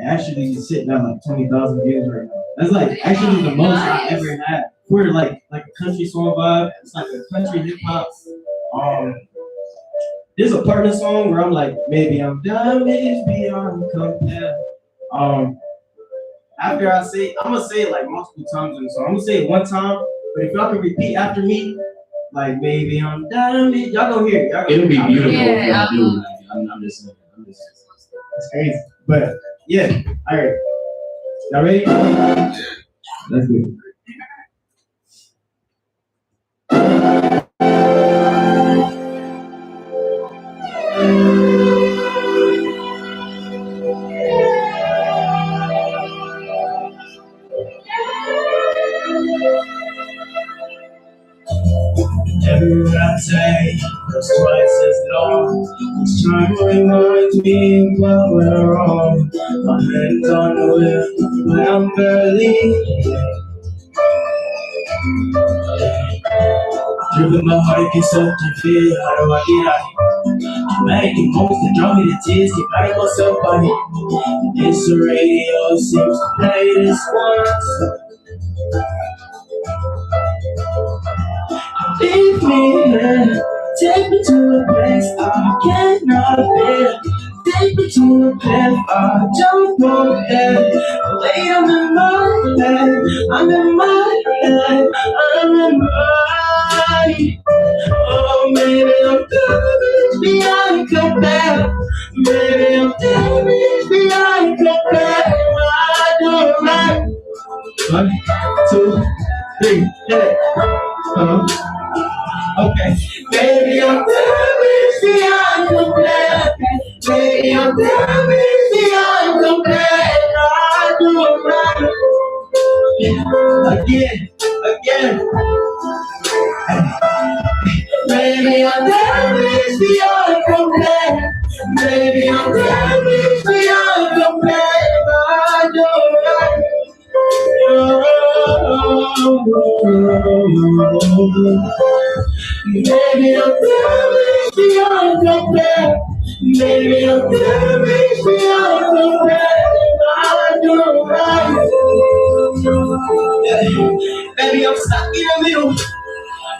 Actually, it's sitting at like 20,000 views right now. That's like actually the most I ever had. We're like a country song vibe. It's like a country hip hop. There's a partner song where I'm like, maybe I'm damaged beyond compare. After I say, I'm gonna say it like multiple times in the song. I'm gonna say it one time, but if y'all can repeat after me, like maybe I'm damaged, y'all gonna hear it. It'll be beautiful if Yeah, y'all do. I'm just saying. It's crazy, but yeah. All right, y'all ready? Let's do it. Every word I say goes twice as long. Each time reminds me what went wrong. My hands on the wheel, but I'm barely driven my heart gets up to fear. How do I get out here? Making moves to draw me to tears, keep fighting myself out here. This radio seems to play this once. Leave me here, take me to a place I cannot bear. Take me to a cliff, I don't know there. The way I'm in my head, I'm in my head, I'm in my. Oh, maybe I'm damaged beyond compare. Maybe I'm damaged beyond compare. I don't like. 1, 2, 3, hey. Okay. Maybe I'm damaged beyond compare. Maybe I'm damaged beyond compare. I do it right. Again. Maybe I'm damaged beyond compare. Maybe I'm damaged beyond compare. I do it right. Maybe I'm damaged beyond compare. Maybe I'm damaged beyond compare. I do it right. Maybe I'm stuck in the middle.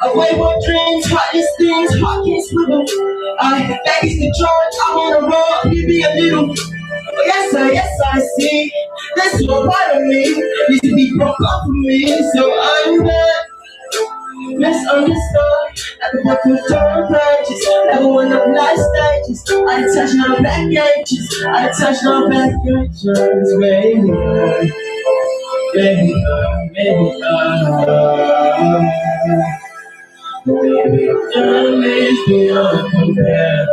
Away with dreams, hardest things, heart can't swivel. That is the charge, I wanna roll, give me a little. Oh, yes, I see. There's no part of me needs to be broke off of me. So I'm not misunderstood. At the book of dark pages, never went up last stages. I touch no back edges, I touch no back edges. Maybe I'm damaged beyond compare.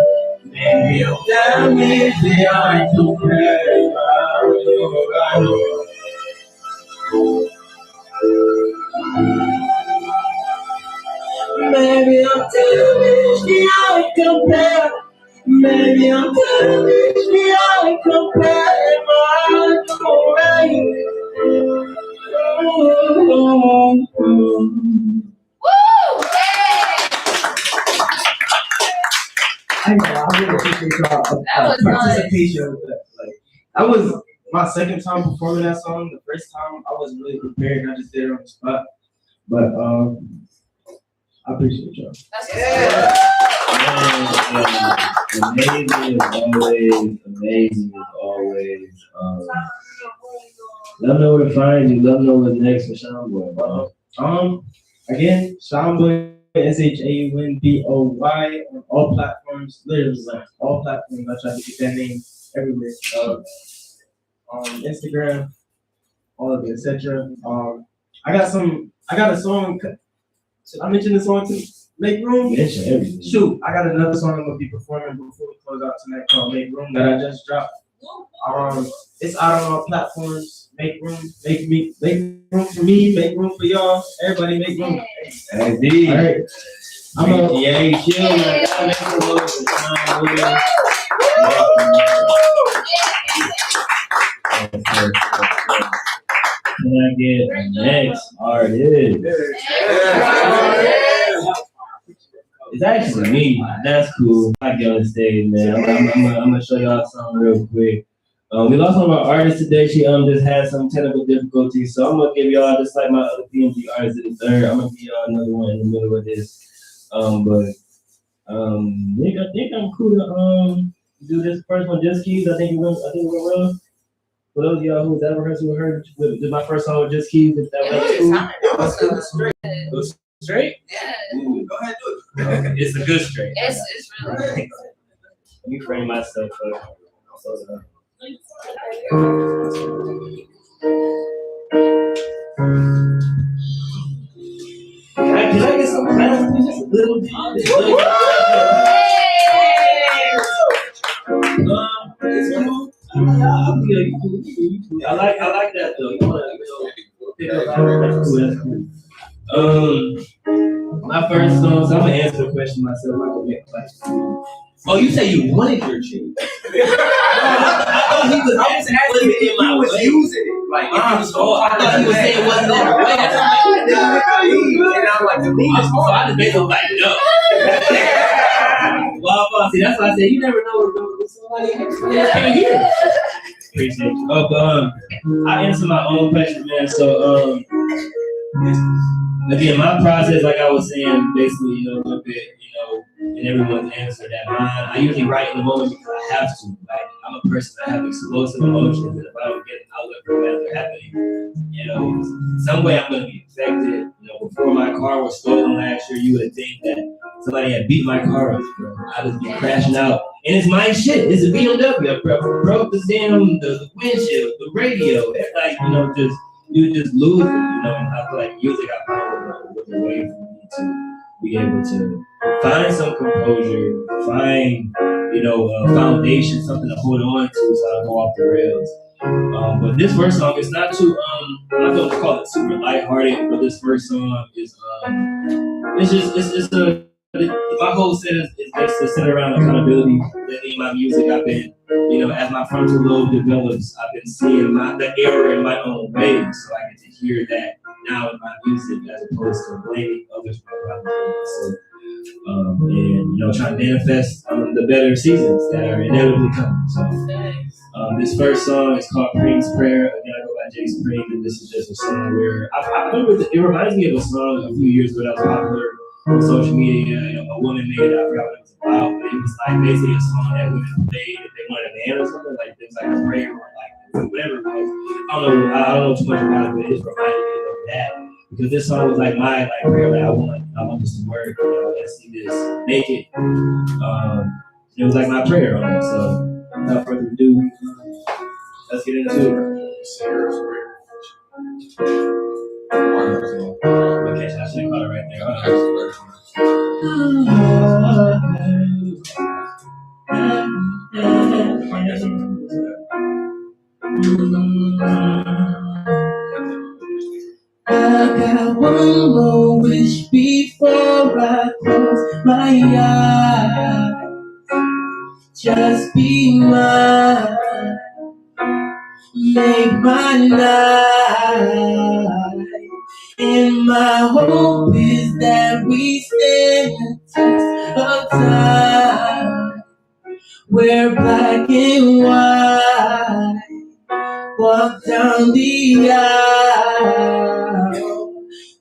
Maybe I'm damaged beyond compare. Maybe I'm damaged beyond compare. Maybe I'm damaged beyond compare. I'm alright. I really appreciate y'all participation with that. Like, that was my second time performing that song. The first time I wasn't really prepared. I just did it on the spot. But I appreciate y'all. Amazing as always. Let me know where to find you. Let me know what's next for Sean Boy. Again, Sean Boy, SHAUNBOY on all platforms. Literally, like all platforms. I try to get that name everywhere. Instagram, all of it, etc. I got a song. Should I mention the song to Make Room? Mention everything. Shoot, I got another song I'm gonna be performing before we close out tonight called Make Room that I just dropped. It's out on all platforms. Make room for me, make room for y'all. Everybody make room. Indeed. All right. I'm a yeah, chill. Can I get the next artist? It's actually me. That's cool. I get on the stage, man. I'm gonna show y'all something real quick. We lost one of our artists today. She just had some technical difficulties, so I'm gonna give y'all just like my other PMG artists in the third. I'm gonna give y'all another one in the middle of this. Nick, I think I'm cool to do this first one. Just Keys. I think it went well. For those of y'all who's ever heard with my first song with Just Keys, if that was cool. Go straight? Yeah. Ooh. Go ahead, do it. It's a good straight. It's really Let me frame myself up. Can I get some class? Just a little bit. I like that though. You wanna pick up that's cool. My first song, so I'm gonna answer the question myself. I'm gonna make a Oh, you say you wanted your chick? I thought he was asking if he was using it. Like, I thought he was saying it wasn't that way. And I'm like, the beat is hard. So I just basically like, no. Well, see, that's why I said you never know what somebody can't hear. Appreciate you. Oh, but I answer my own question, man. So, again, my process, like I was saying, basically, a little bit, and everyone's answer that mine. I usually write in the moment because I have to. Like, I'm a person that have explosive emotions, and if I don't get an outlet for that, they're happening. Some way I'm gonna be affected. Before my car was stolen last year, you would think that somebody had beat my car up, bro. I just be crashing out, and it's my shit. It's a BMW. I broke the windshield, the radio. It's like you just lose it. And I feel like music I found was a way for me to be able to find some composure, find a foundation, something to hold on to, so I don't go off the rails. But this first song is not too I'm not gonna call it super lighthearted, but this first song is my whole set is basically centered around accountability. In my music, I've been, as my frontal lobe develops, I've been seeing the error in my own ways, so I get to hear that now in my music as opposed to blaming others for my problems. So, trying to manifest the better seasons that are inevitably coming. So, this first song is called Pring's Prayer. Again, I go by Jay Spring, and this is just a song where I remember it reminds me of a song a few years ago that was popular on social media. A woman made it. I forgot what it was about, but it was like basically a song that women played if they wanted a man or something. Like it was like a prayer or like whatever it was. I don't know too much about it, but it just reminded me of that. Because this song was like my prayer that I want this to work. Let's see this, make it. It was like my prayer on it. So without further ado, let's get into it. Okay, so I should have caught it right there. I got one more wish before I close my eyes. Just be mine, make my night. And my hope is that we stand the test of time. We're black and white, walk down the aisle.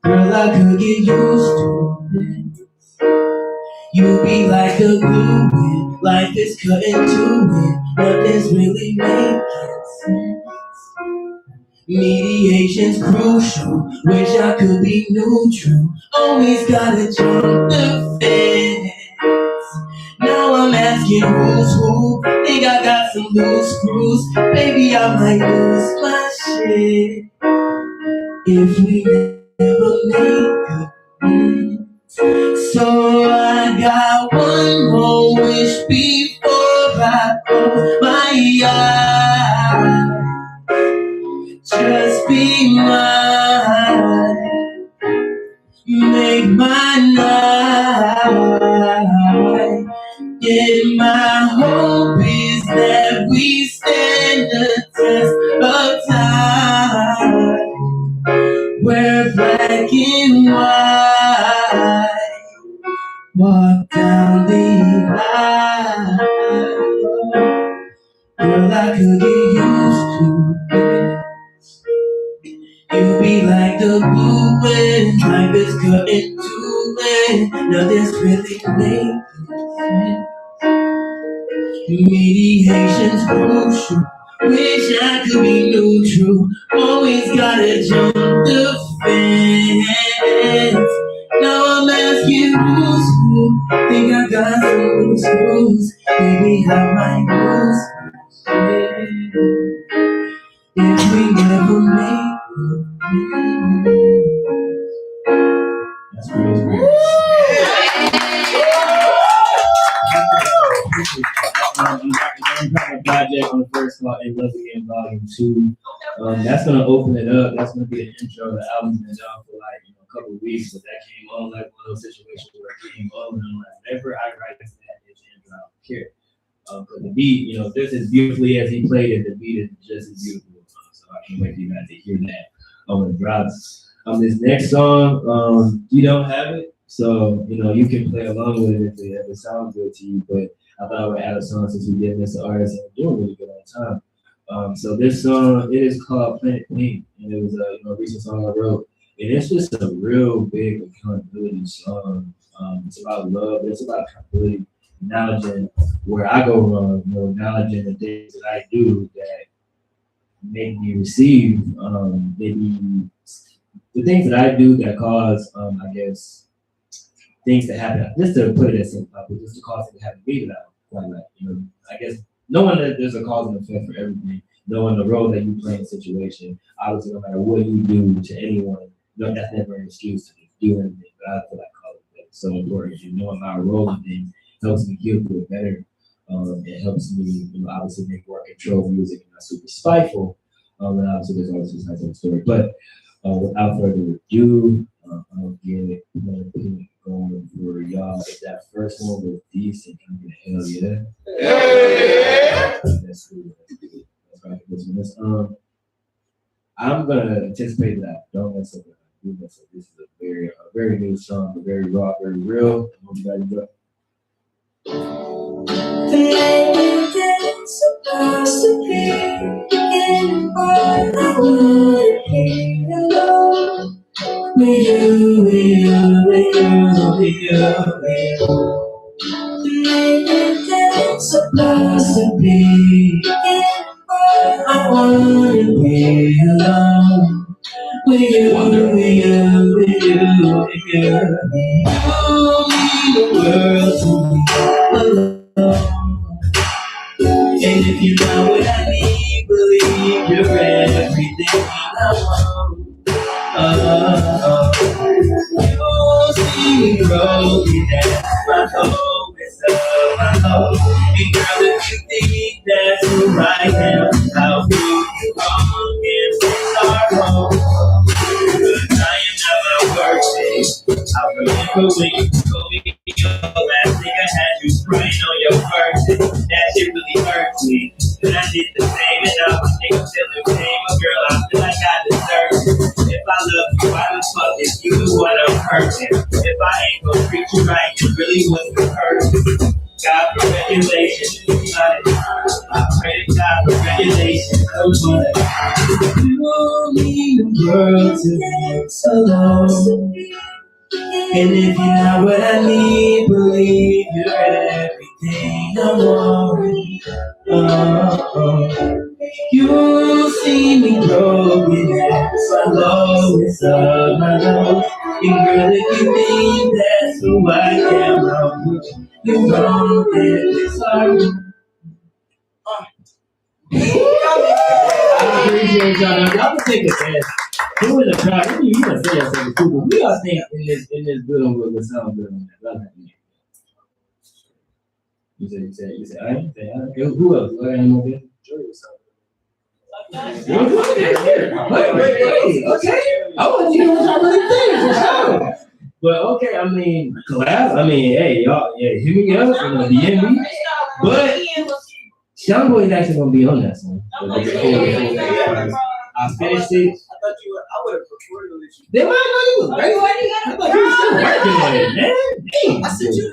Girl, I could get used to it. You be like a glue when life is cutting to it. Nothing's really making sense. Mediation's crucial. Wish I could be neutral. Always gotta jump the fence. Now I'm asking who's who. Think I got some loose screws. Baby, I might lose my shit if we never make it. So I got one more wish before I close my eyes. Just be mine, make my night. And my hope is that we stand the test of time. We're black and white, walk You be like the blue wind, life is cutting to it. Nothing's really making sense. Mediation's crucial. Wish I could be neutral. Always gotta jump the fence. Now I'm asking who's who. Think I got some loose screws. Maybe I might lose if we never make That's great. Project on the first called A Love Again Volume 2. That's gonna open it up. That's gonna be the intro. The album's been down for like a couple of weeks, but that came on like one of those situations where it came on and I'm like, whenever I write that, it's the intro. I don't care. But the beat, just as beautifully as he played it, the beat is just as beautiful. So I can't wait for you guys to hear that when it drops. This next song, you don't have it, so you can play along with it if it sounds good to you. But I thought I would add a song since we did this artist and doing really good on time. So this song, it is called Planet Pink, and it was a recent song I wrote, and it's just a real big accountability song. It's about love, but it's about accountability, acknowledging where I go wrong, acknowledging the things that I do that make me receive, maybe the things that I do that cause, I guess, things that happen. Just to put it as simple, just to cause things to happen to me that I don't quite like. I guess knowing that there's a cause and effect for everything, knowing the role that you play in a situation, obviously no matter what you do to anyone, that's never an excuse to do anything. But I feel like cause and effect is so important. Knowing my role in things helps me heal through it better. It helps me, obviously make more control music and not super spiteful. And obviously there's always this nice little story. But without further ado, I'll get going for y'all. If that first one was decent, I'm gonna hell yeah. Yeah. That's cool. That's right. This one. I'm gonna anticipate that. Don't mess up. Do mess up. This is a very new song, but very raw, very real. I hope you guys enjoy. It's supposed to be in what I would be alone. With you. It's supposed to be in what I wanna be alone. With you. You mean the world to me alone. And if you know what I need, believe you're everything I want. You see me rolling, that's my hope, it's all my hope. And girl, if you think that's who I am, I'll do you wrong and fix our home. Cause I am not my worst day. I remember when you told me your last thing I had you crying on your birthday. That shit really hurt me. And I did the same, and I was thinking till it came. But girl, I feel like I deserve it. If I love you, why the fuck is you the one I'm hurting? If I ain't gonna treat you right, it really wasn't hurting. God for regulation, I pray to God for regulation. You mean the world to me alone. And if you're not what I need, believe you're everything I want. You see me growing as my lowest of my lows. And girl, if you think that's who I am, you're wrong if it's hard. I appreciate y'all. Y'all can take a chance. Who in the crowd? You can say yourself too, but we all think in this building will sound good on that. You said, I ain't say, who else? Who any more business? Wait. Okay. I want you to know what y'all really think, for sure. But okay, I mean, collab. I mean, hey, y'all, hit me up, DM me. But Young Boy is actually gonna be on that song. I finished it. I would have preferred to let you. They might know you was right. I thought you were still working on it, man. Dang. I sent you.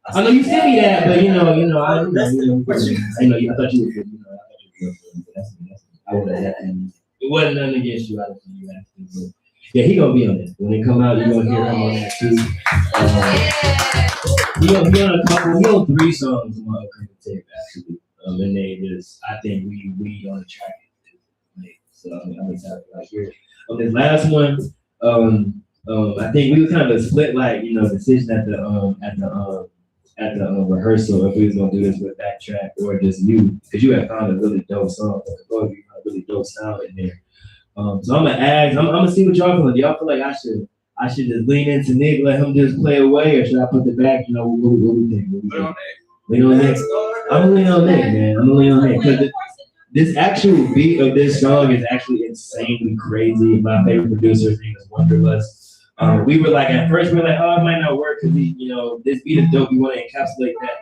I know you sent me that, but I thought you were good. I would have had to. It wasn't nothing against you, obviously. You actually, but yeah, he gonna be on it. When it come out, you're gonna hear him on that too. He on a couple. He on 3 songs on my upcoming tape actually. And they just, I think we on the track. So I'm excited to hear it. This last one, I think we was kind of a split decision at the rehearsal if we was gonna do this with that track or just you, because you had found a really dope song, a really dope sound in there. So I'm gonna ask, I'm gonna see what y'all feel. Do y'all feel like I should just lean into Nick, let him just play away, or should I put it back? What we think? Lean on Nick. I'm gonna lean on Nick, man. I'm gonna lean on Nick because this actual beat of this song is actually insanely crazy. My favorite producer's name is Wonderlust. We were like, at first we were like, oh, it might not work because this beat is dope. We want to encapsulate that.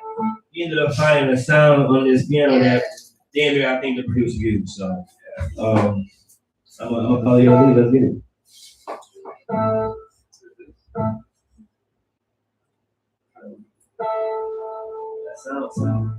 He ended up finding a sound on this piano that damn near I think the producer used. So I'm gonna call you on. Let's get it. That sound.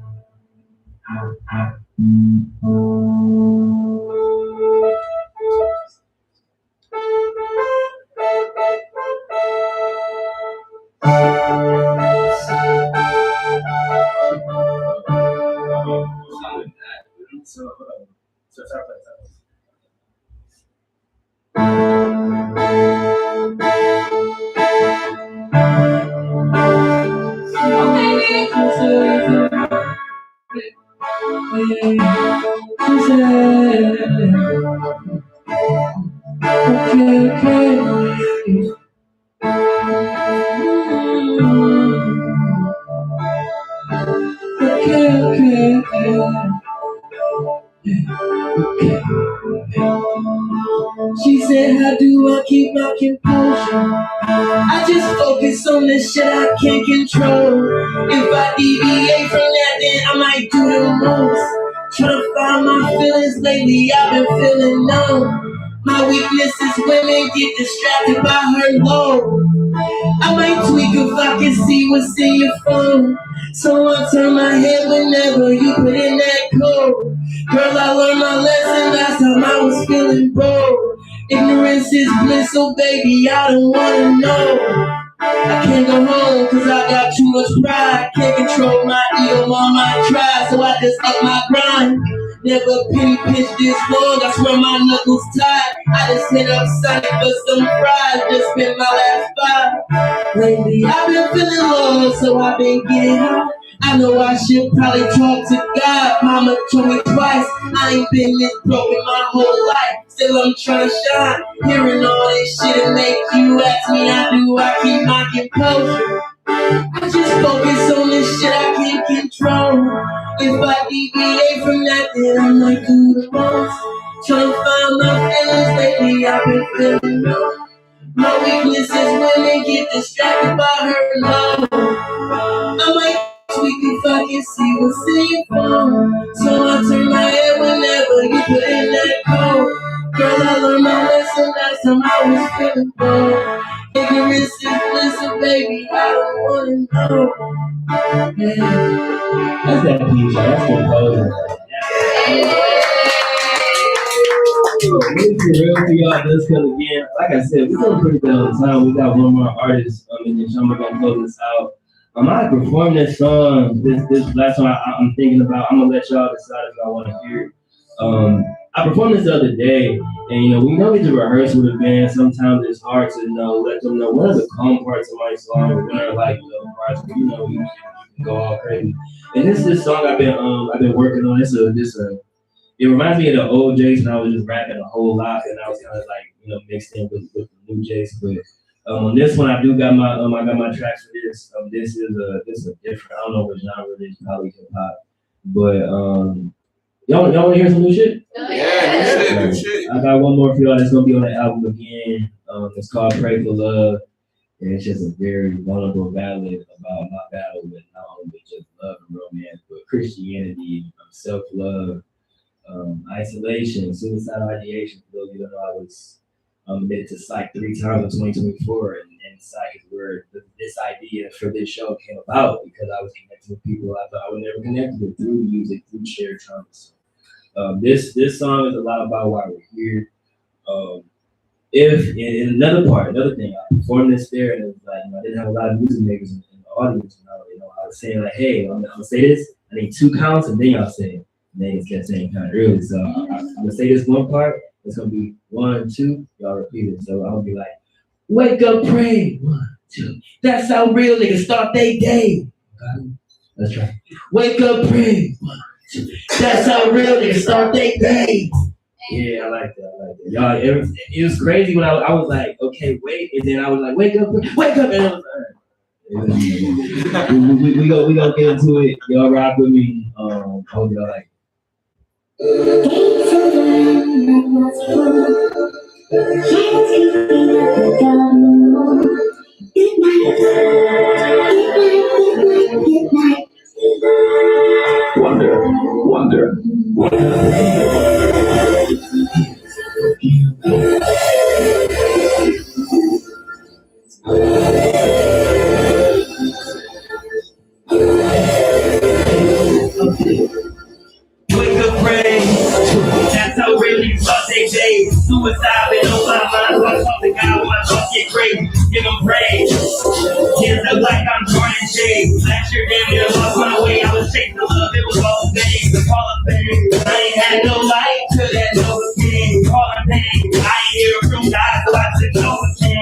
She said, how do I keep my composure? I just focus on the shit I can't control. If I deviate from that, then I might do the most. Tryna find my feelings lately, I've been feeling numb. My weakness is women get distracted by her low. I might tweak if I can see what's in your phone. So I turn my head whenever you put in that code. Girl, I learned my lesson last time I was feeling bored. Ignorance is bliss, so baby, I don't wanna know. I can't go home cause I got too much pride. Can't control my ego, mom, I try, so I just up my grind. Never penny pinch this long, I swear my knuckles tied. I just hit up Sonic for some fries, just spent my last 5. Lately I've been feeling low, so I've been getting high. I know I should probably talk to God. Mama told me twice, I ain't been this broken my whole life. Still I'm trying to shine. Hearing all this shit and make you ask me how do I keep my composure. I just focus on the shit I can't control. If I deviate from that, then I might do the most. Trying to find my feelings lately, I've been feeling low. My weakness is women get distracted by her love. I might tweak if I can see what's in your phone. So I turn my head whenever you put in that code. Girl, I learned my lesson last time I was feeling bored. Ignorance is bliss, so baby, I don't wanna know. Yeah. That's that piece. That's composure. Really for real for y'all, just because again, like I said, we're doing pretty good on time. We got one more artist, and then Shama gonna close this out. I performed this song this last one I'm thinking about. I'm gonna let y'all decide if y'all want to hear it. I performed this the other day, and we know we do rehearse with a band. Sometimes it's hard to let them know what are the calm parts of my song, what are like parts where we can go all crazy. And this song I've been working on. It reminds me of the old Jason. I was just rapping a whole lot, and I was kind of like mixed in with the new Jason. But on this one, I do got my I got my tracks for this. This is a different. I don't know what genre it is, probably hip hop. But y'all want to hear some new shit? Yeah, new shit. I got one more for y'all that's gonna be on the album again. It's called "Pray for Love," and it's just a very vulnerable ballad about my battle with not only just love and romance, but Christianity, self-love. Isolation, suicidal ideation. For those of you who know, I was admitted to psych 3 times in 2024, and psych is where this idea for this show came about because I was connecting with people I thought I would never connect with through music, through shared trauma. So, this song is a lot about why we're here. If in another thing, I performed this there, and it was like, I didn't have a lot of music makers in the audience. I was saying like, hey, I'm gonna say this. I need 2 counts, and then y'all say it. And they just kept saying kind of early. So I'm gonna say this one part. It's gonna be 1, 2. Y'all repeat it. So I'll be like, wake up, pray. 1, 2. That's how real niggas start their day. That's right. Wake up, pray. 1, 2. That's how real niggas start their day. Yeah, I like that. Y'all, it was crazy when I was like, okay, wait, and then I was like, wake up, and I was like, we gonna get into it. Y'all rock with me. Hope y'all like. Wonder. Wake up, pray. That's how really start their day. Suicide been on my mind. So I talk to God when my thoughts get crazy. Give him praise. Hands up like I'm Jordan J. Last year, damn near lost my way. I was chasing love. It was all fame. The Hall of Fame. I ain't had no light till that Nova came. All I'm paying. I ain't hear from God, so I took Nova came.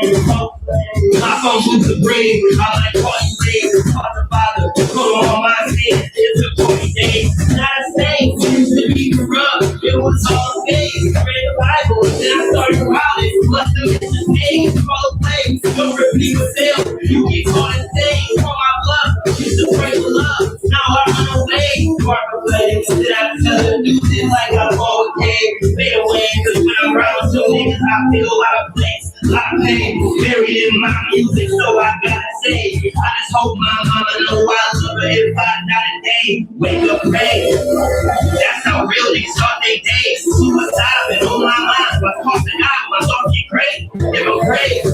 My phone was supreme. I like calling praise. Call the Father. Put on my sins. It took 40 days. Not a saint. Used to be corrupt. It was all fake. Read the Bible. Then I started wilding. Must have missed his name. Call the flames. Don't repeat myself. You get caught in stain. Call my bluff. Used to pray for love. Now I run away. Mark away. Then I tell the music like I'm all okay. Fade away. Cause when I'm around two niggas, I feel out of place. A lot of pain. Buried in my music. So I gotta say. I just hope my mama know I love her if I die today. Wake up, pray. That's how real niggas start their day. Suicide been on my mind. My thoughts and my thoughts get great. Give them praise.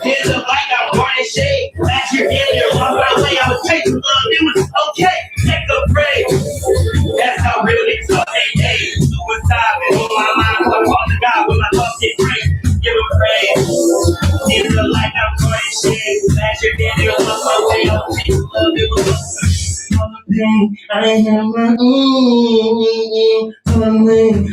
Hands up like I'm born in shade. Last year, damn near lost my way. I was chasing love. It was okay. Wake up, pray. That's how real niggas start their day. Suicide been on my mind. My thoughts and God when my thoughts get great. Give them praise. Hands up like I'm born in shade. Last year, damn near lost my way. I was chasing love. It was pain. I ain't have my lane.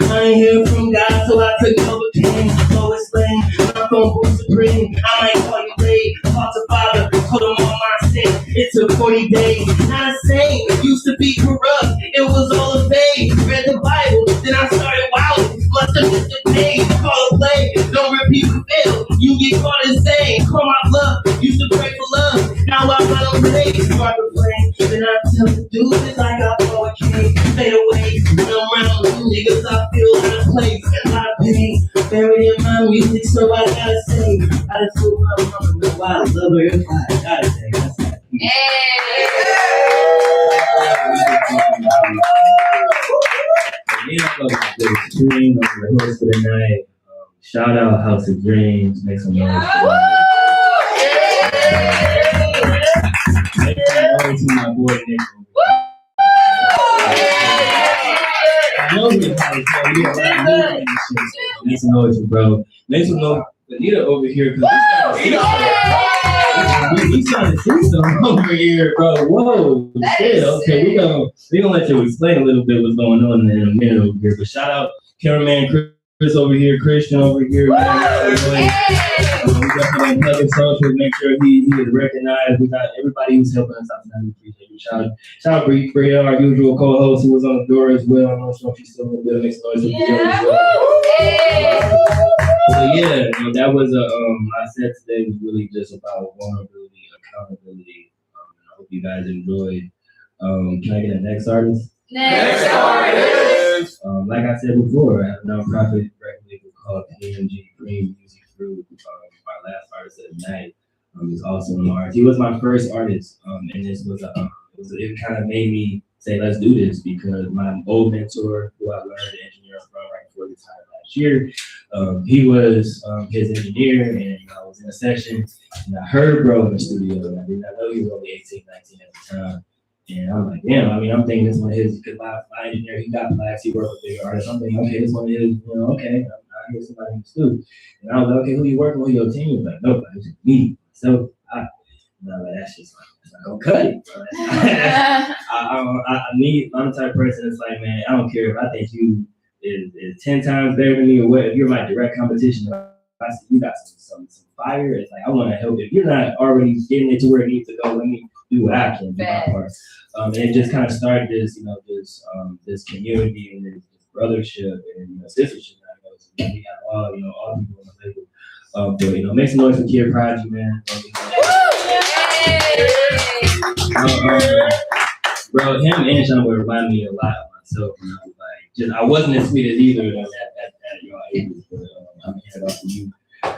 I ain't hear from God, so I took over pain. So explain, my phone was supreme. I might call you late. Call the Father, put him on my sin. It took 40 days. Not a saint, used to be corrupt. It was all a fake. Read the Bible, then I started wilding. Must have missed the page. Call a play, don't repeat the fail. You get caught insane. Call my bluff. Used to pray for love. Now I run away. Start to play. Then I tell the dudes like I poetry. Fade away. When I'm around you niggas, I feel out of place. A lot of pain. Buried in my music, so I gotta say. I just hope my mama know I love her if I gotta say. That's that. Dream of the host for the night. Shout out House of Dreams. Make some noise. Make some noise to my boy Nick. I know he's probably make some noise, bro. Make some noise. Anita over here, because he's trying to see something over here, bro. Whoa, shit. Okay, we gonna let you explain a little bit what's going on in a minute over here. But shout out cameraman Chris over here, Christian over here. Man. We definitely plug his social, make sure he is recognized. We got everybody who's helping us out tonight. We appreciate you. Shout out Bria, our usual co-host who was on the door as well. I'm not sure if she's still a little bit of mixed noise as well. Yeah, that was my set today was really just about vulnerability, accountability. I hope you guys enjoyed. Can I get a next artist? Next artist. Like I said before, I have a nonprofit record label called KMG Cream Music Group. My last artist of the night is also an artist. He was my first artist, and this was it kind of made me say, let's do this, because my old mentor, who I learned to engineer from right before the time last year, he was his engineer, and I was in a session, and I heard bro in the studio, and I did not know he was only 18, 19 at the time. And I'm like, damn, I mean, I'm thinking this one of his, because my engineer, he got blacks, he worked with bigger artists. I'm thinking, okay, this one of his, you know, okay, I hear somebody who's too. And I was like, okay, who you working with, your team? He was like, nope, it's just me. So, that's just like, it's not gonna cut it, bro. I'm the type of person that's like, man, I don't care if I think you is 10 times better than me or what, if you're my direct competition, I see you got some fire, it's like, I want to help. If you're not already getting it to where it needs to go, let me do what I can, do my part. And it just kind of started this, you know, this community and this brothership and, you know, sistership. We got all, you know, all people on the label. But, you know, make some noise for Kid Prodigy, man. Bro, him and Sean would remind me a lot of myself. You know, like, just I wasn't as sweet as either of them at your age, but I'm gonna hand it off to you.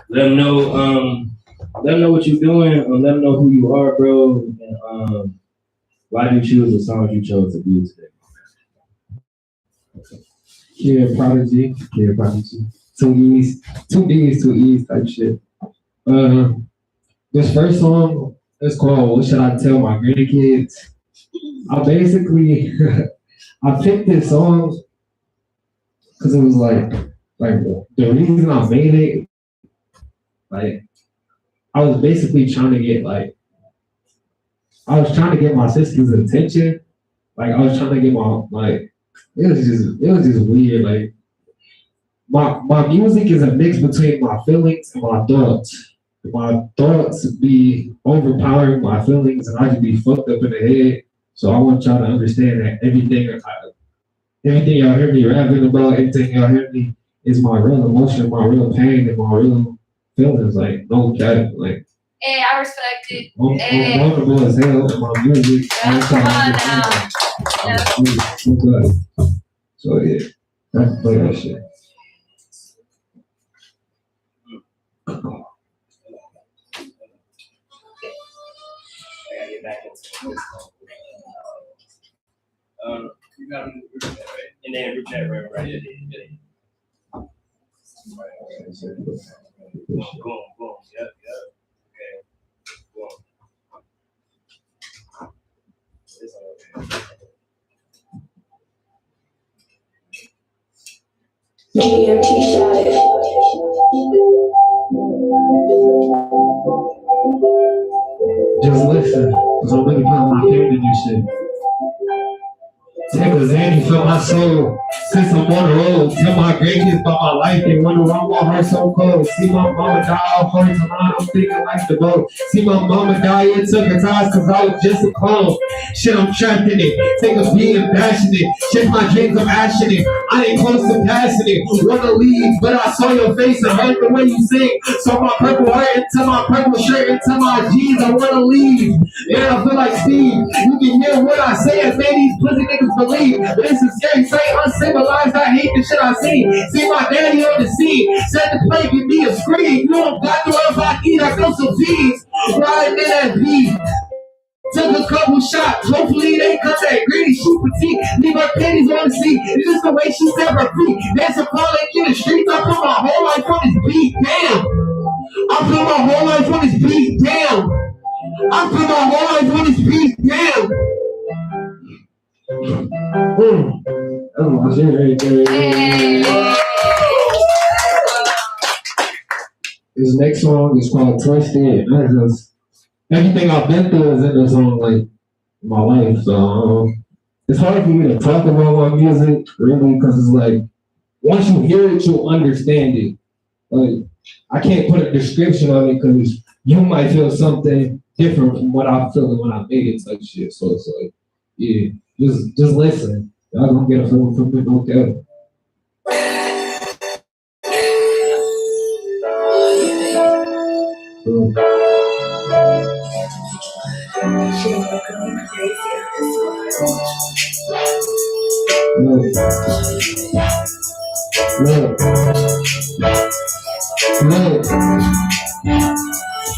Let them know what you're doing. Let them know who you are, bro. And why do you choose the songs you chose to do today? Kid Prodigy. 2 D's, 2 E's type shit. This first song is called What Should I Tell My Grandkids? I basically, I picked this song because it was like the reason I made it, like, I was basically trying to get my sister's attention. Like, I was trying to get it was just weird. Like, my music is a mix between my feelings and my thoughts. My thoughts be overpowering my feelings, and I can be fucked up in the head. So I want y'all to understand that everything y'all hear me rapping about, everything y'all hear me is my real emotion, my real pain, and my real feelings. Like, no cap. Like, hey, I respect it. I'm vulnerable as hell in my music. So yeah, that's play that shit. You got them in the group chat, right? And then group chat, right? Yeah. Boom. Yep. Okay. Boom. It's all okay. Just listen, cause I'm really putting my hand in this shit. Take a Zanny for my soul. Since I'm on the road, tell my grandkids about my life. They wonder why my heart so cold. See my mama die all for tonight, I'm thinking like the boat. See my mama die, it took her ties cause I was just a clone. Shit, I'm trapped in it. Take a beat and passionate. Check my dreams, I'm passionate. I ain't close to passing it. Wanna leave, but I saw your face and heard the way you sing. So my purple heart into my purple shirt into my jeans. I wanna leave. Man, I feel like Steve. You can hear what I say and made these pussy niggas believe. But it's a scary sight, uncivilized, I hate the shit I see. See my daddy on the scene, set the plate, give me a screen. You don't got to worry about eat, I go some peas. Riding in that beat. Took a couple shots, hopefully they cut that greedy shoot petite. Leave her panties on the seat, it's just the way she set her feet. That's a calling in the streets, I put my whole life on this beat, damn. I put my whole life on this beat, damn. I put my whole life on this beat, damn. That's my shit right there. This next song is called Twisted. That's just everything I've been through is in this song, like, in my life. So it's hard for me to talk about my music, really, because it's like, once you hear it, you'll understand it. Like, I can't put a description on it because you might feel something different from what I'm feeling when I made it, type shit. So it's like, yeah, just listen. Y'all gonna get a feeling from it, no doubt.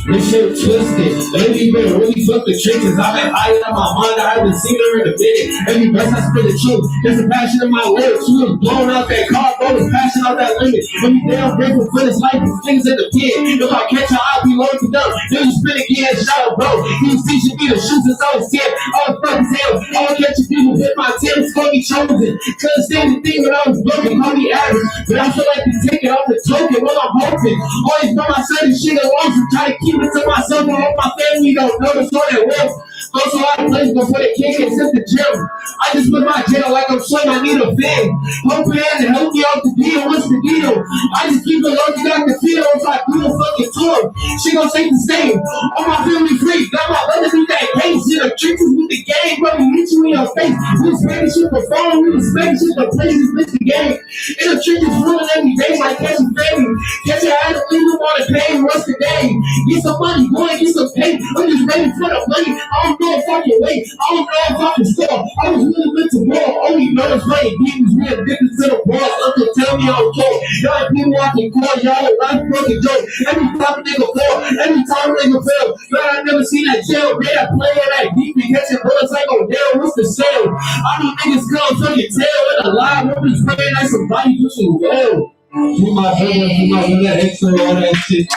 This shit twisted. Lately been really fuck the trenches. I've been hiding in my mind. I haven't seen her in a minute. Every verse I spit the truth. There's a passion in my lyrics. She was blowing out that car, blowing passion out that limit. When you damn grateful for this life, these things in the pit. If I catch her, I'll be low to was dumb. Then you spit again, shut up, bro. He was teaching me the shoes since I was 10. I was fucking hell. I would catch people with my Tim's for me chosen. Couldn't stand the thing when I was broken, call me average. But I feel like to take it off the token while I'm hoping. Always by my son and shit alone, so try to keep it to myself and hope my family don't notice what it was. Go to a lot of places before they can't get sent to gym. I just put my jail like I'm sweating, I need a fin. Hoping to help me out the deal, what's the deal? I just keep it low, you got the feel if I do a fucking tour. She gon' say the same. All my family free, got my brothers with that case. You know, tricks with the game, bro, we hit you in your face. We was making shit for phone, we was making shit for places, miss the game. And the trick is ruling every day like catching family. Catch your ass, leave them on the pain, what's the day? Get some money, go and get some pay. I'm just ready for the money. I don't know if I can wait. I don't know if I can score. I was really meant to ball. Only know it's playing demons. We addicted to the balls. Uncle tell me I'm cold. Y'all people I can call. Y'all a life fucking joke. Every time a nigga fall. Every time a nigga fail. Y'all ain't never seen that jail. They that player that deep and catching bullets like Odell. What's the sale? I know niggas come from your tail. And a lie. We're just praying that somebody do some well. Do my brother, extra all that shit.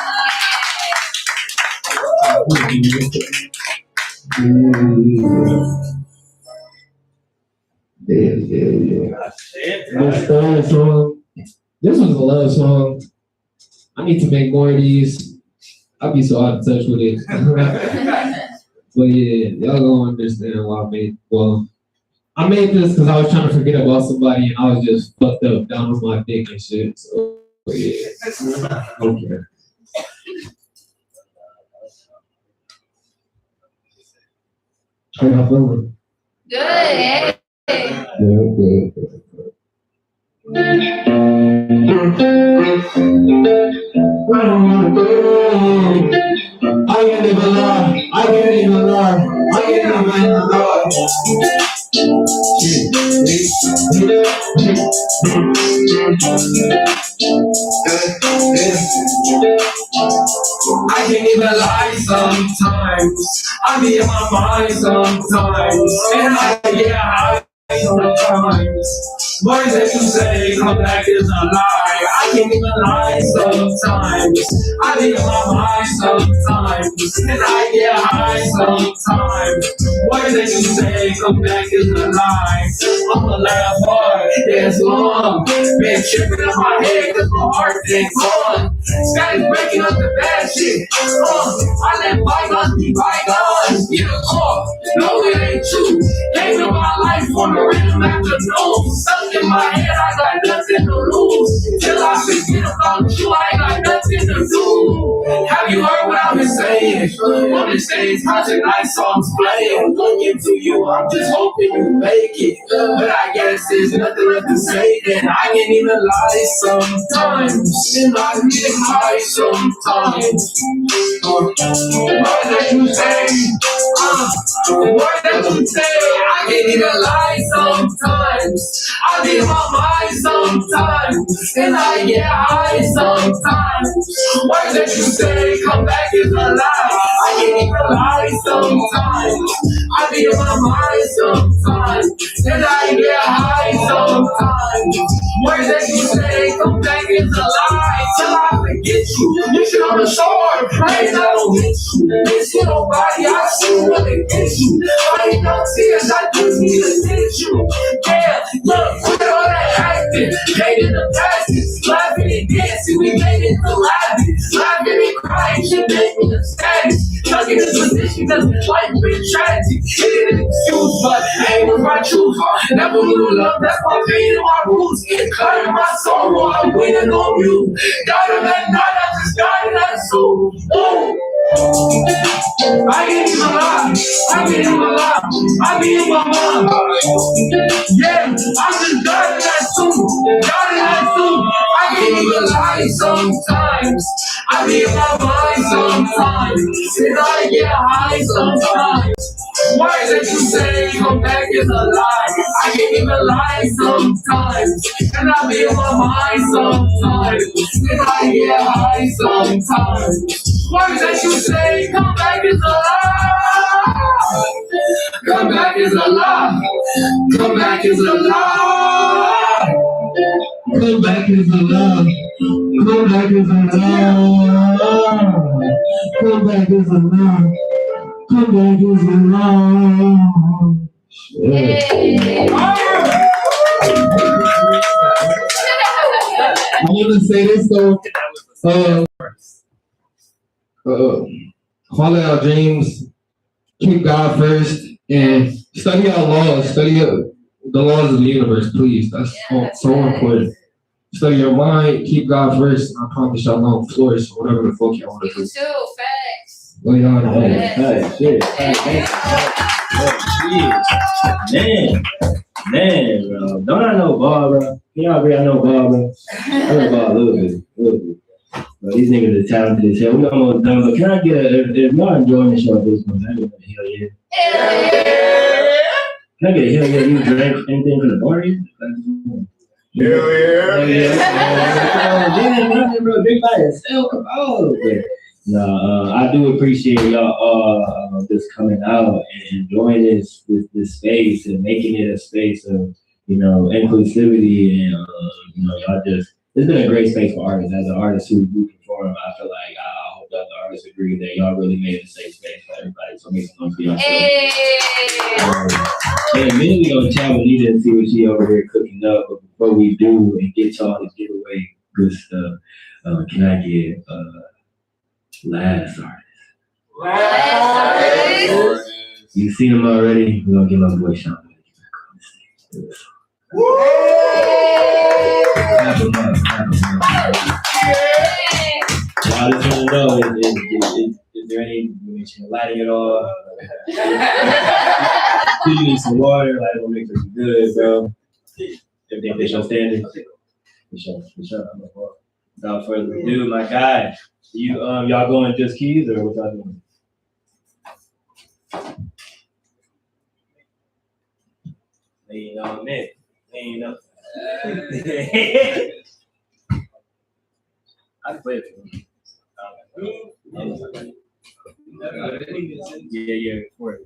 Yeah. This third song, this was a love song. I need to make more of these. I'll be so out of touch with it. But yeah, y'all gonna understand why I made this because I was trying to forget about somebody and I was just fucked up down with my dick and shit. So yeah, okay. How y'all feeling? Good. Good. I can't even lie. I can't even lie. I can't even lie sometimes. I be in my mind sometimes. And I get high sometimes. Words that you say come back as a lie. I can't even lie sometimes. I be in my mind sometimes. And I get high sometimes. Words that you say come back as a lie. I'ma laugh hard, dance long. Been tripping in my head cause my heart ain't gone. Sky is breaking up the bad shit. I let bygones be bygones. Get a call, no it ain't true. Came in my life on a random afternoon. Stuck in my head, I got nothing to lose. Till I forget about you, I ain't got nothing to do. Have you heard what I've been saying? On the stage, constant night songs playing. Looking to you, I'm just hoping you make it. But I guess there's nothing left to say then. I can't even lie sometimes. And I get high sometimes. What that you say? What that you say? I can't even lie sometimes. I be in my mind sometimes. And I get high sometimes. What that you say? Come back as a lie. I can't even lie sometimes. I be in my mind sometimes. And I get high sometimes. Words that you say come back as a lie. Till I forget you. You shit on the sword. Praise I don't hit you. This shit nobody I see really get you. I ain't no tears. I just need to hit you. Yeah, look, quit all that acting. Made in the past. Laughing and dancing. We made it to laughing. Laughing and crying. Shit made me ecstatic. Stuck in this position cause life been tragic. It ain't an excuse, but ain't with my truth. Never knew love, that's my pain and my roots. Cutting my sorrow, I'm waiting on you. Got him at night, I just got it at soul. I can't even lie, I can't even lie. I be in my mind. Yeah, I just got it at soul. Got it at soul. I can't even lie sometimes. I be in my mind sometimes. And I get high sometimes. Words that you say come back as a lie. I can't even lie sometimes. And I be in my mind sometimes. And I get high sometimes. Words that you say come back as a lie. Come back as a lie. Come back as a lie. Come back as a lie. Come back as a lie. Come back is a lie. Come back is a lie. I want to say this though. Follow our dreams, keep God first, and study our laws. Study the laws of the universe, please. That's so important. Study your mind, keep God first, and I promise y'all gonna flourish or whatever the fuck y'all want to do. You too, facts. Well, y'all know. Hey, shit. Man, bro. Don't I know ball, bro? Y'all agree I know ball, bro? I know ball a little bit. But these niggas are talented as hell. We almost done, but can I get if y'all enjoying the show at this point, I get a hell yeah. Can I get a hell yeah? You drink anything from the bar? Hell Yeah, bro, drink by yourself. Come on. No, I do appreciate y'all just coming out and enjoying this space and making it a space of, you know, inclusivity and y'all just, it's been a great space for artists. As an artist who perform, I feel like I hope that the artists agree that y'all really made a safe space for everybody. So make some noise for y'all. And immediately on chat with Nita and see what she over here cooking up. But before we do and get y'all to give away good stuff, can I get last artist? You seen them already? We're gonna give my boy Sean. Clap him up. I just want to know, is there any lighting at all? Do you need some water? Like, what makes it good, bro? Everything they show standing. For sure. Without further ado, my guy, y'all going just keys or what y'all doing? Ain't no Nick. Ain't no. I can play it for you. Yeah, for it.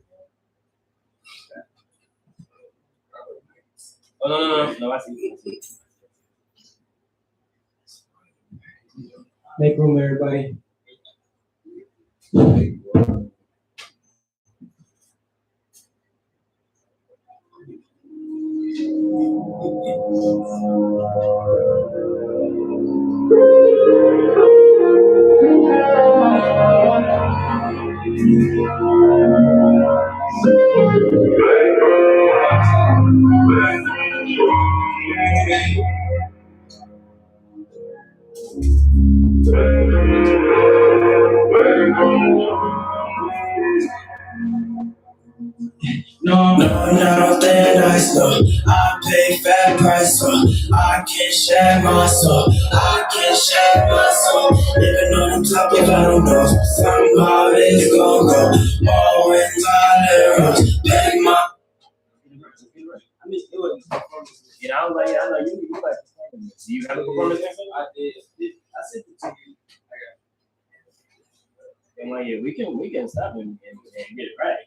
No, I see. Make room, everybody. No, then I stop. I pay fat price, so I can share my soul. Living on the top of I don't know. Somehow it's gon' go. More wins I live. Pay my. I was like, I know you like. Do you have a performance next time? I did. I sent it to you. I'm like, yeah, we can stop and get it right.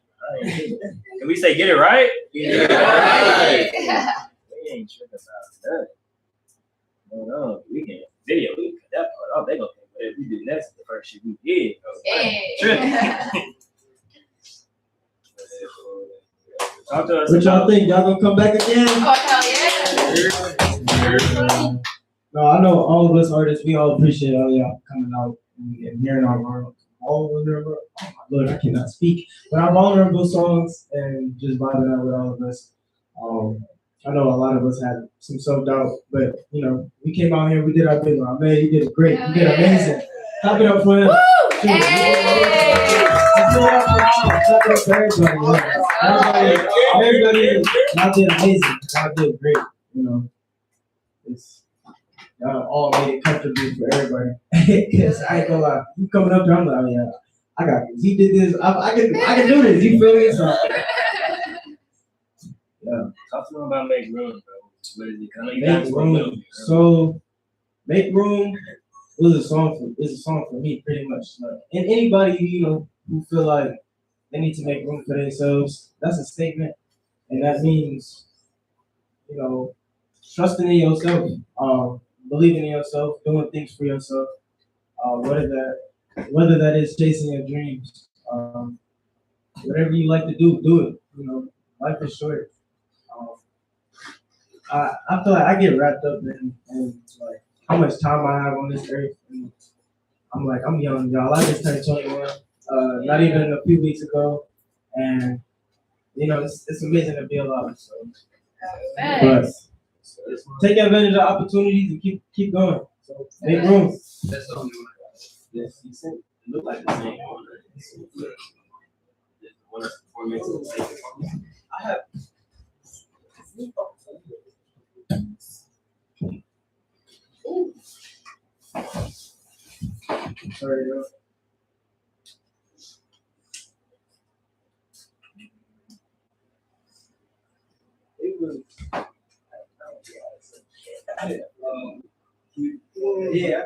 Can we say get it right? Get it right. We ain't tripping about that. No, we can video. We cut that part off. They gonna think whatever we do next is the first shit we did. Tripping. Talk to us. What y'all think? Y'all gonna come back again? Oh, hell yeah. No, I know all of us artists, we all appreciate all y'all coming out and hearing our vulnerable, oh my Lord, I cannot speak, but our vulnerable songs and just vibing out with all of us. I know a lot of us had some self-doubt, but you know, we came out here, we did our big one. Man, you did great, you did amazing. Clap it up for him. Woo! Hey! Clap it up for everybody. Y'all did amazing. Y'all did great. You know, y'all all made it comfortable for everybody. Cause I ain't gonna lie, you coming up there, I'm like, oh yeah, I got this. He did this. I can do this. You feel me? So, yeah. Talk to them about Make Room, bro. What is it? Make Room. So, Make Room is a song for me, pretty much. And anybody who feel like they need to make room for themselves, that's a statement, and that means trusting in yourself, believing in yourself, doing things for yourself. What is that? whether that is chasing your dreams. Whatever you like to do, do it. You know, life is short. I feel like I get wrapped up in like how much time I have on this earth. And I'm like, I'm young, y'all. I just turned 21, not even a few weeks ago, and you know, it's amazing to be alive. So, but take advantage of opportunities and keep going. So make room. That's the only one. Yes, he said it looked like the same one. One of the 4 minutes of the same. I have. Sorry, yo. It was. Yeah.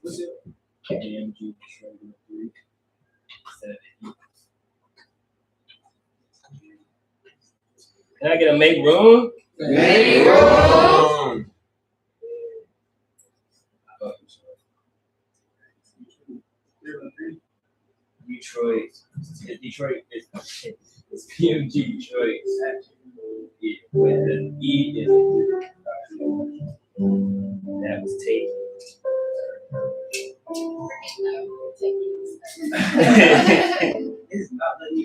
What's it? AMG 3. Can I get a make room? Make room. Detroit is it's PMG Detroit. Yeah, with the E is that was taken.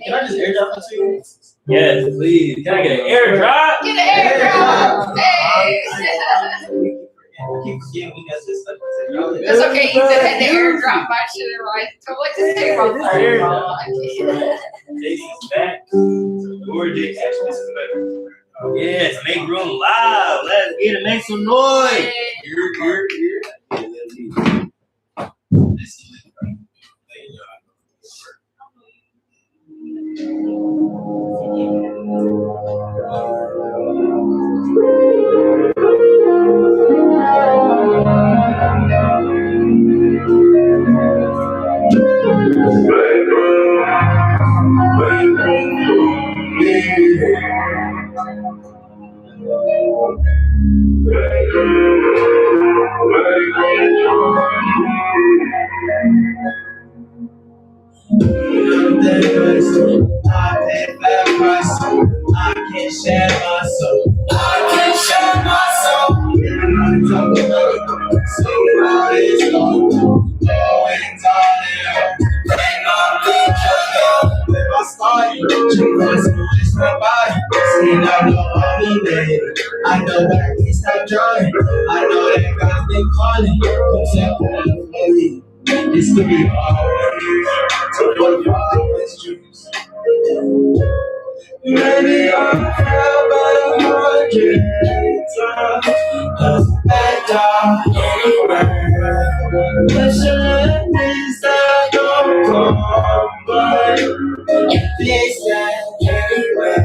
Can I just airdrop it to you? Yes, please. Can I get an airdrop? Get an airdrop. Hey. I keep forgetting we got this stuff. That's okay. You said had to airdrop my shit right. So what just take my phone? JD's back. Gorgeous. Actually, this is better. Yes, make room loud. Let's get it. Make some noise. I pay fair price. I can't share my soul. I can't share my soul. I'm talking about so proud it's gone. Going down ain't no picture. If I start, you must know it's my body. Seen out the other day. I know that I can't stop drawing. I know that God's been calling. Come set for me. This could be hard. So what if I always choose? Maybe I fell about 100 times. Doesn't matter anyway. Pressure is that don't come by. This that anyway.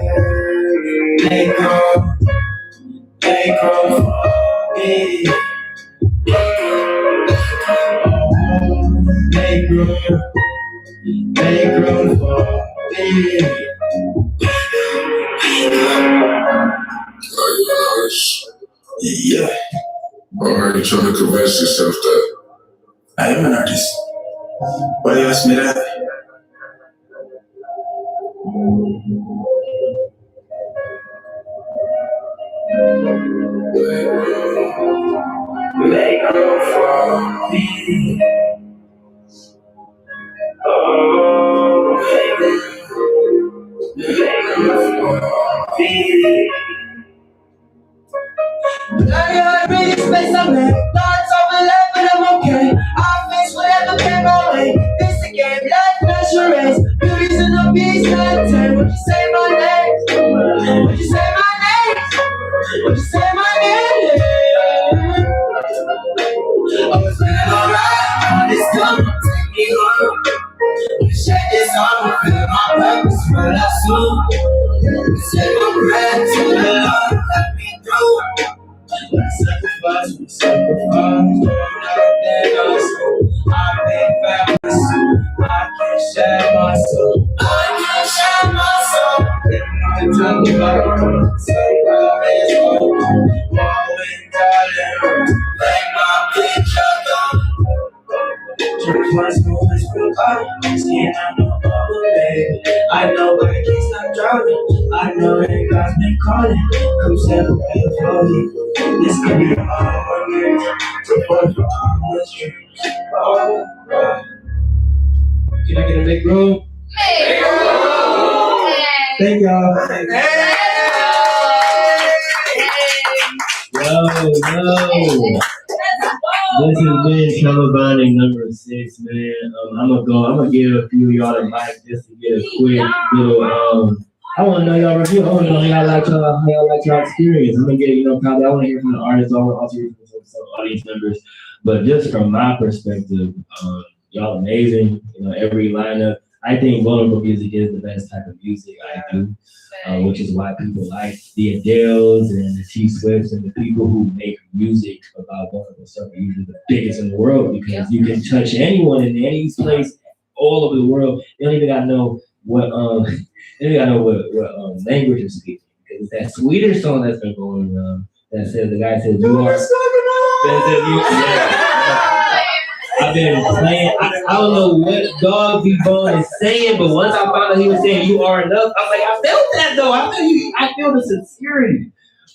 They go for me. Make room for me. Yeah. Or are you trying to convince yourself that I am an artist? Why do you ask me that? make room for me? I really space I'm in. Thoughts overlap, but I'm okay. I face whatever came my way. This a game, life not charades. Beauty's in the beast, not 10. Would you say my name? Would you say my name? Would you say my name? I was feeling alright. All this time, take me home. Shake this off, feel my purpose, but I soon. Say my breath to the Lord, let me through. Sacrifice, nothing else. I pay back my soul. I can't share my soul. I can't share my soul. Living on the top of my so proud is going darling. Like my picture gone. Just once more, it's been up. Seeing I know all baby. I know, but I can't stop drowning. I know that God's been calling. Come settle me for you. This could be all one year. To fall for all the streets. Oh, oh. Can I get a big room? Thank y'all. Yo. This has been Trauma Bonding number 6, man. I'm gonna give a few of y'all the mic just to get a quick little I wanna know y'all review. I wanna know how y'all like y'all experience. I'm gonna get, probably I wanna hear from the artists, I wanna also hear from some audience members. But just from my perspective, y'all amazing. Every lineup. I think vulnerable music is the best type of music I do, which is why people like the Adeles and the T-Swifts and the people who make music about vulnerable stuff are usually the biggest in the world, because you can touch anyone in any place all over the world. They don't even gotta know what language they're speaking, because it's that Swedish song that's been going around that says, the guy says, you are. I've been playing. I don't know what Dog B Bone is saying, but once I found out he was saying "you are enough," I was like, I felt that though. I feel the sincerity.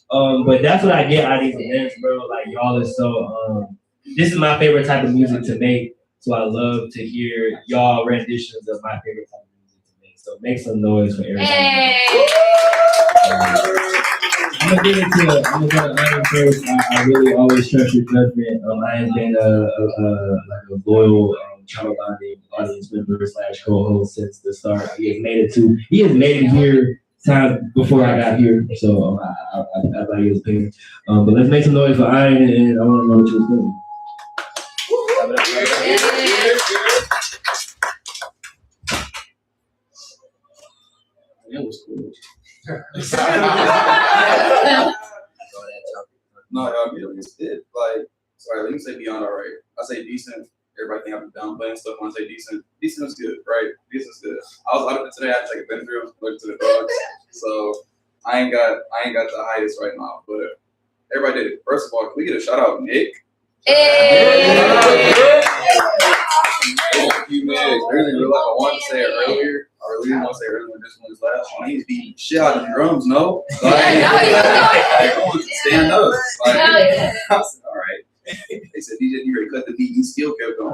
But that's what I get out of these events, bro. Like, y'all are so. This is my favorite type of music to make, so I love to hear y'all renditions of my favorite type of music to make. So make some noise for everybody. I'm gonna go to Iron first. I really always trust your judgment. I have been a loyal Trauma Bonding audience member / co-host since the start. He has made it here time before I got here, so I value his opinion. But let's make some noise for Iron, and I want to know what you're doing. That was cool. No, it like, sorry, let me say beyond all right. I say decent. Everybody think I'm downplaying stuff when I say decent. Decent is good, right? Decent is good. I was out of it today. I had to take a Benadryl, look to the dogs. So I ain't got the highest right now, but everybody did it. First of all, can we get a shout out, Nick? Thank you, Nick. I wanted to say it earlier. I really didn't want to say it earlier when this one was last one. He's beating shit out of the drums, no? I want to stand up. All right. They said, DJ, you ready to cut the beat? He still kept going.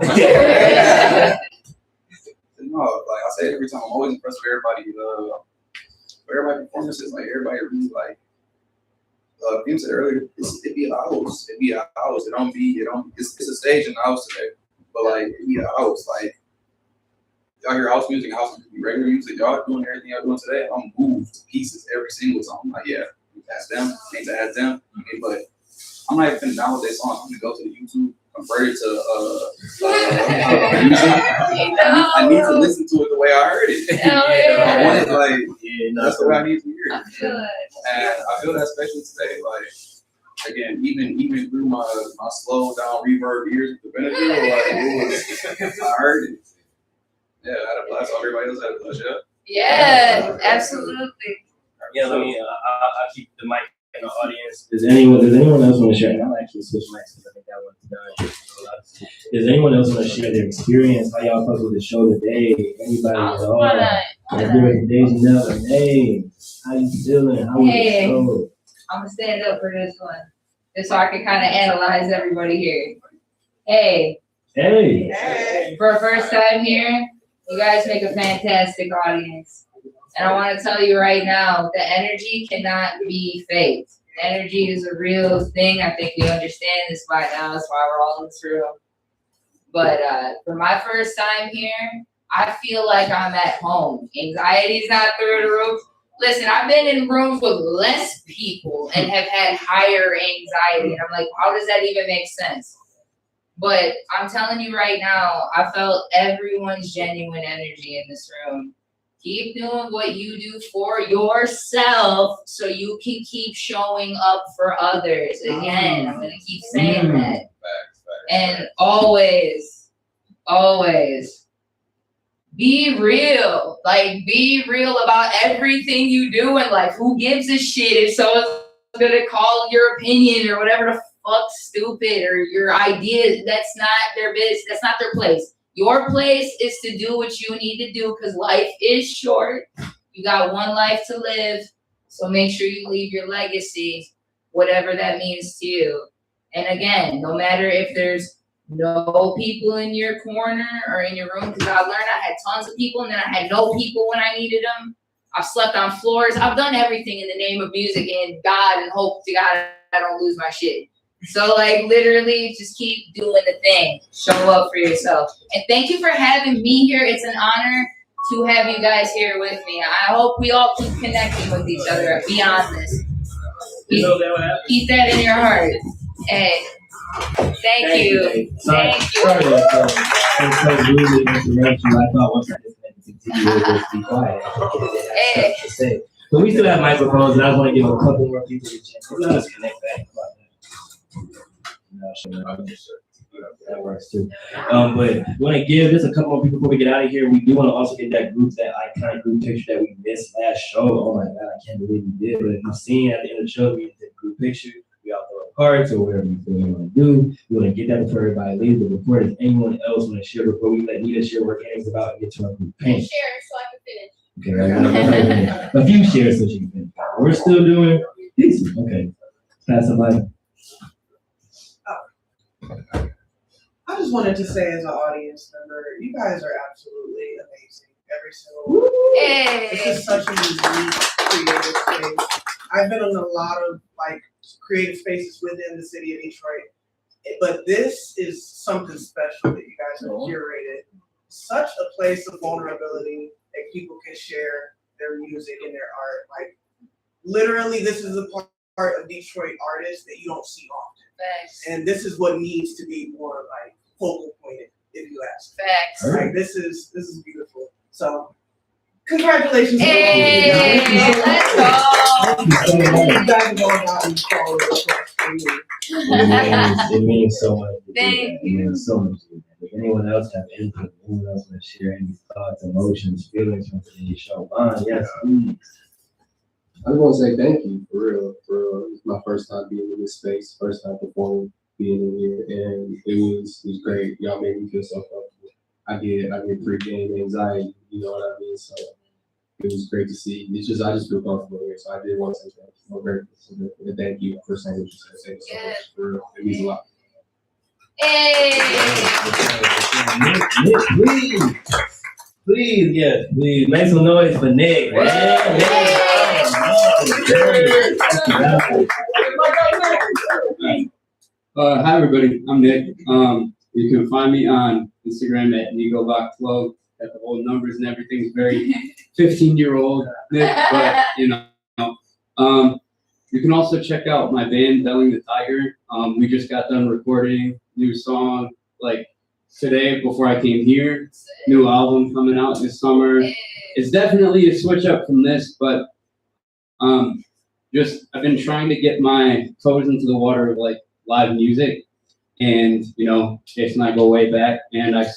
No, like I say it every time, I'm always impressed with everybody. Everybody performances, like everybody really like. Kim said earlier, it be a house. It be a house. It's a stage in the house today. But like, it be a house. Like, y'all hear house music, be regular music. Y'all doing everything y'all doing today. I'm moved to pieces every single song. I'm like, yeah, that's them. Ain't to ask them. Okay, but I'm not even finna download that song. I'm gonna go to the YouTube, convert it to music. I need to listen to it the way I heard it. I want it like, that's the way I need to hear it. And I feel that especially today, like, again, even through my slow down reverb ears with the Benadryl, I heard it. Yeah, I had a blast. Everybody else had a blast, yeah? Yeah, absolutely. Yeah, let me, I'll keep the mic in the audience. Does anyone else want to share? I'll actually switch mics because I think that one's done. Does anyone else want to share their experience? How y'all fuck with the show today? Anybody at all? Like, during Deja Nell, like, hey, how you feeling? How was the show? I'm gonna stand up for this one, just so I can kind of analyze everybody here. Hey. For a first time here, you guys make a fantastic audience. And I want to tell you right now, the energy cannot be faked. Energy is a real thing. I think we understand this by now. That's why we're all in this room. But for my first time here, I feel like I'm at home. Anxiety's not through the roof. Listen, I've been in rooms with less people and have had higher anxiety. And I'm like, how does that even make sense? But I'm telling you right now, I felt everyone's genuine energy in this room. Keep doing what you do for yourself so you can keep showing up for others. Again, I'm going to keep saying that. And always be real. Like, be real about everything you do in life. Who gives a shit if someone's going to call your opinion or whatever the fuck stupid or your idea, that's not their business, that's not their place. Your place is to do what you need to do because life is short. You got one life to live. So make sure you leave your legacy, whatever that means to you. And again, no matter if there's no people in your corner or in your room, because I learned I had tons of people and then I had no people when I needed them. I've slept on floors. I've done everything in the name of music and God and hope to God I don't lose my shit. So like literally just keep doing the thing. Show up for yourself. And thank you for having me here. It's an honor to have you guys here with me. I hope we all keep connecting with each other beyond this. Keep that in your heart. And thank you. Sorry to really interrupt you. I thought once I continue to just be quiet. I had stuff to say. But we still have microphones, and I just want to give a couple more people a chance. Let us connect back. That works too. But want to give just a couple more people before we get out of here. We do want to also get that iconic group picture that we missed last show. Oh my God, I can't believe we did. But if you've seen at the end of the show, we did a group picture. We all throw cards or whatever we feel we want to do. We want to get that before everybody leaves. But before does anyone else want to share before we let Nita share what Kenny's about and get to our group paint? Share so I can finish. Okay, a few shares so she can finish. We're still doing decent. Okay, pass the mic. I just wanted to say as an audience member, you guys are absolutely amazing. Every single one. This is such a unique creative space. I've been in a lot of like creative spaces within the city of Detroit, but this is something special that you guys have curated. Such a place of vulnerability that people can share their music and their art. Like literally, this is a part of Detroit artists that you don't see often. Facts. And this is what needs to be more like focal pointed, if you ask. Facts. Like this is beautiful. So congratulations. Hey, let's go. You guys are going out and follow the It means so much. Thank you. It means so much. If anyone else have input, anyone else want to share any thoughts, emotions, feelings from today's show? Yes, please. I just want to say thank you, for real. It's my first time being in this space, first time performing, being in here, and it was great. Y'all made me feel so comfortable. I get pre-game anxiety, you know what I mean? So it was great to see. I just feel comfortable here. So I did want to say thank you. I'm grateful. And thank you for saying what you said. Thank you so much. For real. It means a lot. Hey. Nick, please, yes, please make some noise for Nick. Hi everybody, I'm Nick. You can find me on Instagram at NigoLockFlow. Got the old numbers and everything. It's very 15-year-old Nick, but you know. You can also check out my band, Belling the Tiger. We just got done recording new song like today before I came here. New album coming out this summer. It's definitely a switch up from this, but I've been trying to get my toes into the water of like live music, and you know, Jason and I go way back, and I've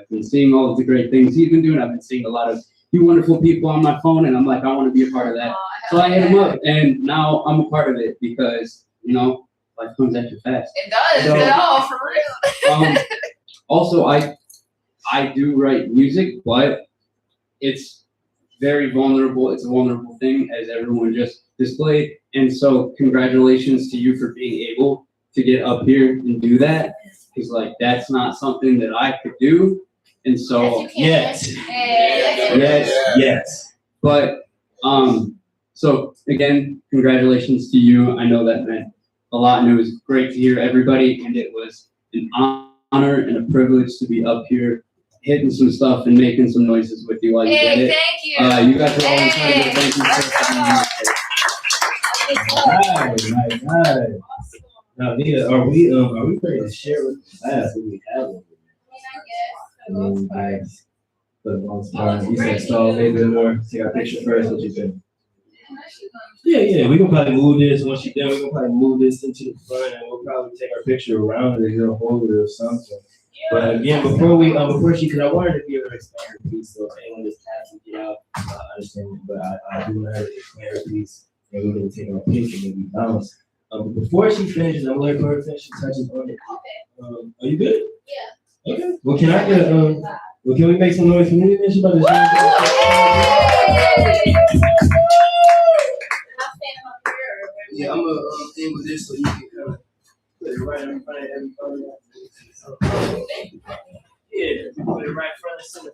been seeing all of the great things he's been doing. I've been seeing a lot of you wonderful people on my phone, and I'm like, I want to be a part of that. So I hit him up, and now I'm a part of it because you know, life comes at you fast. It does. No, for real. Also, I do write music, but it's very vulnerable. It's a vulnerable thing, as everyone just displayed. And so congratulations to you for being able to get up here and do that. Because like, that's not something that I could do. And so, yes. But, so again, congratulations to you. I know that meant a lot, and it was great to hear everybody. And it was an honor and a privilege to be up here hitting some stuff and making some noises with you while you did it. Thank you. You guys are all incredible. Thank you so much. Nice. Now, Nita, are we ready to share with the class what we have over here? For the most part, you said stall maybe more. Take our picture first. What you think? Yeah. We can probably move this once you're done. We can probably move this into the front, and we'll probably take our picture around it or hold it or something. But again, before she, because I wanted to give her an explainer piece, so if anyone just has to get out, I understand it, but I do want her to explain her piece, and we're going to take our picture and maybe bounce. Before she finishes, I'm looking for her to finish. She touches on it. Are you good? Yeah. Okay. Well, can I get well, can we make some noise for me? She about to Yeah, I'm gonna end with this so you can kind of put it right in front of everybody. Yeah, put it right in front of center.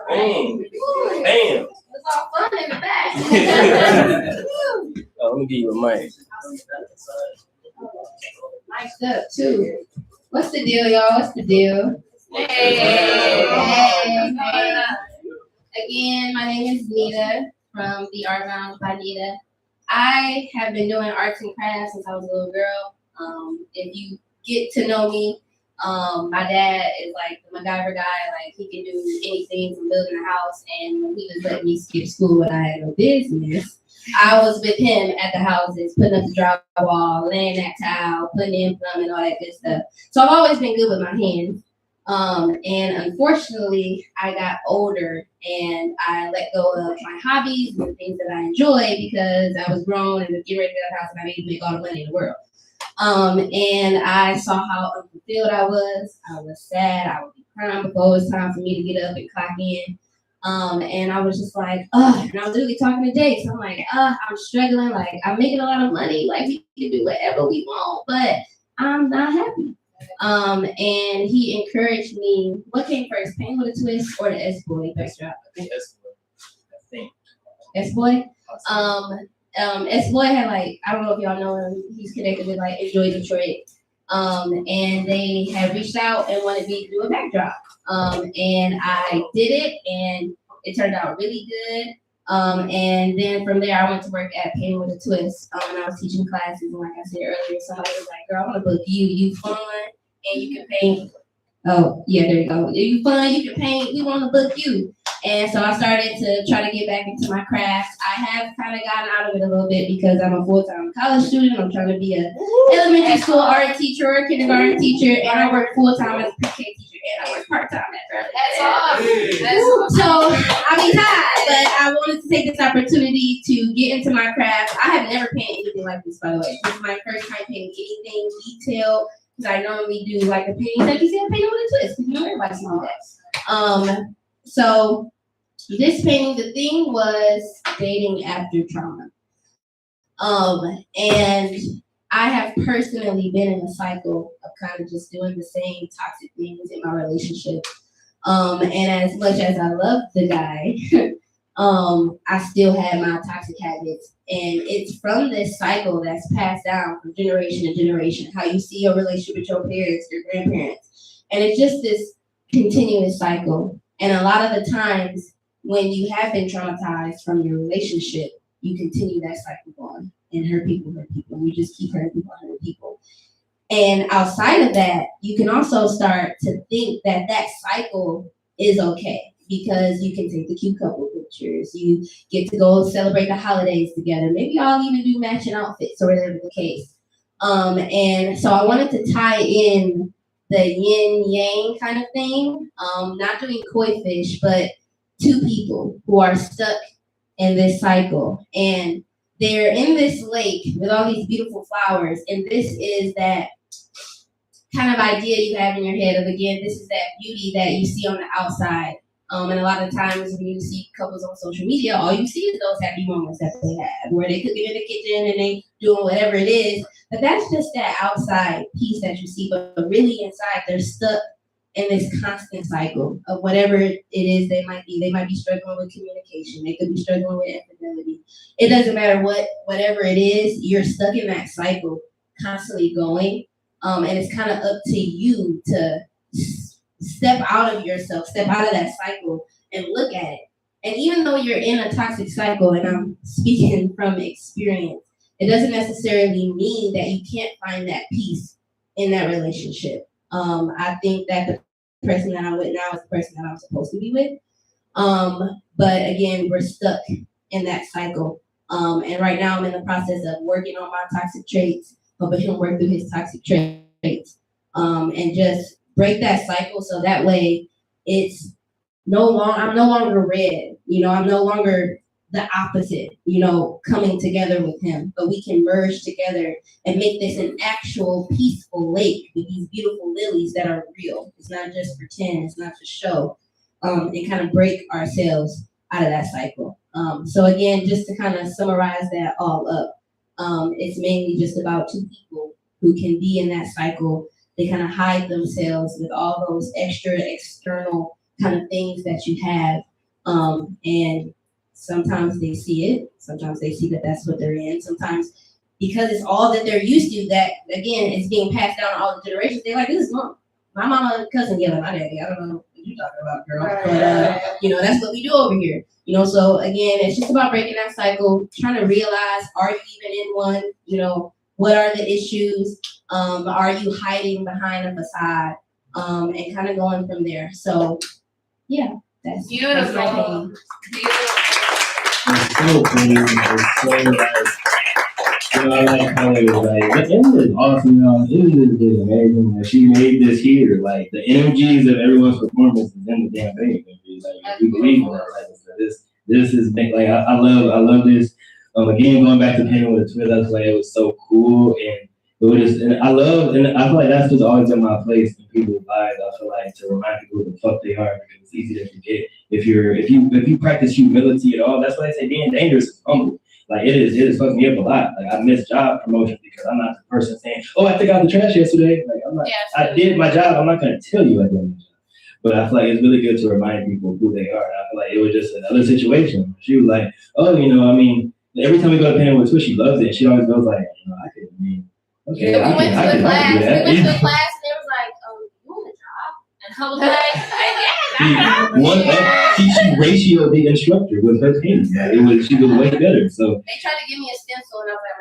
Bam. It's all fun in the back. Let me give you a mic. Mic'd up too. What's the deal, y'all? What's the deal? Hey. Again, my name is Nita from the Art Lounge by Nita. I have been doing arts and crafts since I was a little girl. If you get to know me, my dad is like the MacGyver guy. Like, he can do anything from building a house, and when he was letting me skip school when I had no business, I was with him at the houses, putting up the drywall, laying that tile, putting in plumbing, all that good stuff. So I've always been good with my hands. And unfortunately, I got older and I let go of my hobbies and the things that I enjoy because I was grown and was getting ready to get out of the house and I needed to make all the money in the world. And I saw how unfulfilled I was. I was sad. I would be crying before it was time for me to get up and clock in. And I was just like, and I was literally talking to Jake. So I'm like, I'm struggling. Like, I'm making a lot of money. Like, we can do whatever we want, but I'm not happy. And he encouraged me. What came first, Pain with a Twist or the S-Boy backdrop? I think. S-Boy? S-Boy had, like, I don't know if y'all know him. He's connected with, like, Enjoy Detroit. And they had reached out and wanted me to do a backdrop. And I did it, and it turned out really good. And then from there, I went to work at Pain with a Twist. And I was teaching classes, and like I said earlier, somebody was like, "Girl, I want to book you. You fun, and you can paint." Oh, yeah, there you go. You fun, you can paint. We want to book you. And so I started to try to get back into my craft. I have kind of gotten out of it a little bit because I'm a full-time college student. I'm trying to be an elementary school art teacher or a kindergarten teacher, and I work full-time as a pre-K teacher, and I work part-time at Fairleigh. That's awesome. So I mean, but I wanted to take this opportunity to get into my craft. I have never painted anything like this, by the way. This is my first time painting anything detailed, because I normally do like a painting that you see a painting with a twist, because you know everybody's doing that. So this painting, the theme was dating after trauma. And I have personally been in a cycle of kind of just doing the same toxic things in my relationship. And as much as I love the guy, I still had my toxic habits. And it's from this cycle that's passed down from generation to generation, how you see your relationship with your parents, your grandparents. And it's just this continuous cycle. And a lot of the times when you have been traumatized from your relationship, you continue that cycle going and hurt people. You just keep hurting people. And outside of that, you can also start to think that that cycle is okay because you can take the cute couple pictures. You get to go celebrate the holidays together. Maybe y'all even do matching outfits or whatever the case. And so I wanted to tie in the yin yang kind of thing, not doing koi fish, but two people who are stuck in this cycle. And they're in this lake with all these beautiful flowers. And this is that kind of idea you have in your head of, again, this is that beauty that you see on the outside. And a lot of times when you see couples on social media, all you see is those happy moments that they have, where they cooking in the kitchen and they doing whatever it is. But that's just that outside piece that you see. But really inside, they're stuck in this constant cycle of whatever it is they might be. They might be struggling with communication. They could be struggling with infidelity. It doesn't matter whatever it is, you're stuck in that cycle, constantly going. And it's kind of up to you to step out of yourself, step out of that cycle and look at it. And even though you're in a toxic cycle, and I'm speaking from experience, it doesn't necessarily mean that you can't find that peace in that relationship. I think that the person that I'm with now is the person that I'm supposed to be with. But again, we're stuck in that cycle And right now I'm in the process of working on my toxic traits, helping him work through his toxic traits, and just break that cycle so that way it's I'm no longer red, I'm no longer the opposite, coming together with him, but we can merge together and make this an actual peaceful lake with these beautiful lilies that are real. It's not just pretend, it's not just show, and kind of break ourselves out of that cycle. So again, just to kind of summarize that all up, it's mainly just about two people who can be in that cycle. They kind of hide themselves with all those extra external kind of things that you have, and sometimes they see it, sometimes they see that that's what they're in, sometimes because it's all that they're used to, that again it's being passed down all the generations, they're like, this is normal. My mama and cousin yell at my daddy. I don't know what you're talking about, girl. But that's what we do over here. So again, it's just about breaking that cycle, trying to realize, are you even in one? What are the issues? Are you hiding behind a facade? And kind of going from there. So yeah, that's beautiful. It's so clean. It's so like, I like how it was like, it was awesome, It was amazing. Like, she made this here. Like, the energies of everyone's performance is in the damn thing. Like, you believe in it. Like, so this is big. Like, I love this. Again, going back to Painting with a Twist, that's why it was so cool. And it was, and I feel like that's just always been my place in people's lives. I feel like to remind people who the fuck they are, because it's easy to forget. If you practice humility at all, that's why they say being dangerous is humble. Like it is fucking me up a lot. Like I miss job promotions because I'm not the person saying, "Oh, I took out the trash yesterday." Like I'm not. I did my job. I'm not gonna tell you I did my job. But I feel like it's really good to remind people who they are. And I feel like it was just another situation. She was like, "Oh, every time we go to Painting with a Twist, she loves it. She always goes like, I could okay, yeah, we went to a class. We went to a Yeah. class, and it was like, you want a job? And I was like, She ratioed the instructor with her painting. She was way better. So they tried to give me a stencil, and I was like,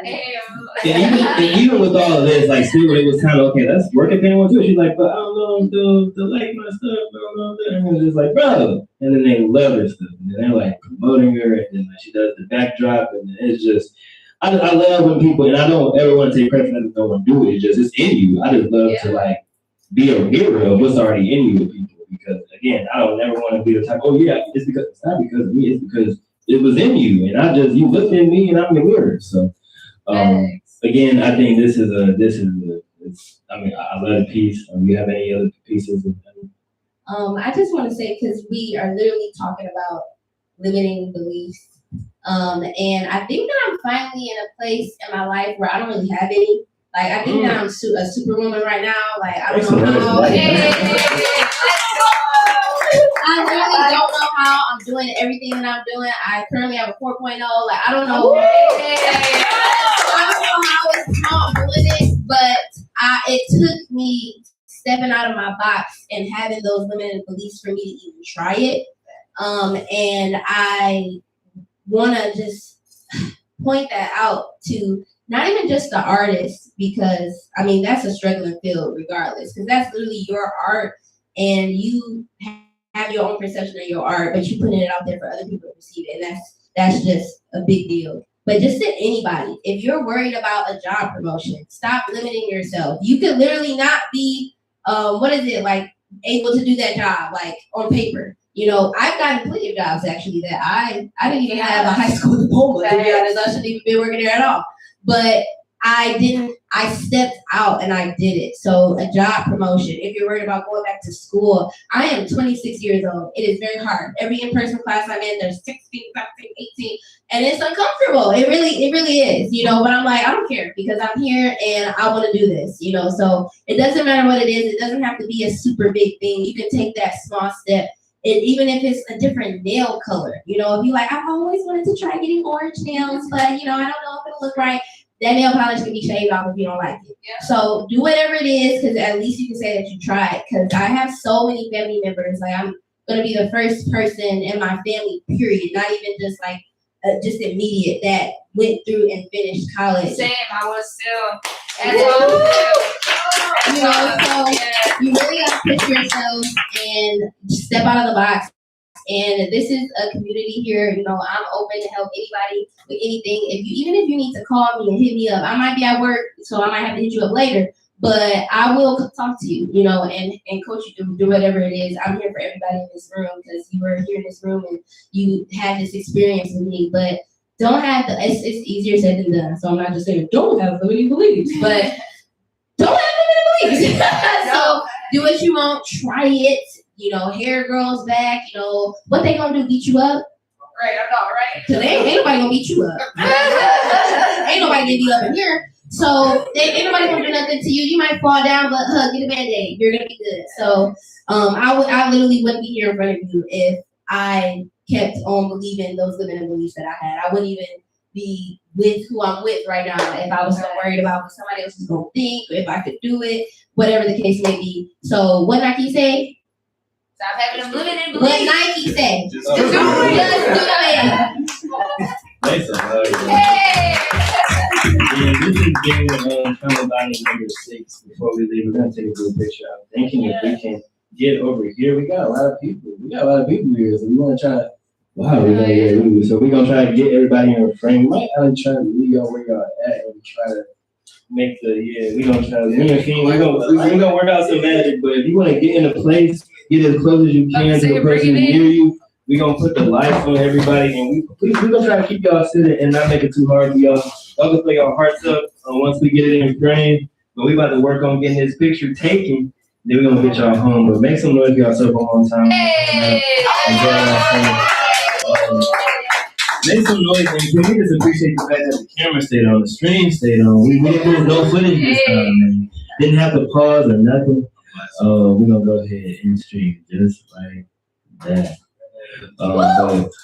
and even with all of this, like still it was kind of okay, let's work at Painting with a Twist. She's like, but I don't know the like my stuff, I don't know that. And it was just like, bro. And then they love her stuff. And then they're like promoting her, and then like, she does the backdrop, and it's just I love when people, and I don't ever want to take credit for nothing no one do it. It's in you. I just love to like be a mirror of what's already in you with people. Because again, I don't never want to be the type, it's not because of me, it's because it was in you. And you looked in me and I'm the mirror. So again, I think I love the piece. Do you have any other pieces? I just want to say, because we are literally talking about limiting beliefs. And I think that I'm finally in a place in my life where I don't really have any. Like, I think that I'm a superwoman right now. Like, I don't know how. I really don't know how I'm doing everything that I'm doing. I currently have a 4.0. Like, I don't know. I don't know how I'm doing it, but it took me stepping out of my box and having those limited beliefs for me to even try it. And I want to just point that out to not even just the artist, because I mean that's a struggling field regardless, because that's literally your art and you have your own perception of your art, but you're putting it out there for other people to receive it, and that's just a big deal. But just to anybody, if you're worried about a job promotion, stop limiting yourself. You could literally not be able to do that job like on paper. I've gotten plenty of jobs actually that I didn't even have a high school diploma, to be honest. I shouldn't even been working there at all. But I stepped out and I did it. So a job promotion, if you're worried about going back to school, I am 26 years old. It is very hard. Every in-person class I'm in, there's 16, 17, 18, and it's uncomfortable. It really is, but I'm like, I don't care because I'm here and I want to do this, so it doesn't matter what it is. It doesn't have to be a super big thing. You can take that small step. Even if it's a different nail color, if you like, I've always wanted to try getting orange nails, but I don't know if it'll look right. That nail polish can be shaved off if you don't like it. Yeah. So do whatever it is, because at least you can say that you tried. Because I have so many family members. Like I'm gonna be the first person in my family, period. Not even just like just immediate, that went through and finished college. Same, I was still. So you really gotta push yourself and step out of the box And this is a community here. You know, I'm open to help anybody with anything. Even if you need to call me and hit me up, I might be at work, so I might have to hit you up later. But I will talk to you, you know, and coach you to do whatever it is. I'm here for everybody in this room because you were here in this room and you had this experience with me. But don't have it's easier said than done. So I'm not just saying don't have limiting beliefs, but don't have limiting beliefs. So do what you want, try it. You know, hair grows back. You know what they gonna do? Beat you up? Right, I know, right? Cause ain't nobody gonna beat you up. Ain't nobody gonna beat up in here. So ain't nobody gonna do nothing to you. You might fall down, but get a Band-Aid. You're gonna be good. So I literally wouldn't be here in front of you if I kept on believing those limiting beliefs that I had. I wouldn't even be with who I'm with right now if I was so worried about what somebody else was gonna think, or if I could do it, whatever the case may be. So what Nike say? Stop having them limiting What beliefs. Nike say? Just do it. Just do it. Hey. Yeah, this is game coming by number 6. Before we leave, we're gonna take a little picture. I'm thinking if we can get over here, we got a lot of people. Here, so we want to try. Wow, we're gonna get Lulu. So we're gonna try to get everybody in a frame. We might try to leave y'all where y'all at and try to make we're gonna try to we're gonna work out some magic. But if you want to get in a place, get as close as you can to the person near you. We're gonna put the lights on everybody, and we're gonna try to keep y'all sitting and not make it too hard for y'all. Y'all can play your hearts up once we get it in frame. But we about to work on getting this picture taken. Then we're gonna get y'all home. But make some noise for yourself one more time. Make some noise, and can we just appreciate the fact that the camera stayed on, the stream stayed on. We didn't lose no footage this time, man. Didn't have to pause or nothing. We're gonna go ahead and stream just like that.